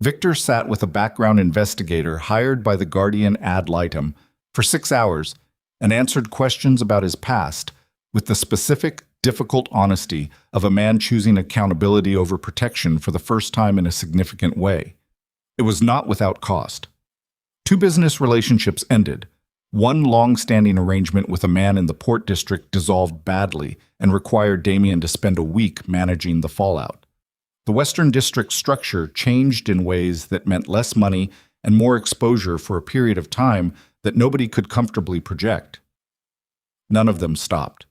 Speaker 1: Victor sat with a background investigator hired by the guardian ad litem for 6 hours and answered questions about his past with the specific, difficult honesty of a man choosing accountability over protection for the first time in a significant way. It was not without cost. 2 business relationships ended. One long-standing arrangement with a man in the Port District dissolved badly and required Damien to spend a week managing the fallout. The Western District structure changed in ways that meant less money and more exposure for a period of time that nobody could comfortably project. None of them stopped.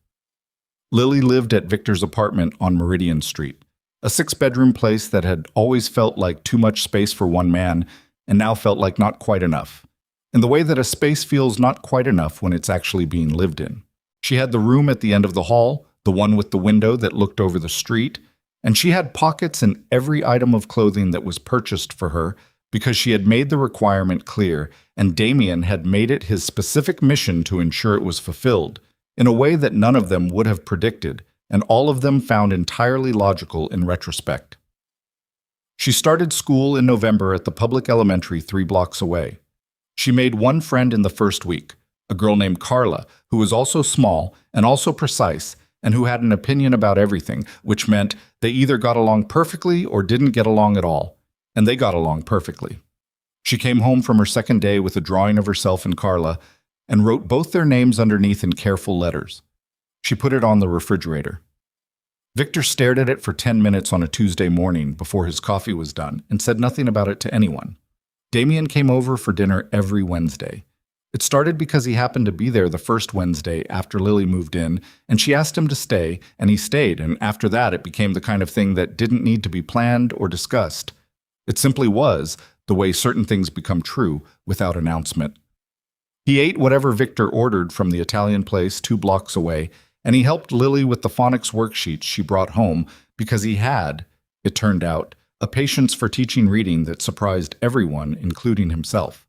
Speaker 1: Lily lived at Victor's apartment on Meridian Street, a 6-bedroom place that had always felt like too much space for one man and now felt like not quite enough, in the way that a space feels not quite enough when it's actually being lived in. She had the room at the end of the hall, the one with the window that looked over the street, and she had pockets in every item of clothing that was purchased for her because she had made the requirement clear, and Damien had made it his specific mission to ensure it was fulfilled, in a way that none of them would have predicted, and all of them found entirely logical in retrospect. She started school in November at the public elementary 3 blocks away. She made one friend in the first week, a girl named Carla, who was also small and also precise, and who had an opinion about everything, which meant they either got along perfectly or didn't get along at all, and they got along perfectly. She came home from her second day with a drawing of herself and Carla, and wrote both their names underneath in careful letters. She put it on the refrigerator. Victor stared at it for 10 minutes on a Tuesday morning before his coffee was done and said nothing about it to anyone. Damien came over for dinner every Wednesday. It started because he happened to be there the first Wednesday after Lily moved in, and she asked him to stay, and he stayed, and after that it became the kind of thing that didn't need to be planned or discussed. It simply was, the way certain things become true, without announcement. He ate whatever Victor ordered from the Italian place 2 blocks away, and he helped Lily with the phonics worksheets she brought home because he had, it turned out, a patience for teaching reading that surprised everyone, including himself.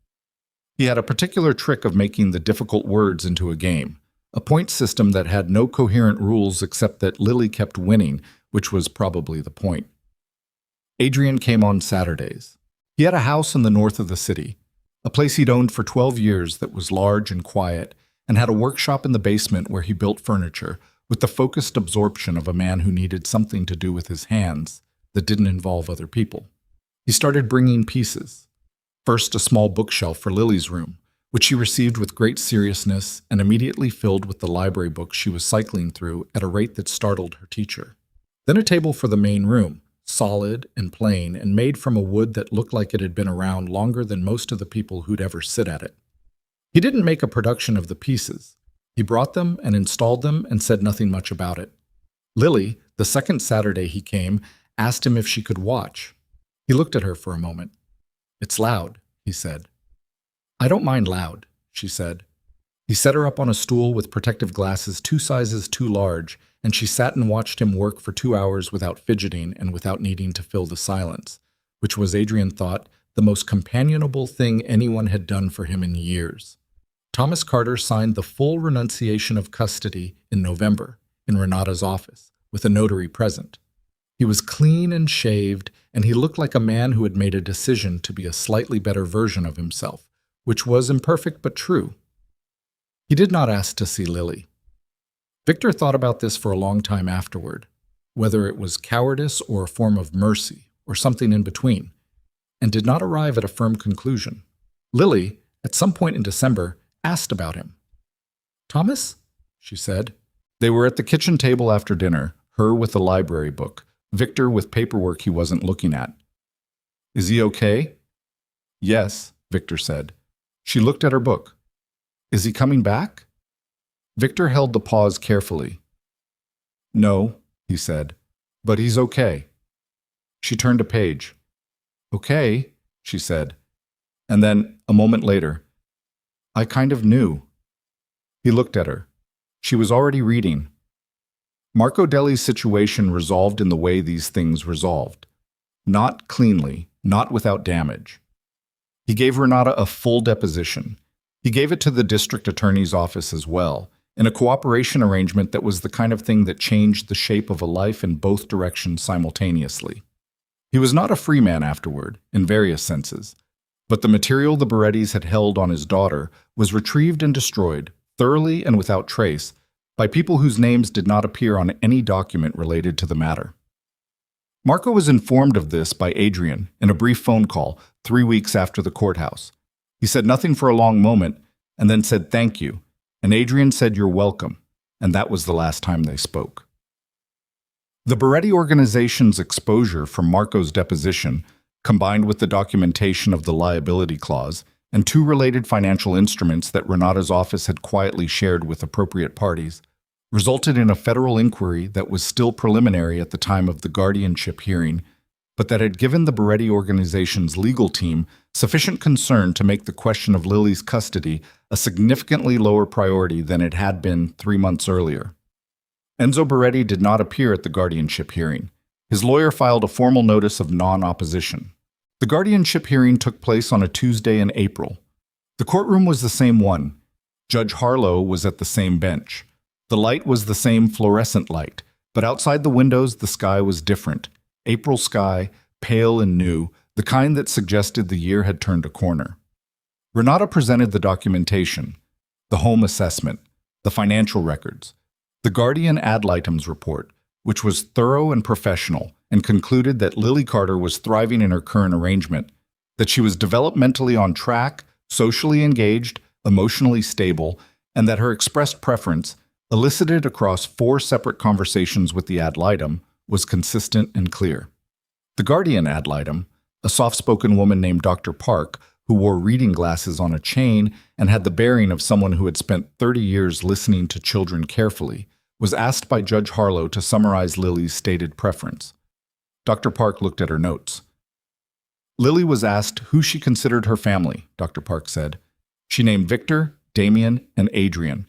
Speaker 1: He had a particular trick of making the difficult words into a game, a point system that had no coherent rules except that Lily kept winning, which was probably the point. Adrian came on Saturdays. He had a house in the north of the city, a place he'd owned for 12 years that was large and quiet, and had a workshop in the basement where he built furniture, with the focused absorption of a man who needed something to do with his hands that didn't involve other people. He started bringing pieces. First, a small bookshelf for Lily's room, which she received with great seriousness and immediately filled with the library books she was cycling through at a rate that startled her teacher. Then a table for the main room, solid and plain and made from a wood that looked like it had been around longer than most of the people who'd ever sit at it. He didn't make a production of the pieces. He brought them and installed them and said nothing much about it. Lily, the second Saturday he came, asked him if she could watch. He looked at her for a moment. "It's loud," he said. "I don't mind loud," she said. He set her up on a stool with protective glasses 2 sizes too large, and she sat and watched him work for 2 hours without fidgeting and without needing to fill the silence, which was, Adrian thought, the most companionable thing anyone had done for him in years. Thomas Carter signed the full renunciation of custody in November in Renata's office, with a notary present. He was clean and shaved, and he looked like a man who had made a decision to be a slightly better version of himself, which was imperfect but true. He did not ask to see Lily. Victor thought about this for a long time afterward, whether it was cowardice or a form of mercy, or something in between, and did not arrive at a firm conclusion. Lily, at some point in December, asked about him. "Thomas?" she said. They were at the kitchen table after dinner, her with a library book, Victor with paperwork he wasn't looking at. "Is he okay?" "Yes," Victor said. She looked at her book. "Is he coming back?" Victor held the pause carefully. "No," he said, "but he's okay." She turned a page. "Okay," she said. And then, a moment later, "I kind of knew." He looked at her. She was already reading. Marco Deli's situation resolved in the way these things resolved. Not cleanly, not without damage. He gave Renata a full deposition. He gave it to the district attorney's office as well, in a cooperation arrangement that was the kind of thing that changed the shape of a life in both directions simultaneously. He was not a free man afterward, in various senses, but the material the Berettis had held on his daughter was retrieved and destroyed, thoroughly and without trace, by people whose names did not appear on any document related to the matter. Marco was informed of this by Adrian in a brief phone call 3 weeks after the courthouse. He said nothing for a long moment, and then said thank you, and Adrian said you're welcome, and that was the last time they spoke. The Beretti organization's exposure from Marco's deposition, combined with the documentation of the liability clause, and 2 related financial instruments that Renata's office had quietly shared with appropriate parties, resulted in a federal inquiry that was still preliminary at the time of the guardianship hearing, but that had given the Beretti organization's legal team sufficient concern to make the question of Lily's custody a significantly lower priority than it had been 3 months earlier. Enzo Beretti did not appear at the guardianship hearing. His lawyer filed a formal notice of non-opposition. The guardianship hearing took place on a Tuesday in April. The courtroom was the same one. Judge Harlow was at the same bench. The light was the same fluorescent light, but outside the windows the sky was different. April sky, pale and new, the kind that suggested the year had turned a corner. Renata presented the documentation, the home assessment, the financial records, the guardian ad litem's report, which was thorough and professional, and concluded that Lily Carter was thriving in her current arrangement, that she was developmentally on track, socially engaged, emotionally stable, and that her expressed preference, elicited across 4 separate conversations with the ad litem, was consistent and clear. The guardian ad litem, a soft-spoken woman named Dr. Park, who wore reading glasses on a chain and had the bearing of someone who had spent 30 years listening to children carefully, was asked by Judge Harlow to summarize Lily's stated preference. Dr. Park looked at her notes. Lily was asked who she considered her family, Dr. Park said. She named Victor, Damien, and Adrian.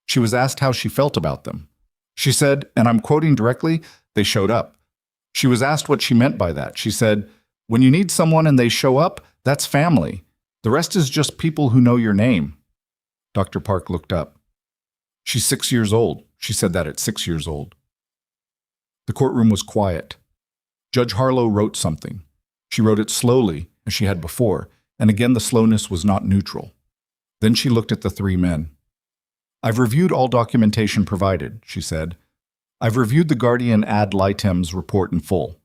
Speaker 1: She was asked how she felt about them. She said, and I'm quoting directly, they showed up. She was asked what she meant by that. She said, when you need someone and they show up, that's family. The rest is just people who know your name. Dr. Park looked up. She's 6 years old. She said that at 6 years old. The courtroom was quiet. Judge Harlow wrote something. She wrote it slowly, as she had before, and again the slowness was not neutral. Then she looked at the 3 men. I've reviewed all documentation provided, she said. I've reviewed the Guardian ad litem's report in full.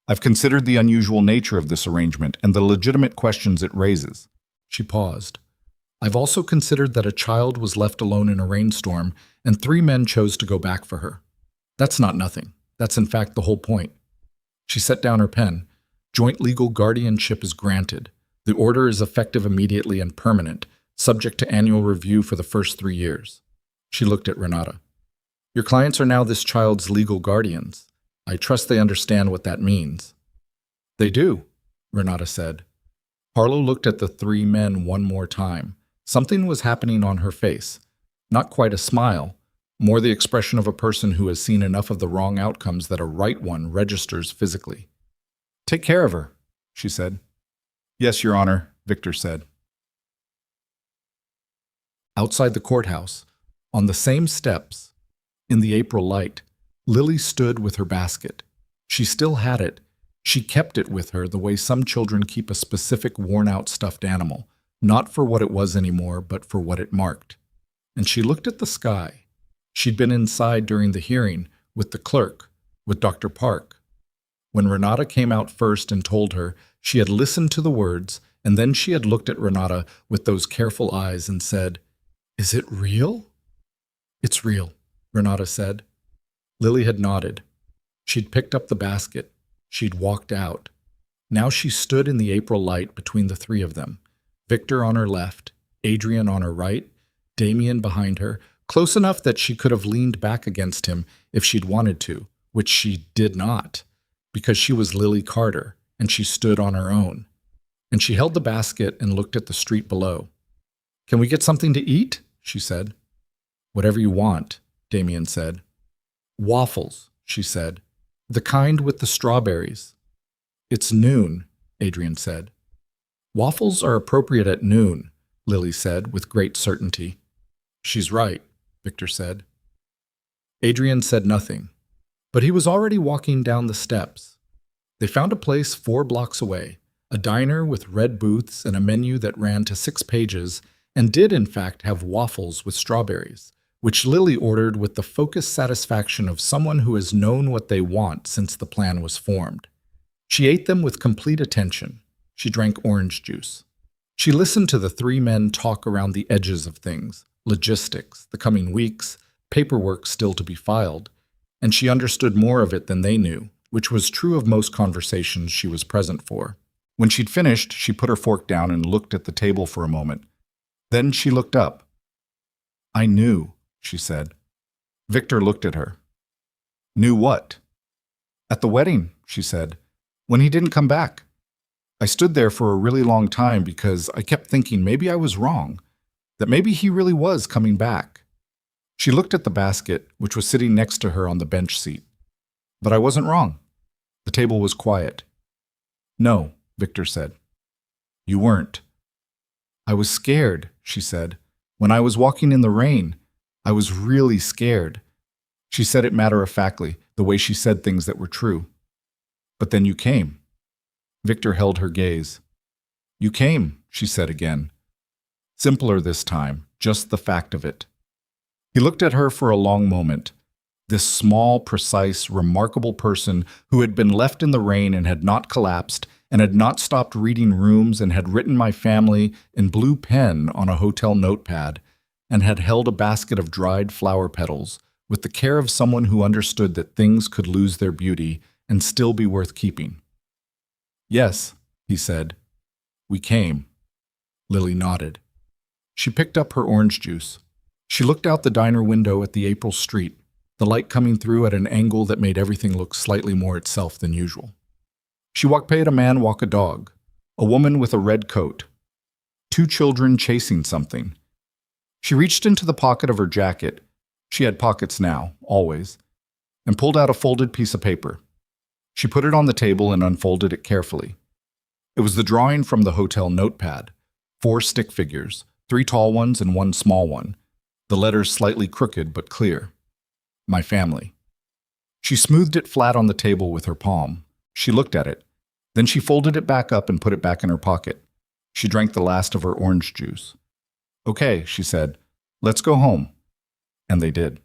Speaker 1: I've considered the unusual nature of this arrangement and the legitimate questions it raises. She paused. I've also considered that a child was left alone in a rainstorm and 3 men chose to go back for her. That's not nothing. That's in fact the whole point. She set down her pen. Joint legal guardianship is granted. The order is effective immediately and permanent, subject to annual review for the first 3 years. She looked at Renata. Your clients are now this child's legal guardians. I trust they understand what that means. They do, Renata said. Harlow looked at the 3 men one more time. Something was happening on her face. Not quite a smile, more the expression of a person who has seen enough of the wrong outcomes that a right one registers physically. Take care of her, she said. Yes, Your Honor, Victor said. Outside the courthouse, on the same steps, in the April light, Lily stood with her basket. She still had it. She kept it with her the way some children keep a specific worn-out stuffed animal, not for what it was anymore, but for what it marked. And she looked at the sky. She'd been inside during the hearing, with the clerk, with Dr. Park. When Renata came out first and told her, she had listened to the words, and then she had looked at Renata with those careful eyes and said, Is it real? It's real, Renata said. Lily had nodded. She'd picked up the basket. She'd walked out. Now she stood in the April light between the 3 of them. Victor on her left, Adrian on her right, Damien behind her, close enough that she could have leaned back against him if she'd wanted to, which she did not, because she was Lily Carter, and she stood on her own. And she held the basket and looked at the street below. Can we get something to eat? She said. Whatever you want, Damien said. Waffles, she said. The kind with the strawberries. It's noon, Adrian said. Waffles are appropriate at noon, Lily said with great certainty. She's right, Victor said. Adrian said nothing, but he was already walking down the steps. They found a place 4 blocks away, a diner with red booths and a menu that ran to 6 pages and did in fact have waffles with strawberries, which Lily ordered with the focused satisfaction of someone who has known what they want since the plan was formed. She ate them with complete attention. She drank orange juice. She listened to the 3 men talk around the edges of things, logistics, the coming weeks, paperwork still to be filed, and she understood more of it than they knew, which was true of most conversations she was present for. When she'd finished, she put her fork down and looked at the table for a moment. Then she looked up. I knew, she said. Victor looked at her. Knew what? At the wedding, she said, when he didn't come back. I stood there for a really long time because I kept thinking maybe I was wrong, that maybe he really was coming back. She looked at the basket, which was sitting next to her on the bench seat. But I wasn't wrong. The table was quiet. No, Victor said. You weren't. I was scared, she said. When I was walking in the rain, I was really scared. She said it matter-of-factly, the way she said things that were true. But then you came. Victor held her gaze. You came, she said again. Simpler this time, just the fact of it. He looked at her for a long moment. This small, precise, remarkable person who had been left in the rain and had not collapsed and had not stopped reading rooms and had written my family in blue pen on a hotel notepad and had held a basket of dried flower petals with the care of someone who understood that things could lose their beauty and still be worth keeping. Yes, he said. We came. Lily nodded. She picked up her orange juice. She looked out the diner window at the April street, the light coming through at an angle that made everything look slightly more itself than usual. She walked past a man walk a dog, a woman with a red coat, 2 children chasing something. She reached into the pocket of her jacket, she had pockets now, always, and pulled out a folded piece of paper. She put it on the table and unfolded it carefully. It was the drawing from the hotel notepad, 4 stick figures, 3 tall ones and 1 small one, the letters slightly crooked but clear. My family. She smoothed it flat on the table with her palm. She looked at it. Then she folded it back up and put it back in her pocket. She drank the last of her orange juice. Okay, she said, let's go home. And they did.